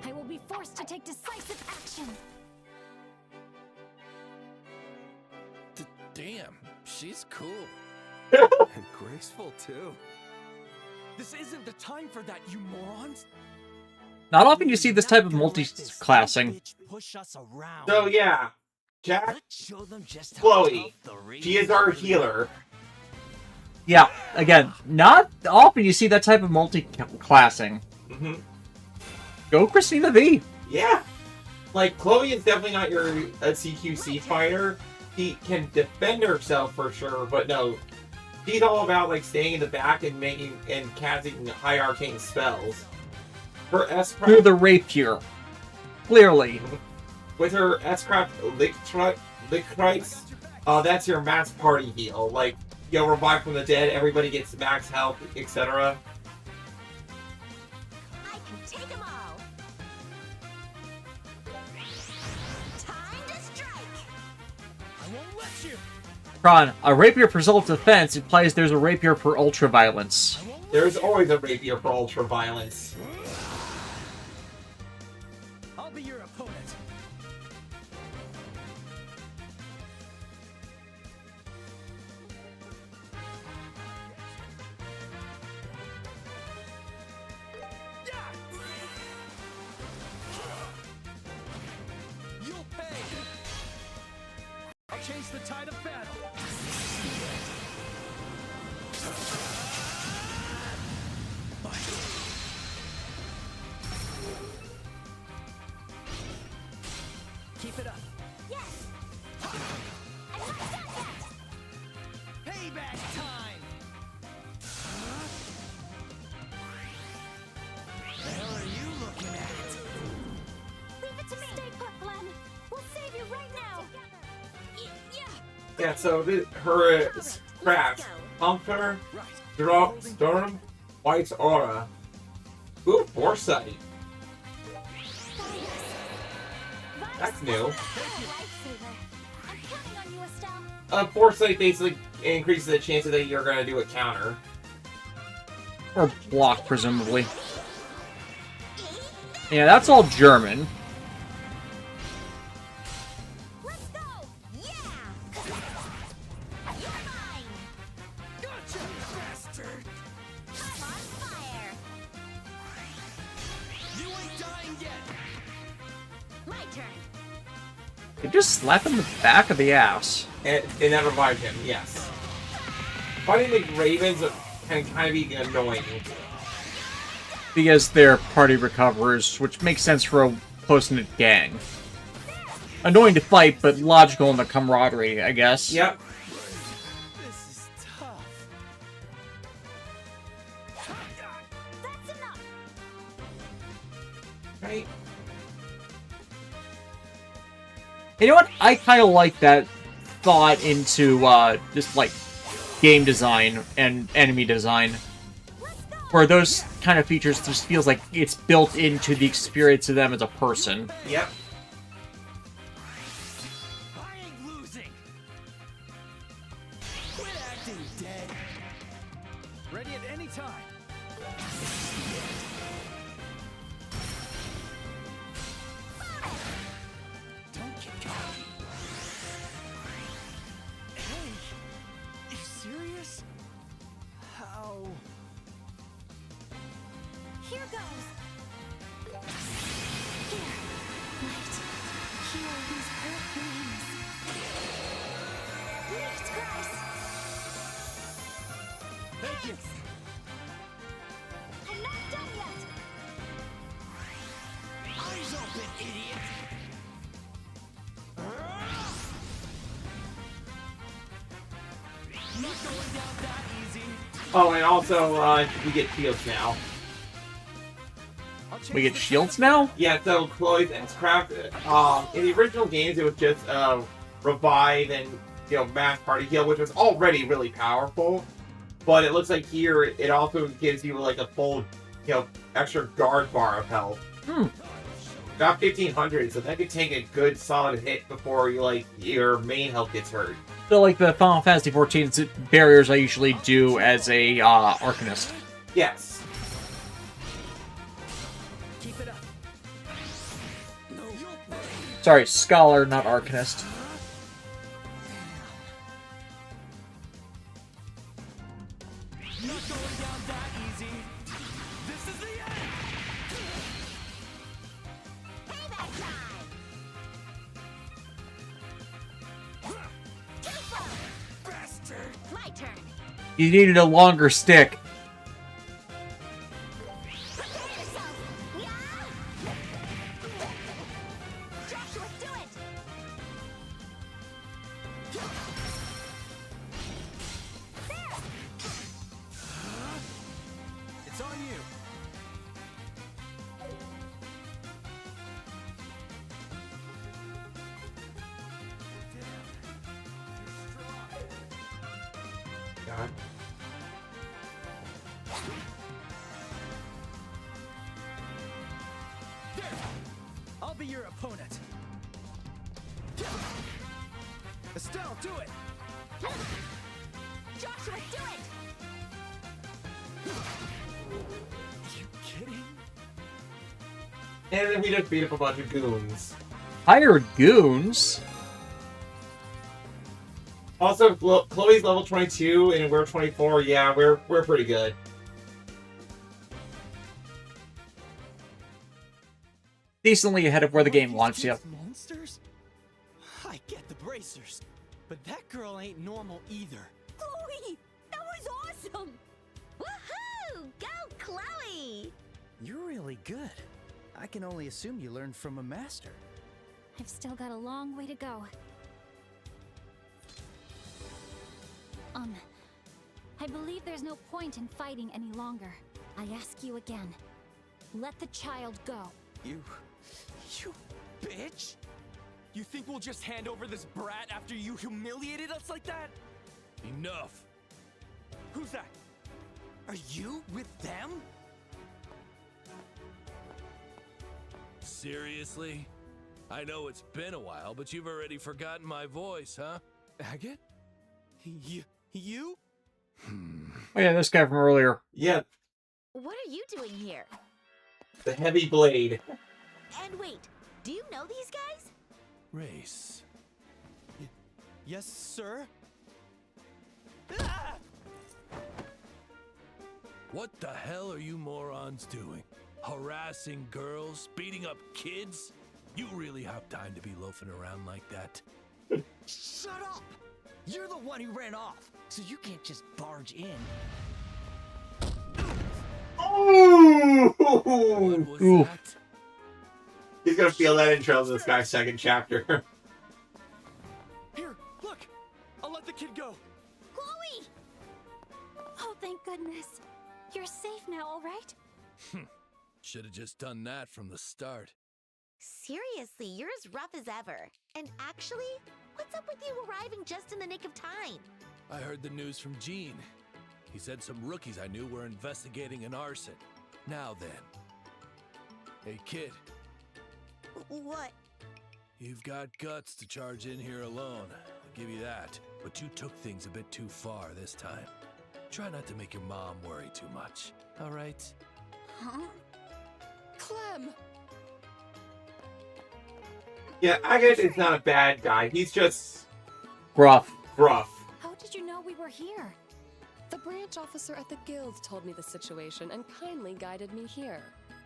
Speaker 7: I will be forced to take decisive action.
Speaker 6: Damn, she's cool.
Speaker 13: And graceful, too.
Speaker 4: This isn't the time for that, you morons!
Speaker 1: Not often you see this type of multi-classing.
Speaker 13: Push us around.
Speaker 2: So yeah, Jack,
Speaker 13: Let's show them just how
Speaker 2: Chloe,
Speaker 13: tough the
Speaker 2: she is our healer.
Speaker 1: Yeah, again, not often you see that type of multi-classing.
Speaker 2: Mm-hmm.
Speaker 1: Go Christina V.
Speaker 2: Yeah. Like, Chloe is definitely not your CQC fighter. She can defend herself for sure, but no. She's all about, like, staying in the back and casting high arcane spells. Her S-Craft...
Speaker 1: Through the rapier. Clearly.
Speaker 2: With her S-Craft Lickrites, that's your max party heal. Like, you'll revive from the dead, everybody gets max health, etc.
Speaker 8: I can take them all. Time to strike.
Speaker 13: I won't let you.
Speaker 1: Kron, a rapier for self-defense implies there's a rapier for ultra-violence.
Speaker 2: There's always a rapier for ultra-violence.
Speaker 13: I'll be your opponent.
Speaker 4: You'll pay! I'll change the tide of battle!
Speaker 13: Keep it up.
Speaker 8: Yes. I'm not done yet.
Speaker 13: Payback time. The hell are you looking at?
Speaker 7: Leave it to me. Stay put, Glenn. We'll save you right now.
Speaker 8: Yeah.
Speaker 2: Yeah, so her craft, Hunter, Storm, White's Aura. Ooh, Foresight. That's new.
Speaker 7: I'm counting on you, Estelle.
Speaker 2: Foresight basically increases the chances that you're going to do a counter.
Speaker 1: Or block, presumably. Yeah, that's all German.
Speaker 8: Let's go. Yeah. You're mine.
Speaker 13: Gotcha, bastard.
Speaker 8: I'm on fire.
Speaker 13: You ain't dying yet.
Speaker 8: My turn.
Speaker 1: You just slap him in the back of the ass.
Speaker 2: And that revives him, yes. Fighting the Ravens can kind of be annoying.
Speaker 1: Because they're party recoverers, which makes sense for a close-knit gang. Annoying to fight, but logical in the camaraderie, I guess.
Speaker 2: Yep.
Speaker 13: This is tough.
Speaker 8: That's enough.
Speaker 2: Right?
Speaker 1: You know what? I kind of like that thought into just like game design and enemy design, where those kind of features just feels like it's built into the experience of them as a person.
Speaker 2: Yep.
Speaker 13: I ain't losing. Quit acting dead. Ready at any time. Don't get cocky. Hey, you serious? How?
Speaker 7: Here goes. Here, light. Heal these hurt wings. Nicht Christ.
Speaker 13: Thank you.
Speaker 7: I'm not done yet.
Speaker 13: Eyes open, idiot. Not going down that easy.
Speaker 2: Oh, and also, we get shields now.
Speaker 1: We get shields now?
Speaker 2: Yeah, so Chloe's S-Craft, in the original games, it was just, revive and, mass party heal, which was already really powerful. But it looks like here, it also gives you, like, a full, extra guard bar of health. About 1,500, so that could take a good solid hit before, your main health gets hurt.
Speaker 1: So, like the Final Fantasy 14 barriers I usually do as a Arcanist.
Speaker 2: Yes.
Speaker 13: Keep it up. No.
Speaker 1: Sorry, Scholar, not Arcanist.
Speaker 13: Not going down that easy. This is the end.
Speaker 10: Payback time!
Speaker 13: Bastard.
Speaker 10: My turn.
Speaker 1: You needed a longer stick.
Speaker 10: Prepare yourself! Yeah! Joshua, do it!
Speaker 13: It's on you.
Speaker 2: God.
Speaker 13: There. I'll be your opponent. Estelle, do it.
Speaker 10: Joshua, do it!
Speaker 13: You kidding?
Speaker 2: And then we just beat up a bunch of goons.
Speaker 1: Hired goons?
Speaker 2: Also, Chloe's level 22 and we're 24. Yeah, we're pretty good.
Speaker 1: Decently ahead of where the game launched, yeah.
Speaker 13: Monsters? I get the bracers, but that girl ain't normal either.
Speaker 10: Chloe! That was awesome!
Speaker 8: Woohoo! Go, Chloe!
Speaker 3: You're really good. I can only assume you learned from a master.
Speaker 7: I've still got a long way to go. I believe there's no point in fighting any longer. I ask you again. Let the child go.
Speaker 13: You bitch! You think we'll just hand over this brat after you humiliated us like that?
Speaker 11: Enough.
Speaker 13: Who's that? Are you with them?
Speaker 11: Seriously? I know it's been a while, but you've already forgotten my voice, huh?
Speaker 13: Agate? You?
Speaker 1: Oh yeah, this guy from earlier.
Speaker 2: Yeah,
Speaker 8: What are you doing here?
Speaker 2: the heavy blade.
Speaker 8: And wait, do you know these guys?
Speaker 11: Race.
Speaker 13: Yes, sir?
Speaker 11: What the hell are you morons doing? Harassing girls? Beating up kids? You really have time to be loafing around like that?
Speaker 12: Shut up! You're the one who ran off, so you can't just barge in.
Speaker 2: Ooh!
Speaker 11: What was
Speaker 1: Ooh.
Speaker 11: that?
Speaker 2: He's gonna feel that intro in this guy's second chapter.
Speaker 13: Here, look! I'll let the kid go.
Speaker 10: Chloe!
Speaker 7: Oh, thank goodness. You're safe now, all right?
Speaker 11: Should have just done that from the start.
Speaker 8: Seriously, you're as rough as ever. And actually, what's up with you arriving just in the nick of time?
Speaker 11: I heard the news from Gene. He said some rookies I knew were investigating an arson. Now then. Hey kid,
Speaker 8: What?
Speaker 11: you've got guts to charge in here alone. I'll give you that. But you took things a bit too far this time. Try not to make your mom worry too much, all right?
Speaker 8: Huh?
Speaker 9: Clem!
Speaker 2: Yeah, Agate is not a bad guy. He's just
Speaker 1: Gruff.
Speaker 2: rough.
Speaker 7: How did you know we were here?
Speaker 9: The branch officer at the guild told me the situation and kindly guided me here.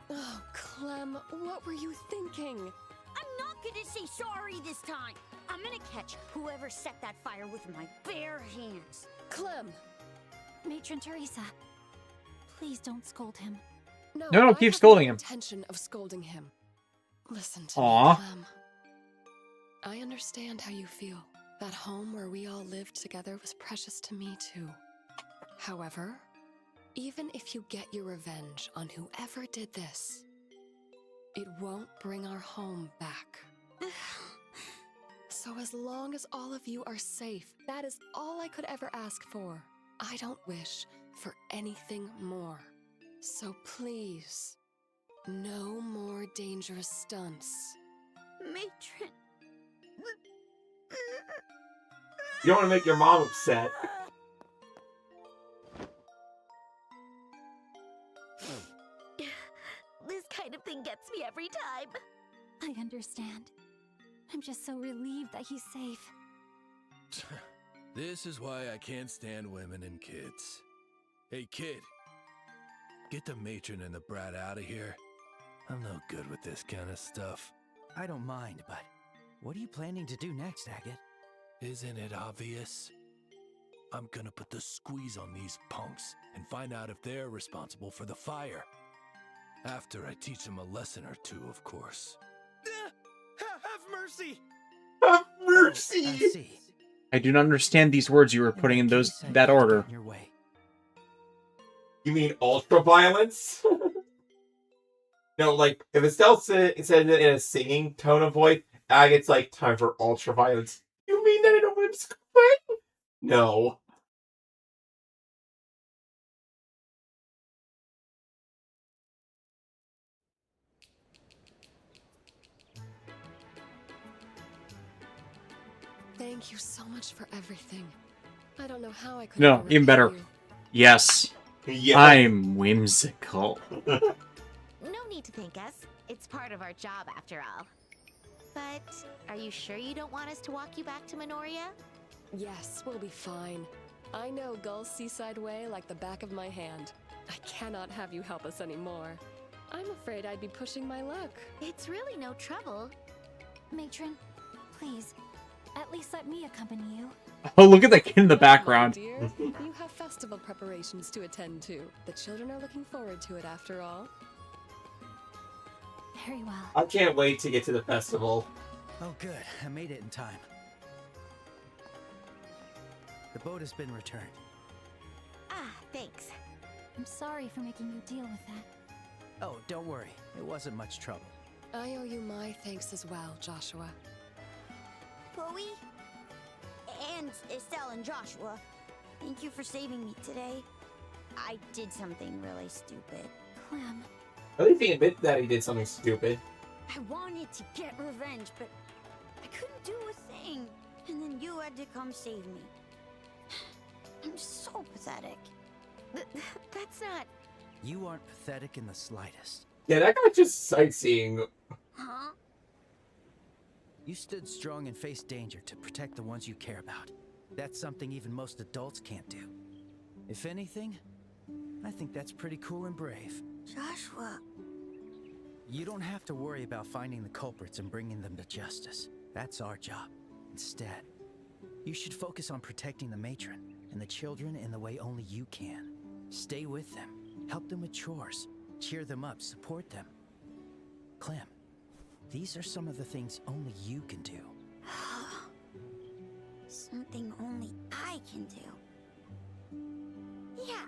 Speaker 9: Oh, Clem, what were you thinking?
Speaker 10: I'm not gonna say sorry this time. I'm gonna catch whoever set that fire with my bare hands.
Speaker 9: Clem!
Speaker 7: Matron Teresa, please don't scold him.
Speaker 9: No,
Speaker 1: No,
Speaker 9: I
Speaker 1: keep
Speaker 9: have
Speaker 1: scolding
Speaker 9: no
Speaker 1: him.
Speaker 9: intention of scolding him. Listen to
Speaker 1: Aw.
Speaker 9: me, Clem. I understand how you feel. That home where we all lived together was precious to me too. However, even if you get your revenge on whoever did this, it won't bring our home back. So as long as all of you are safe, that is all I could ever ask for. I don't wish for anything more. So please, no more dangerous stunts.
Speaker 10: Matron.
Speaker 2: You don't want to make your mom upset.
Speaker 8: This kind of thing gets me every time.
Speaker 7: I understand. I'm just so relieved that he's safe.
Speaker 14: This is why I can't stand women and kids. Hey, kid. Get the matron and the brat out of here. I'm no good with this kind of stuff.
Speaker 3: I don't mind, but what are you planning to do next, Agate?
Speaker 14: Isn't it obvious? I'm gonna put the squeeze on these punks and find out if they're responsible for the fire. After I teach them a lesson or two, of course.
Speaker 13: Have mercy!
Speaker 2: Have
Speaker 3: I
Speaker 2: mercy!
Speaker 3: see.
Speaker 1: I do not understand these words you were putting in that order.
Speaker 3: Your way.
Speaker 2: You mean ultra violence? No, like if Estelle said it in a singing tone of voice, Agate's like time for ultra violence. You mean that in a whimsical way? No.
Speaker 9: Thank you so much for everything. I don't know how I could
Speaker 1: No,
Speaker 9: ever
Speaker 1: even
Speaker 9: repay
Speaker 1: better.
Speaker 9: you.
Speaker 1: Yes.
Speaker 2: Yeah.
Speaker 1: I'm whimsical.
Speaker 8: No need to thank us. It's part of our job after all. But are you sure you don't want us to walk you back to Minoria?
Speaker 9: Yes, we'll be fine. I know Gull's Seaside Way like the back of my hand. I cannot have you help us anymore. I'm afraid I'd be pushing my luck.
Speaker 8: It's really no trouble.
Speaker 7: Matron, please, at least let me accompany you.
Speaker 1: Oh, look at that kid in the
Speaker 9: Well, my
Speaker 1: background.
Speaker 9: dear, you have festival preparations to attend to. The children are looking forward to it after all.
Speaker 7: Very well.
Speaker 2: I can't wait to get to the festival.
Speaker 3: Oh, good. I made it in time. The boat has been returned.
Speaker 8: Ah, thanks.
Speaker 7: I'm sorry for making you deal with that.
Speaker 3: Oh, don't worry. It wasn't much trouble.
Speaker 9: I owe you my thanks as well, Joshua.
Speaker 10: Chloe? And Estelle and Joshua. Thank you for saving me today. I did something really stupid.
Speaker 7: Clem,
Speaker 2: At least he admits that he did something stupid.
Speaker 10: I wanted to get revenge, but I couldn't do a thing. And then you had to come save me. I'm so pathetic.
Speaker 8: That's not...
Speaker 3: You aren't pathetic in the slightest.
Speaker 2: Yeah, that guy's just sightseeing.
Speaker 10: Huh?
Speaker 3: You stood strong and faced danger to protect the ones you care about. That's something even most adults can't do. If anything, I think that's pretty cool and brave.
Speaker 10: Joshua.
Speaker 3: You don't have to worry about finding the culprits and bringing them to justice. That's our job. Instead, you should focus on protecting the matron and the children in the way only you can. Stay with them, help them with chores, cheer them up, support them. Clem, these are some of the things only you can do.
Speaker 10: Something only I can do. Yeah,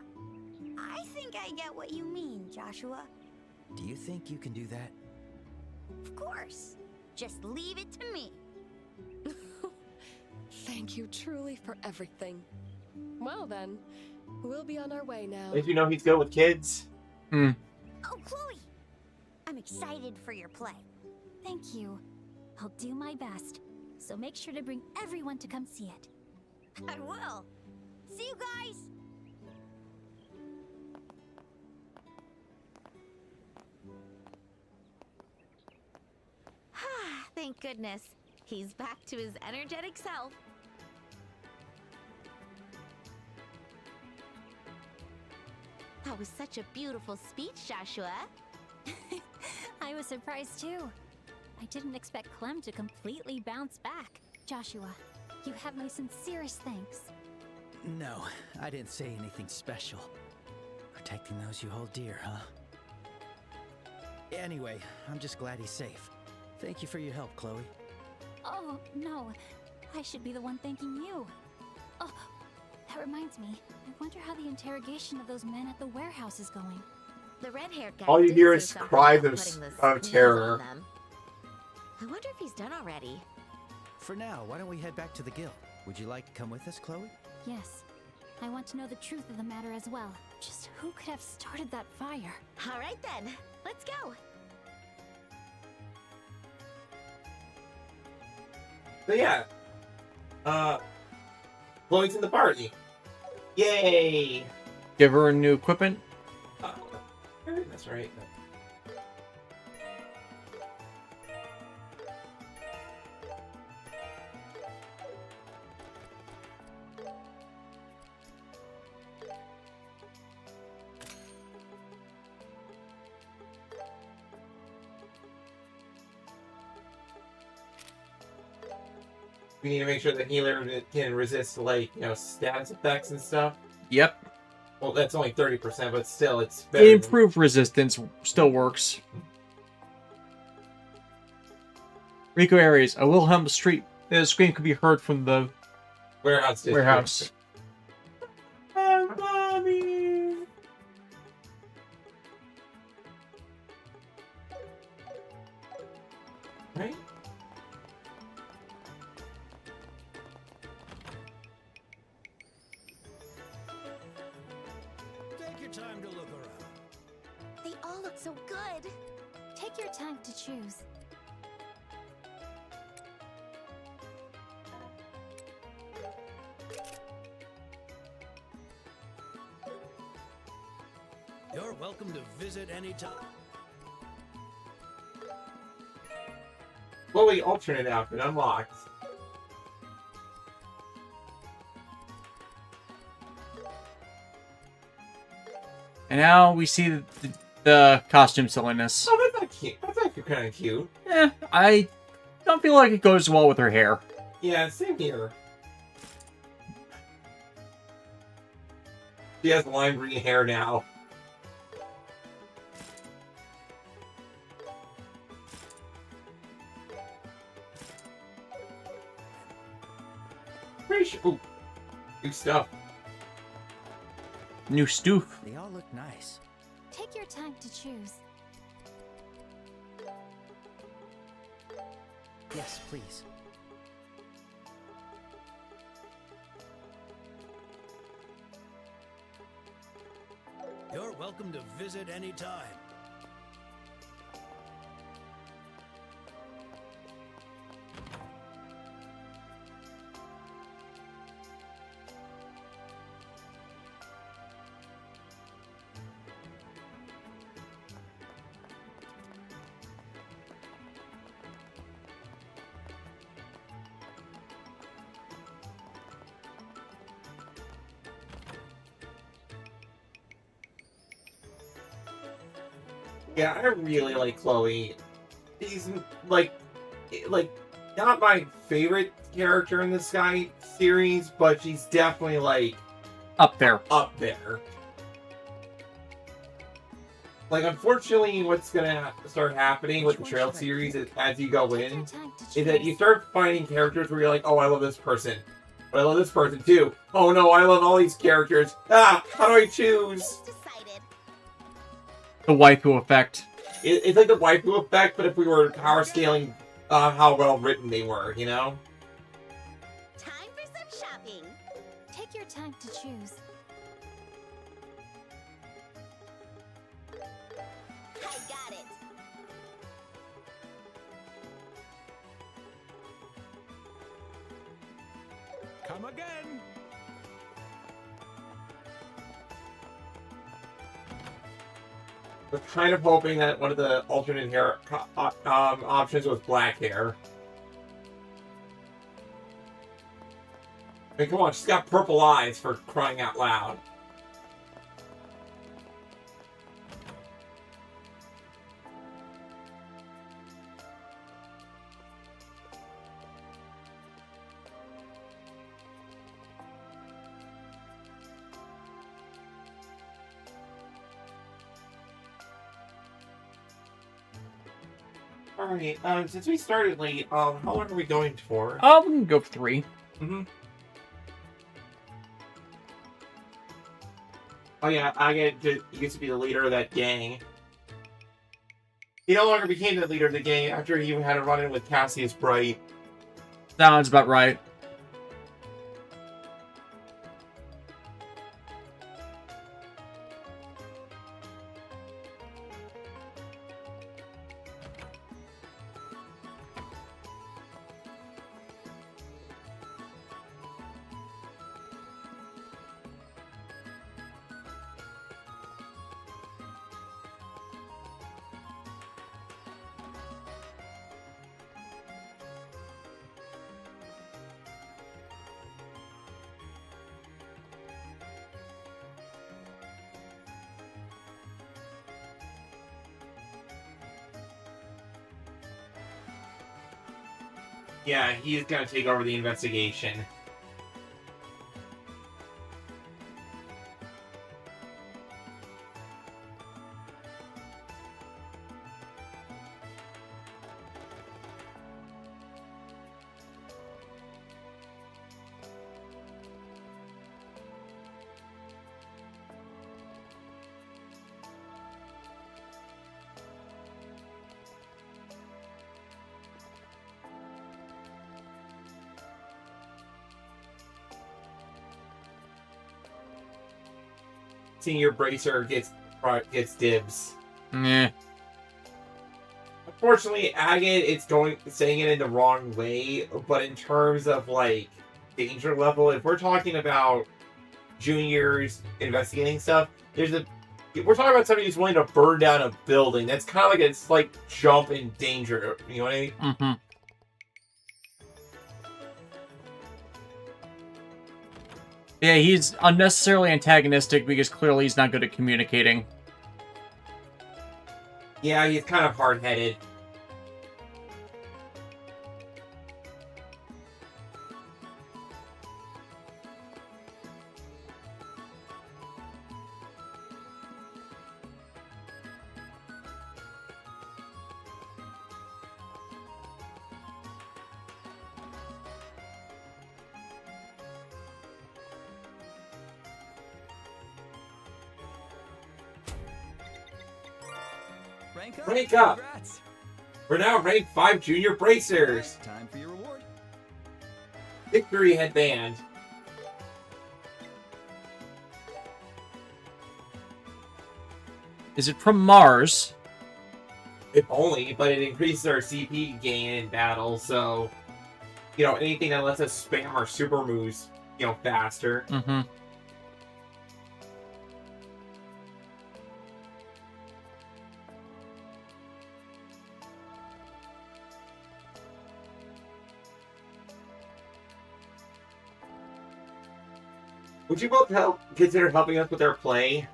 Speaker 10: I think I get what you mean, Joshua.
Speaker 3: Do you think you can do that?
Speaker 10: Of course. Just leave it to me.
Speaker 9: Thank you truly for everything. Well then, we'll be on our way now.
Speaker 2: At least you know he's good with kids.
Speaker 10: Oh, Chloe! I'm excited for your play.
Speaker 7: thank you. I'll do my best. So make sure to bring everyone to come see it.
Speaker 10: I will. See you guys!
Speaker 8: Thank goodness. He's back to his energetic self. That was such a beautiful speech, Joshua.
Speaker 7: I was surprised too. I didn't expect Clem to completely bounce back. Joshua, you have my sincerest thanks.
Speaker 3: No, I didn't say anything special. Protecting those you hold dear, huh? Anyway, I'm just glad he's safe. Thank you for your help, Chloe.
Speaker 7: Oh, no. I should be the one thanking you. Oh, that reminds me. I wonder how the interrogation of those men at the warehouse is going.
Speaker 8: The red-haired guy
Speaker 2: All you
Speaker 8: did
Speaker 2: hear
Speaker 8: say
Speaker 2: is
Speaker 8: something
Speaker 2: cries
Speaker 8: about
Speaker 2: of
Speaker 8: putting the
Speaker 2: of
Speaker 8: squeeze
Speaker 2: terror.
Speaker 8: on them. I wonder if he's done already.
Speaker 3: For now, why don't we head back to the guild? Would you like to come with us, Chloe?
Speaker 7: Yes. I want to know the truth of the matter as well. Just who could have started that fire?
Speaker 8: All right then, let's go.
Speaker 2: So yeah, Chloe's in the party. Yay!
Speaker 1: Give her new equipment.
Speaker 2: That's right. We need to make sure the healer can resist, like, status effects and stuff.
Speaker 1: Yep.
Speaker 2: Well, that's only 30%, but still, it's better.
Speaker 1: Improved resistance still works. Rico Aries, a Wilhelm Street. The scream could be heard from the
Speaker 2: warehouse.
Speaker 1: Warehouse.
Speaker 2: Mommy. Right?
Speaker 13: Take your time to look around.
Speaker 8: They all look so good.
Speaker 7: Take your time to choose.
Speaker 13: You're welcome to visit anytime.
Speaker 2: Chloe alternate outfit unlocked.
Speaker 1: And now we see the costume silliness.
Speaker 2: Oh, that's not cute. That's actually kind of cute.
Speaker 1: I don't feel like it goes well with her hair.
Speaker 2: Yeah, same here. She has lime green hair now. Pretty sure. Ooh, new stuff.
Speaker 1: New stew.
Speaker 3: They all look nice.
Speaker 7: Take your time to choose.
Speaker 3: Yes, please.
Speaker 13: You're welcome to visit anytime.
Speaker 2: Yeah, I really like Chloe. She's like not my favorite character in the Sky series, but she's definitely like
Speaker 1: up there.
Speaker 2: Up there. Like, unfortunately, what's gonna start happening with the Trail series is, as you go in, is that you start finding characters where you're like, oh, I love this person, but I love this person too. Oh no, I love all these characters. Ah, how do I choose?
Speaker 1: The waifu effect.
Speaker 2: It's like the waifu effect, but if we were power scaling how well written they were, you know?
Speaker 8: Time for some shopping.
Speaker 7: Take your time to choose.
Speaker 8: I got it.
Speaker 14: Come again.
Speaker 2: I was kind of hoping that one of the alternate hair options was black hair. I mean, come on, she's got purple eyes for crying out loud. Alright, since we started late, how long are we going for?
Speaker 1: We can go for 3.
Speaker 2: Mm-hmm. Oh yeah, you get to be the leader of that gang. He no longer became the leader of the gang after he had a run-in with Cassius Bright.
Speaker 1: Sounds about right.
Speaker 2: Yeah, he's gonna take over the investigation. Senior Bracer gets dibs.
Speaker 1: Meh.
Speaker 2: Unfortunately, Agate, it's saying it in the wrong way, but in terms of like danger level, if we're talking about juniors investigating stuff, we're talking about somebody who's willing to burn down a building. That's kind of like a slight jump in danger. You know what I mean?
Speaker 1: Mm-hmm. Yeah, he's unnecessarily antagonistic because clearly he's not good at communicating.
Speaker 2: Yeah, he's kind of hard-headed. Rank up!
Speaker 13: Congrats.
Speaker 2: We're now ranked 5 junior bracers.
Speaker 13: Time for your reward.
Speaker 2: Victory headband.
Speaker 1: Is it from Mars?
Speaker 2: If only, but it increases our CP gain in battle, so anything that lets us spam our super moves, faster.
Speaker 1: Mm-hmm.
Speaker 2: Would you both consider helping us with our play?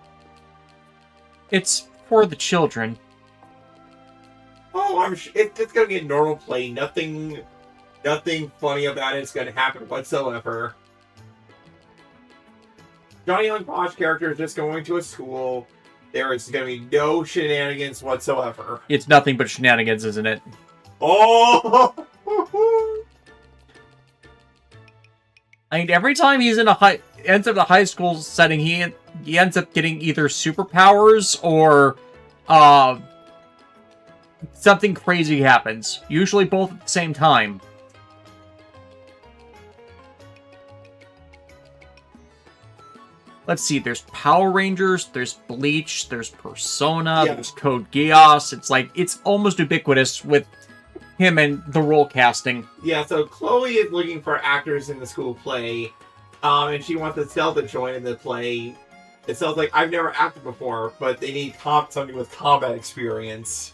Speaker 1: It's for the children.
Speaker 2: Oh, I'm sure it's gonna be a normal play. Nothing funny about it's gonna happen whatsoever. Johnny Young Posh character is just going to a school. There is gonna be no shenanigans whatsoever.
Speaker 1: It's nothing but shenanigans, isn't it?
Speaker 2: Oh!
Speaker 1: I mean, every time he's in ends up in a high school setting, he ends up getting either superpowers or something crazy happens. Usually both at the same time. Let's see, there's Power Rangers, there's Bleach, there's Persona, there's Code Geass. It's almost ubiquitous with him and the role casting.
Speaker 2: Yeah, so Chloe is looking for actors in the school play, and she wants Estelle to join in the play. Estelle's like, I've never acted before, but they need somebody with combat experience.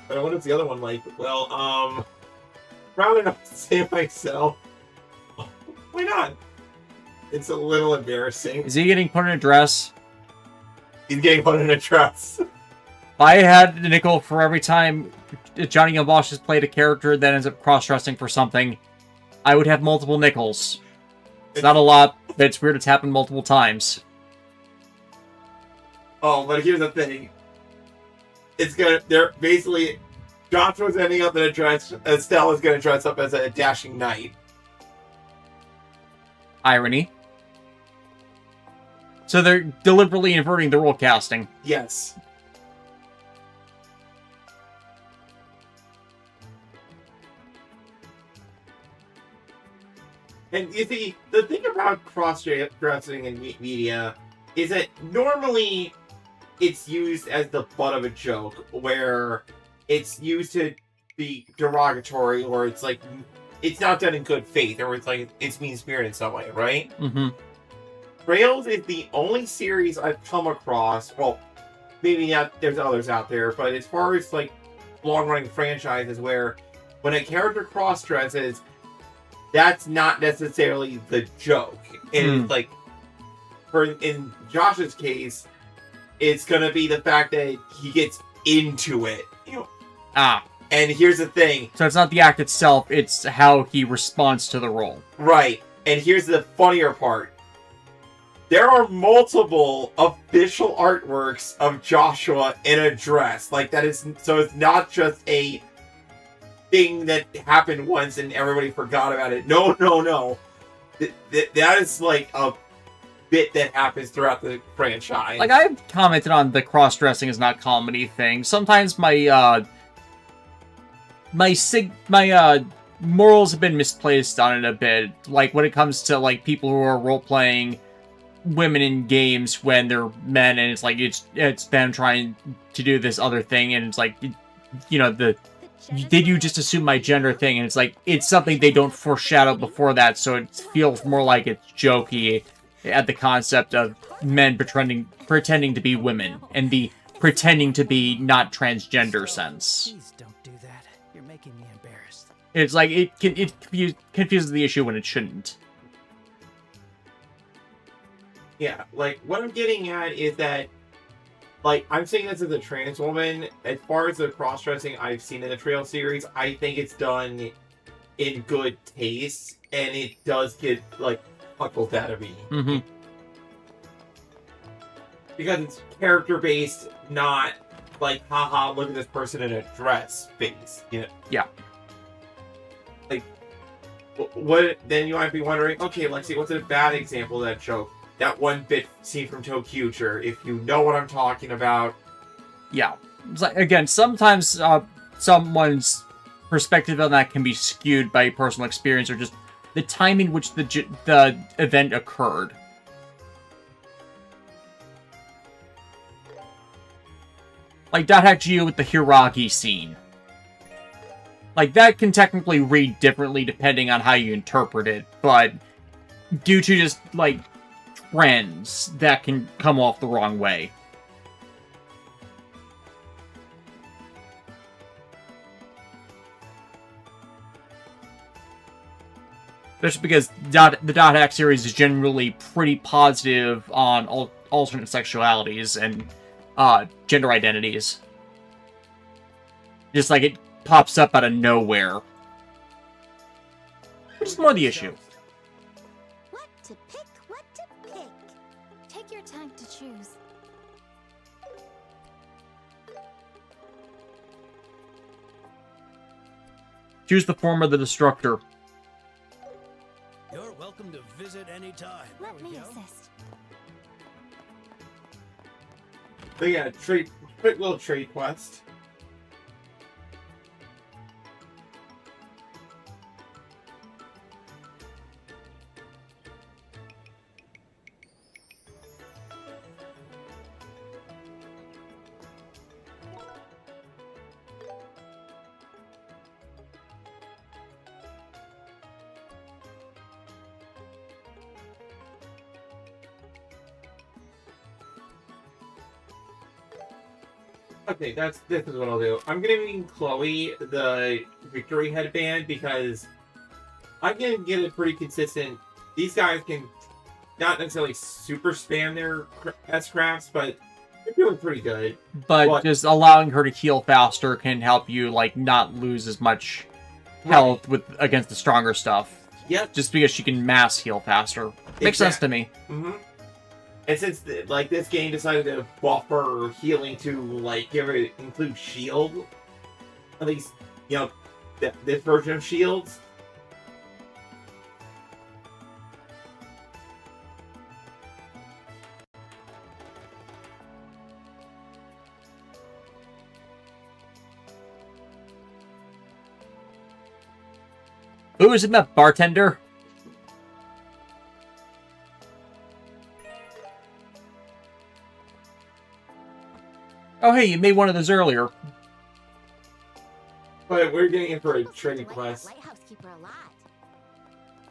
Speaker 2: But what is the other one like? Well, rather not say myself. Why not? It's a little embarrassing.
Speaker 1: Is he getting put in a dress?
Speaker 2: He's getting put in a dress.
Speaker 1: If I had a nickel for every time Johnny Young Bosch has played a character that ends up cross-dressing for something, I would have multiple nickels. It's not a lot, but it's weird it's happened multiple times.
Speaker 2: Oh, but here's the thing. They're basically, Joshua's ending up in a dress, Estelle is gonna dress up as a dashing knight.
Speaker 1: Irony. So they're deliberately inverting the role casting.
Speaker 2: Yes. And you see, the thing about cross-dressing in media is that normally it's used as the butt of a joke, where it's used to be derogatory, or it's like, it's not done in good faith, or it's mean-spirited in some way, right?
Speaker 1: Mm-hmm.
Speaker 2: Rails is the only series I've come across, well, maybe not, there's others out there, but as far as long-running franchises where when a character cross-dresses, that's not necessarily the joke. And it's in Josh's case, it's gonna be the fact that he gets into it. And here's the thing.
Speaker 1: So it's not the act itself, it's how he responds to the role.
Speaker 2: Right. And here's the funnier part. There are multiple official artworks of Joshua in a dress. Like, that is... So it's not just a thing that happened once and everybody forgot about it. No. That is, like, a bit that happens throughout the franchise.
Speaker 1: Like, I've commented on the cross-dressing is not comedy thing. Sometimes my morals have been misplaced on it a bit. Like, when it comes to, like, people who are role-playing women in games when they're men, and it's like, it's them trying to do this other thing, and it's like, you know, did you just assume my gender thing? And it's like, it's something they don't foreshadow before that, so it feels more like it's jokey at the concept of men pretending to be women, and the pretending to be not transgender sense.
Speaker 3: Please don't do that. You're making me embarrassed.
Speaker 1: It's like, it confuses the issue when it shouldn't.
Speaker 2: Yeah, like, what I'm getting at is that, like, I'm saying this as a trans woman. As far as the cross-dressing I've seen in the Trail series, I think it's done in good taste, and it does get, like, chuckles out of me.
Speaker 1: Mm-hmm.
Speaker 2: Because it's character-based, not, like, haha, look at this person in a dress face, you know?
Speaker 1: Yeah.
Speaker 2: Like, what, then you might be wondering, okay, Lexi, what's a bad example of that joke? That one bit scene from Tokyucher, if you know what I'm talking about.
Speaker 1: Yeah. It's like, again, sometimes someone's perspective on that can be skewed by personal experience or just the time in which the event occurred. Like Dot-Hack with the Hiragi scene. Like, that can technically read differently depending on how you interpret it, but due to just, like, trends, that can come off the wrong way. Especially because the Dot-Hack series is generally pretty positive on alternate sexualities and gender identities. Just like it pops up out of nowhere. Which is more the issue.
Speaker 8: What to pick, what to pick.
Speaker 7: Take your time to choose.
Speaker 1: Choose the form of the destructor.
Speaker 13: You're welcome to visit anytime.
Speaker 7: Let me assist.
Speaker 2: But yeah, quick little trade quest. Okay, this is what I'll do. I'm giving Chloe the victory headband because I'm gonna get it pretty consistent. These guys can not necessarily super spam their S-crafts, but they're doing pretty good.
Speaker 1: But just allowing her to heal faster can help you, like, not lose as much health against the stronger stuff.
Speaker 2: Yep.
Speaker 1: Just because she can mass heal faster. Makes sense to me.
Speaker 2: Mm-hmm. And since, like, this game decided to buff her healing to, like, include shield, at least, you know, this version of shields.
Speaker 1: Who is it, that bartender? Oh, hey, you made one of those earlier.
Speaker 2: But we're getting in for a trade quest.
Speaker 8: Lighthouse keeper a lot.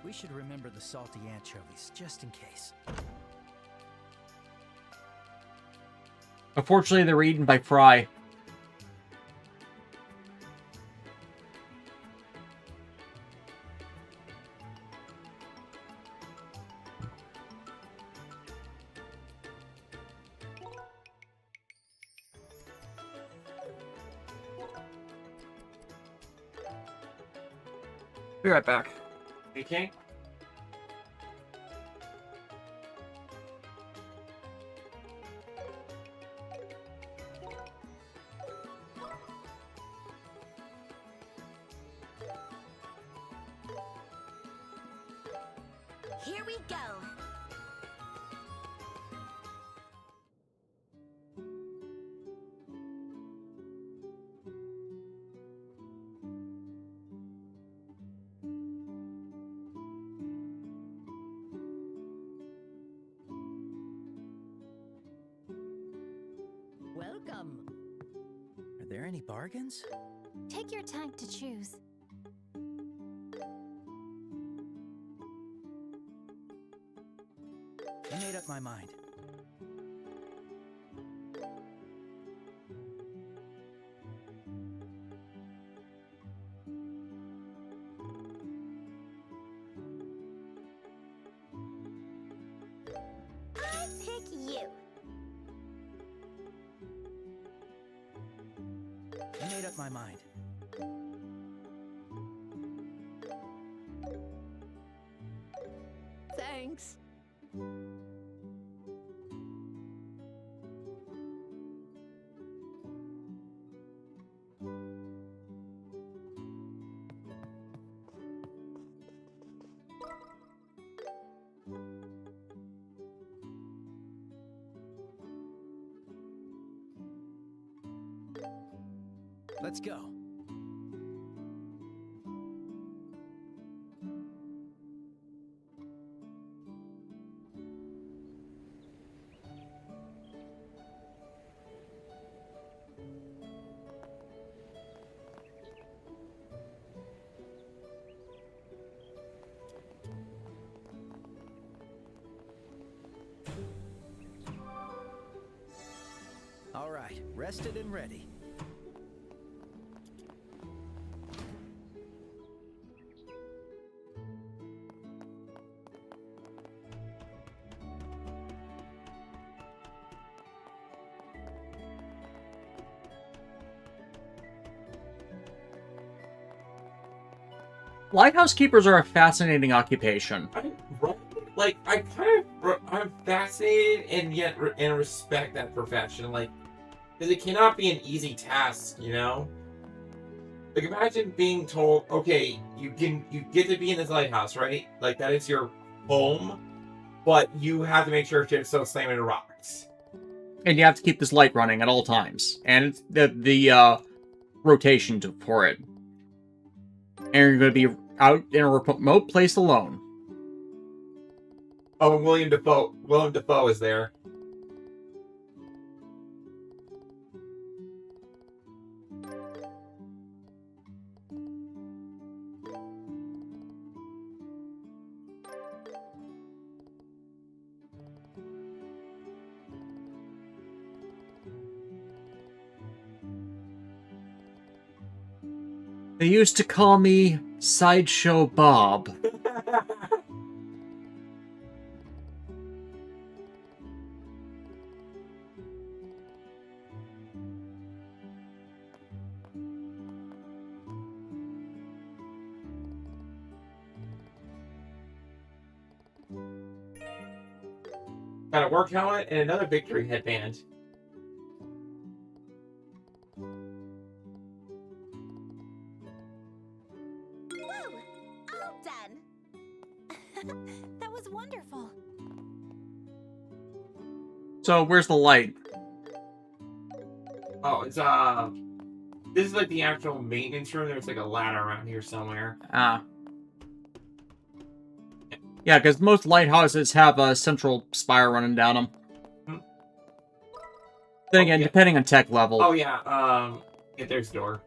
Speaker 3: We should remember the salty anchovies, just in case.
Speaker 1: Unfortunately, they were eaten by Fry. Be right back.
Speaker 2: Okay.
Speaker 8: Here we go.
Speaker 3: Welcome. Are there any bargains?
Speaker 7: Take your time to choose.
Speaker 3: I made up my mind.
Speaker 8: I pick you.
Speaker 3: I made up my mind.
Speaker 8: Thanks.
Speaker 3: Let's go. All right, rested and ready.
Speaker 1: Lighthouse keepers are a fascinating occupation.
Speaker 2: I'm fascinated and yet and respect that profession, like, because it cannot be an easy task, you know. Like, imagine being told, okay, you get to be in this lighthouse, right? Like, that is your home, but you have to make sure ship's don't slam into rocks.
Speaker 1: And you have to keep this light running at all times. And it's the rotation for it. And you're going to be out in a remote place alone.
Speaker 2: Oh, and William Dafoe is there.
Speaker 1: They used to call me Sideshow Bob.
Speaker 2: Got a work helmet and another victory headband.
Speaker 8: Whoa! All done. That was wonderful.
Speaker 1: So, where's the light?
Speaker 2: Oh, it's this is like the actual maintenance room. There's like a ladder around here somewhere.
Speaker 1: Ah. Yeah, because most lighthouses have a central spire running down them. Then again,
Speaker 2: yeah.
Speaker 1: depending on tech level.
Speaker 2: Oh yeah, yeah, there's the door.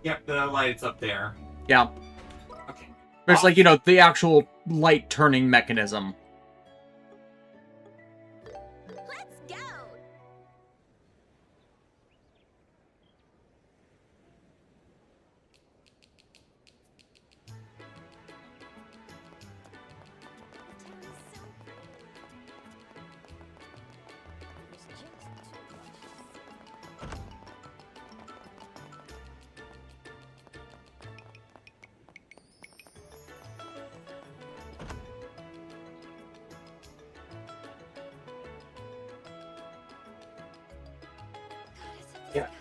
Speaker 2: Yep, the light's up there.
Speaker 1: Yeah.
Speaker 2: Okay.
Speaker 1: There's like, the actual light turning mechanism.
Speaker 8: Let's go.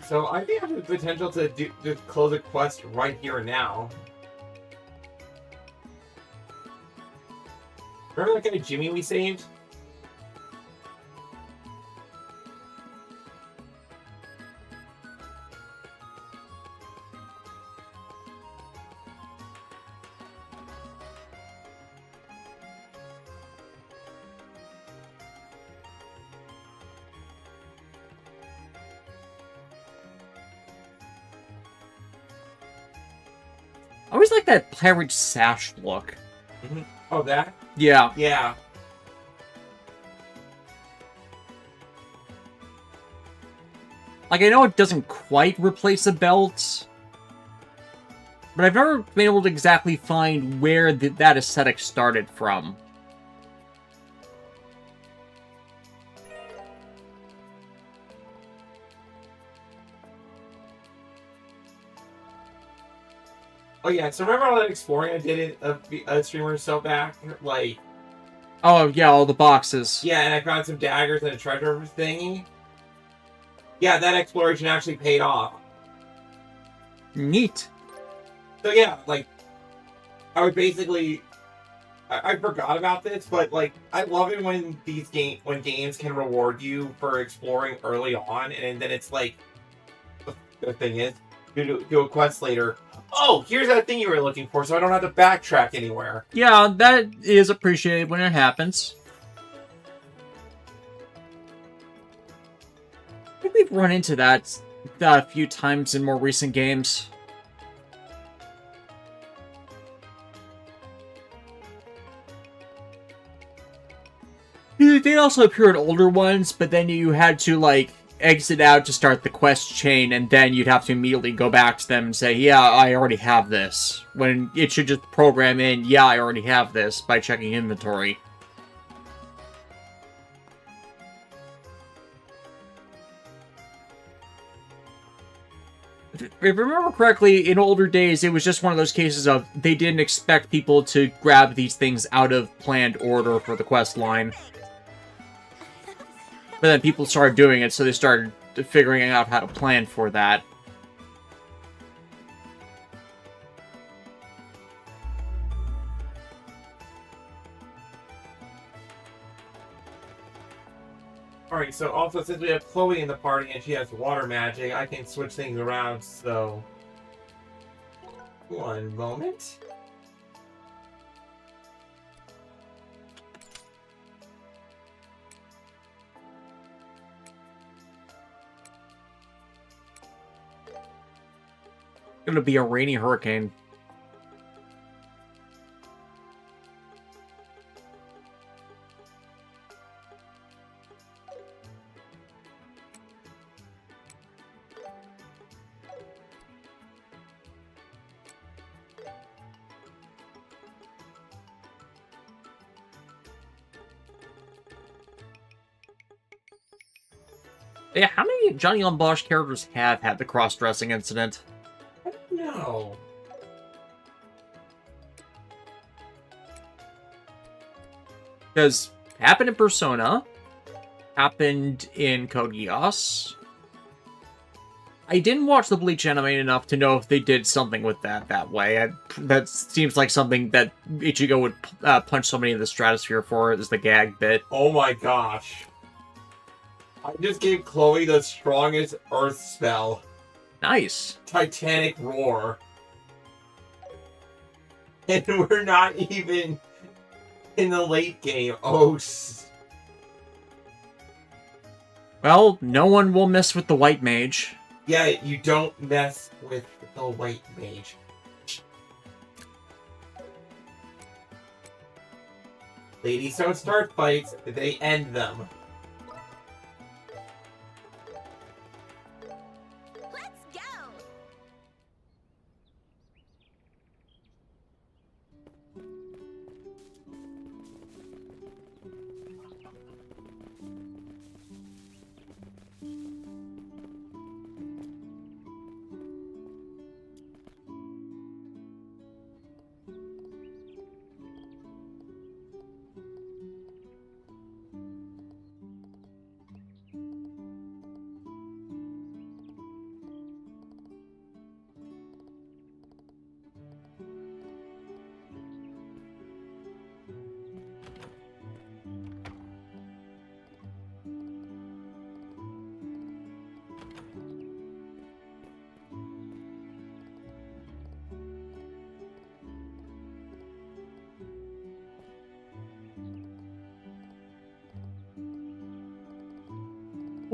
Speaker 2: So I think I have the potential to close a quest right here and now. Remember that guy Jimmy we saved?
Speaker 1: I always like that pirate sash look.
Speaker 2: Mm-hmm. Oh, that?
Speaker 1: Yeah.
Speaker 2: Yeah.
Speaker 1: Like, I know it doesn't quite replace a belt, but I've never been able to exactly find where that aesthetic started from.
Speaker 2: Oh yeah, so remember all that exploring I did a stream or so back? Like...
Speaker 1: Oh, yeah, all the boxes.
Speaker 2: Yeah, and I found some daggers and a treasure thingy. Yeah, that exploration actually paid off.
Speaker 1: Neat.
Speaker 2: So yeah, like, I would basically... I forgot about this, but like, I love it when when games can reward you for exploring early on, and then it's like... The thing is, you do a quest later... Oh, here's that thing you were looking for, so I don't have to backtrack anywhere.
Speaker 1: Yeah, that is appreciated when it happens. I think we've run into that a few times in more recent games. They also appear in older ones, but then you had to, like, exit out to start the quest chain, and then you'd have to immediately go back to them and say, yeah, I already have this. When it should just program in, yeah, I already have this, by checking inventory. If I remember correctly, in older days, it was just one of those cases of they didn't expect people to grab these things out of planned order for the quest line. But then people started doing it, so they started figuring out how to plan for that.
Speaker 2: Alright, so also since we have Chloe in the party and she has water magic, I can switch things around, so... One moment.
Speaker 1: Gonna be a rainy hurricane. Yeah, how many Johnny on Bosch characters have had the cross-dressing incident?
Speaker 2: No.
Speaker 1: Because happened in Persona, happened in Code Geass. I didn't watch the Bleach anime enough to know if they did something with that way. That seems like something that Ichigo would punch somebody in the stratosphere for, is the gag bit.
Speaker 2: Oh my gosh. I just gave Chloe the strongest earth spell.
Speaker 1: Nice.
Speaker 2: Titanic Roar. And we're not even in the late game. Oh.
Speaker 1: Well, no one will mess with the white mage.
Speaker 2: Yeah, you don't mess with the white mage. Ladies don't start fights, they end them.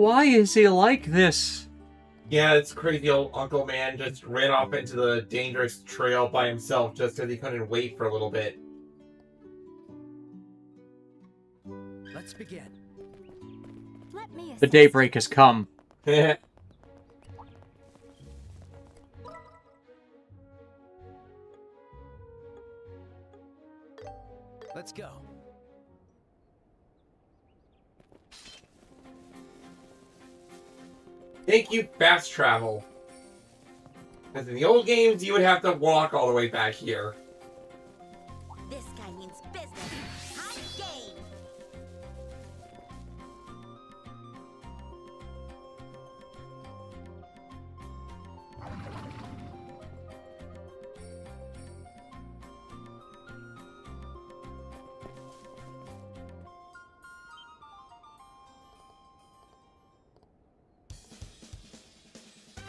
Speaker 1: Why is he like this?
Speaker 2: Yeah, it's crazy old Uncle Man just ran off into the dangerous trail by himself just because he couldn't wait for a little bit.
Speaker 3: Let's begin.
Speaker 7: Let me
Speaker 1: The daybreak has come.
Speaker 3: Let's go.
Speaker 2: Thank you, fast travel. Because in the old games, you would have to walk all the way back here.
Speaker 8: This guy means business. I'm game.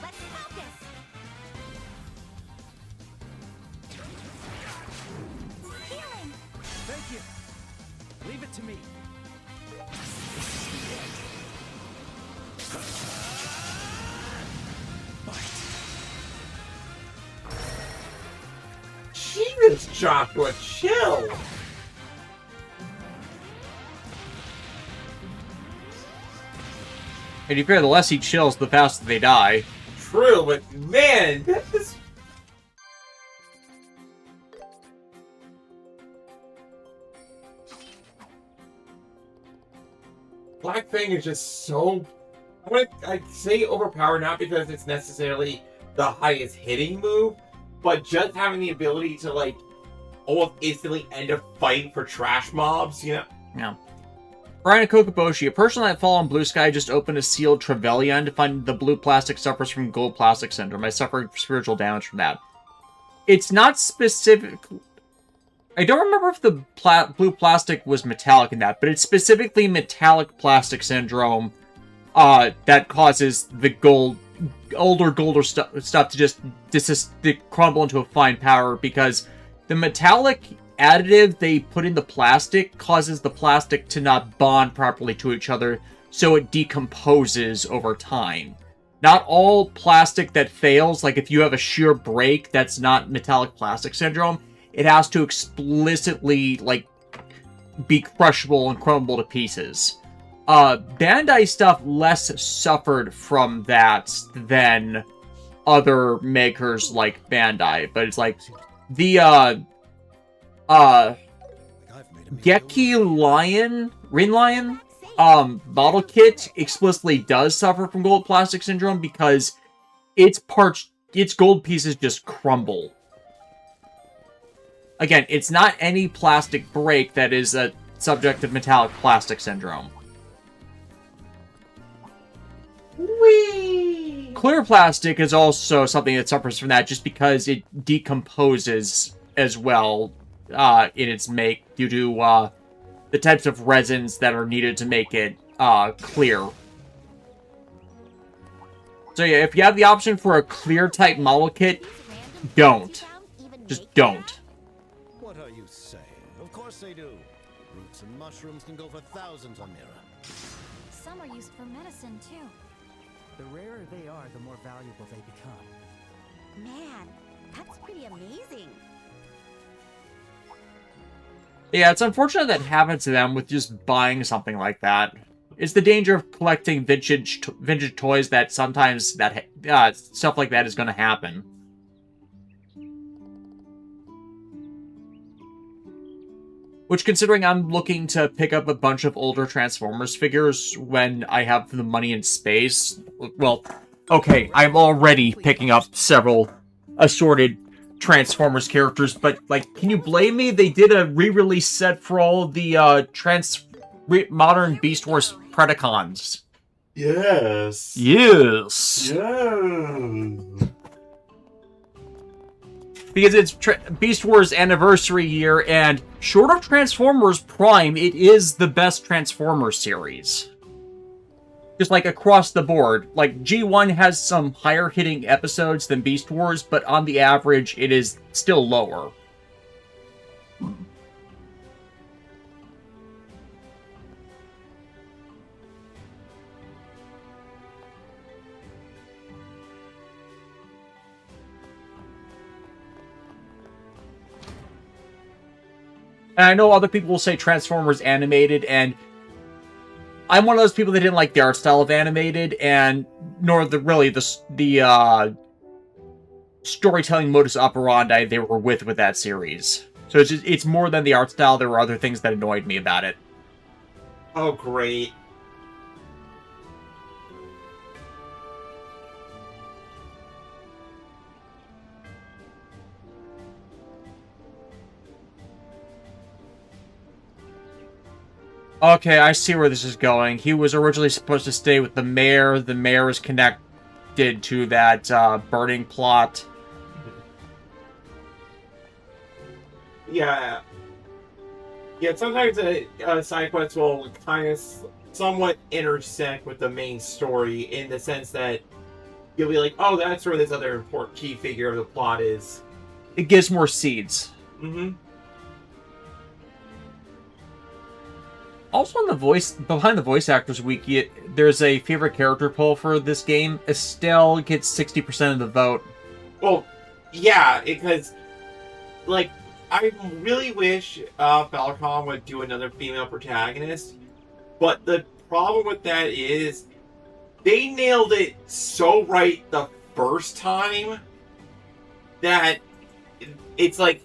Speaker 8: Let's focus.
Speaker 7: Healing!
Speaker 3: Thank you. Leave it to me.
Speaker 2: Jesus, Joshua, chill!
Speaker 1: And you figure the less he chills, the faster they die.
Speaker 2: True, but man, this... Black Fang is just so... I'd say overpowered, not because it's necessarily the highest hitting move, but just having the ability to, like, almost instantly end a fight for trash mobs, you know?
Speaker 1: Yeah. Brian Kokoboshi, a person that fell on Blue Sky just opened a sealed Trevelyan to find the blue plastic suffers from gold plastic syndrome. I suffered spiritual damage from that. It's not specific... I don't remember if the blue plastic was metallic in that, but it's specifically metallic plastic syndrome that causes the older stuff to just to crumble into a fine powder, because the metallic additive they put in the plastic causes the plastic to not bond properly to each other, so it decomposes over time. Not all plastic that fails, like if you have a shear break that's not metallic plastic syndrome, it has to explicitly, like, be crushable and crumble to pieces. Bandai stuff less suffered from that than other makers like Bandai, but it's like the Geki Rin Lion model kit explicitly does suffer from gold plastic syndrome because its gold pieces just crumble. Again, it's not any plastic break that is a subject of metallic plastic syndrome.
Speaker 2: Whee!
Speaker 1: Clear plastic is also something that suffers from that just because it decomposes as well in its make due to the types of resins that are needed to make it clear. So yeah, if you have the option for a clear type model kit, don't. Just don't.
Speaker 15: What are you saying? Of course they do. Roots and mushrooms can go for thousands on Mira.
Speaker 7: Some are used for medicine, too.
Speaker 3: The rarer they are, the more valuable they become.
Speaker 8: Man, that's pretty amazing.
Speaker 1: Yeah, it's unfortunate that happens to them with just buying something like that. It's the danger of collecting vintage toys that sometimes that stuff like that is going to happen. Which, considering I'm looking to pick up a bunch of older Transformers figures when I have the money and space, well, okay, I'm already picking up several assorted Transformers characters, but, like, can you blame me? They did a re-release set for all the modern Beast Wars Predacons.
Speaker 2: Yes.
Speaker 1: Yes.
Speaker 2: Yes.
Speaker 1: Because it's Beast Wars anniversary year, and short of Transformers Prime, it is the best Transformers series. Just like across the board. Like, G1 has some higher hitting episodes than Beast Wars, but on the average, it is still lower. And I know other people will say Transformers animated, and I'm one of those people that didn't like the art style of animated, and nor the storytelling modus operandi they were with that series. So it's more than the art style. There were other things that annoyed me about it.
Speaker 2: Oh, great.
Speaker 1: Okay, I see where this is going. He was originally supposed to stay with the mayor. The mayor is connected to that burning plot.
Speaker 2: Yeah. Yeah, sometimes a side quest will kind of somewhat intersect with the main story in the sense that you'll be like, oh, that's where this other important key figure of the plot is.
Speaker 1: It gives more seeds.
Speaker 2: Mm-hmm.
Speaker 1: Also, behind the voice actors wiki, there's a favorite character poll for this game. Estelle gets 60% of the vote.
Speaker 2: Well, yeah, because like I really wish Falcom would do another female protagonist, but the problem with that is they nailed it so right the first time that it's like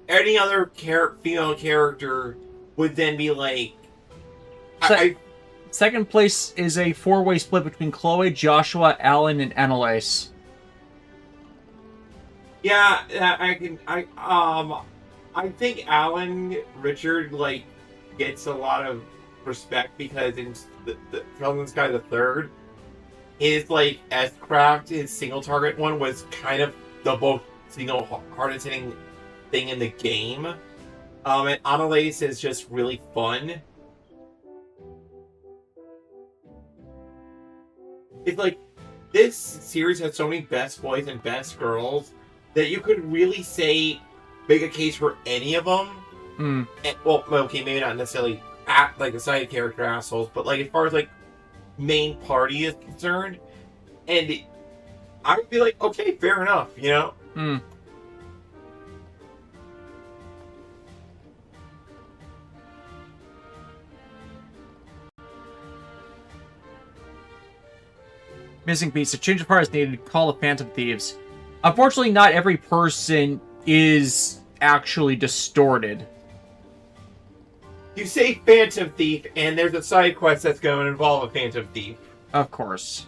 Speaker 2: any other female character would then be like.
Speaker 1: Second place is a 4-way split between Chloe, Joshua, Alan, and Annalise.
Speaker 2: Yeah, I think Alan Richard like gets a lot of respect because in the Sheldon Sky the Third, his like S-Craft, his single target one was kind of the most single hardest hitting thing in the game. And Annalise is just really fun. It's like this series has so many best boys and best girls that you could really make a case for any of them.
Speaker 1: Hmm.
Speaker 2: And, well, okay, maybe not necessarily like the side character assholes, but like as far as like main party is concerned, and I would be like, okay, fair enough, you know.
Speaker 1: Hmm. Missing piece. A change of heart is needed. Call the Phantom Thieves. Unfortunately, not every person is actually distorted.
Speaker 2: You say Phantom Thief, and there's a side quest that's going to involve a Phantom Thief.
Speaker 1: Of course.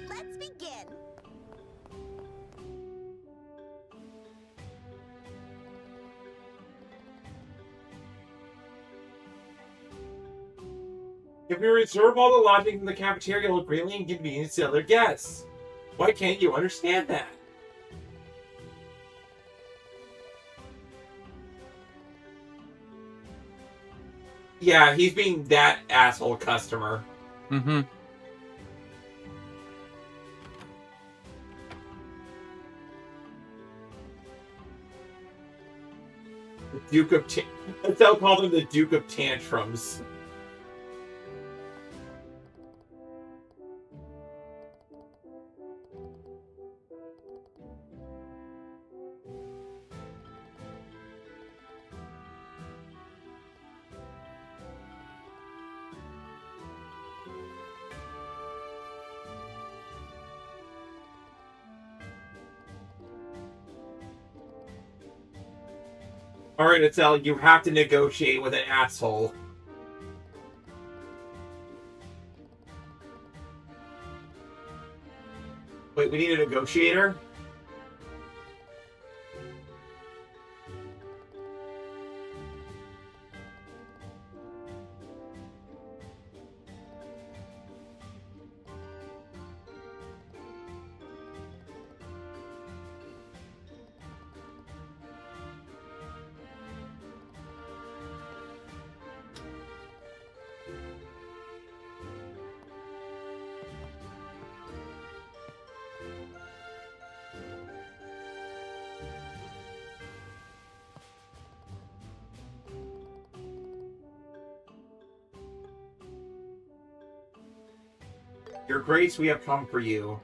Speaker 8: Let's begin.
Speaker 2: If we reserve all the lodgings in the cafeteria, it'll greatly inconvenience the other guests. Why can't you understand that? Yeah, he's being that asshole customer.
Speaker 1: Mm-hmm.
Speaker 2: The Duke of Estelle called him the Duke of Tantrums. Alright, Estelle, you have to negotiate with an asshole. Wait, we need a negotiator? Your Grace, we have come for you.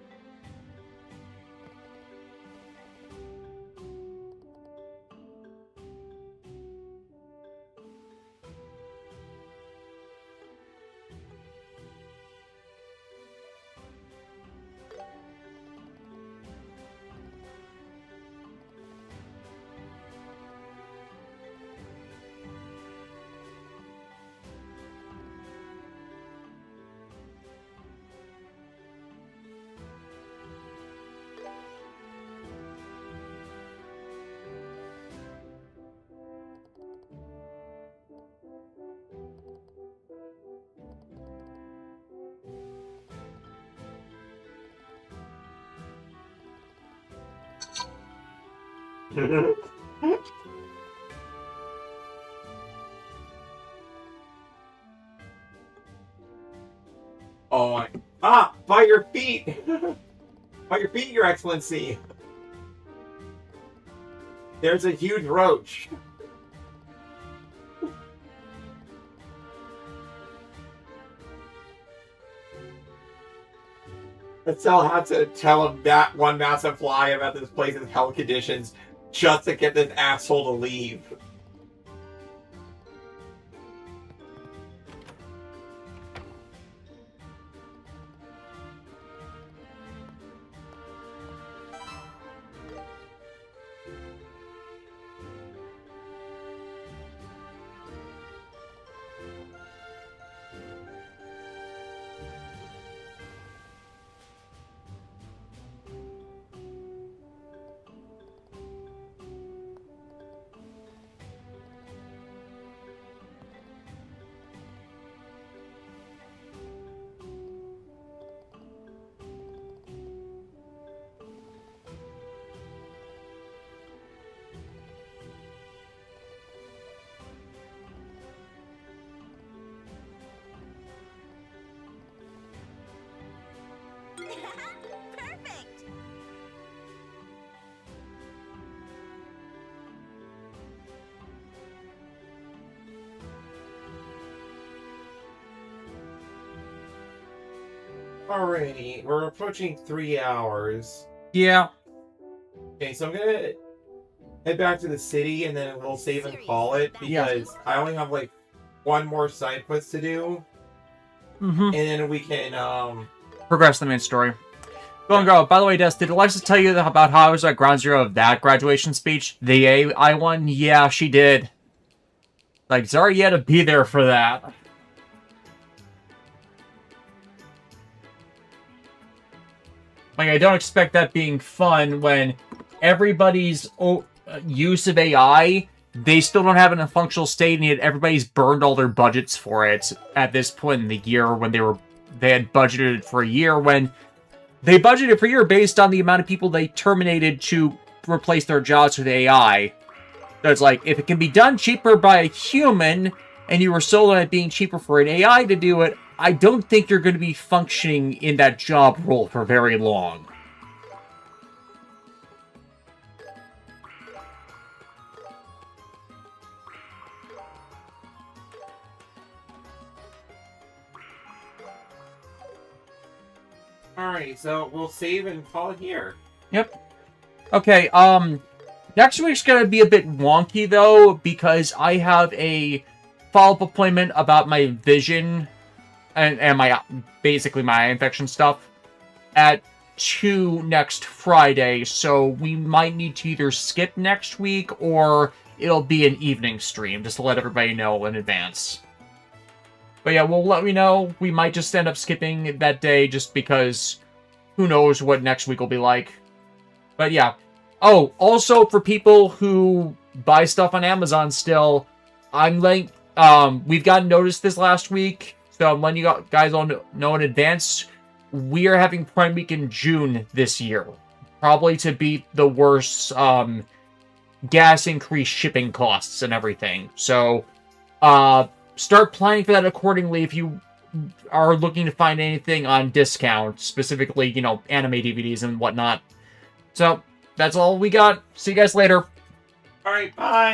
Speaker 2: Oh my... Ah! By your feet! By your feet, Your Excellency! There's a huge roach. I still have to tell him that one massive fly about this place's hell conditions just to get this asshole to leave.
Speaker 8: Perfect!
Speaker 2: Alrighty, we're approaching 3 hours.
Speaker 1: Yeah.
Speaker 2: Okay, so I'm gonna head back to the city and then we'll save and call it because I only have like one more side quest to do.
Speaker 1: Mm-hmm.
Speaker 2: And then we can
Speaker 1: progress the main story. Go. By the way, Des, did Alexis tell you about how I was at ground zero of that graduation speech? The AI one? Yeah, she did. Like, Zara, you had to be there for that. Like, I don't expect that being fun when everybody's use of AI, they still don't have it in a functional state, and yet everybody's burned all their budgets for it at this point in the year when they had budgeted for a year when they budgeted for a year based on the amount of people they terminated to replace their jobs with AI. So it's like, if it can be done cheaper by a human, and you were sold on it being cheaper for an AI to do it, I don't think you're going to be functioning in that job role for very long.
Speaker 2: Alright, so we'll save and call it here.
Speaker 1: Yep. Okay, next week's gonna be a bit wonky, though, because I have a follow-up appointment about my vision and my, basically my eye infection stuff at 2 next Friday, so we might need to either skip next week or it'll be an evening stream, just to let everybody know in advance. But yeah, we'll let me know. We might just end up skipping that day just because who knows what next week will be like. But yeah. Oh, also for people who buy stuff on Amazon still, I'm letting, we've gotten notice this last week, so I'm letting you guys all know in advance. We are having Prime Week in June this year. Probably to beat the worst, gas increase shipping costs and everything. So, start planning for that accordingly if you are looking to find anything on discount, specifically, you know, anime DVDs and whatnot. So, that's all we got. See you guys later.
Speaker 2: Alright, bye!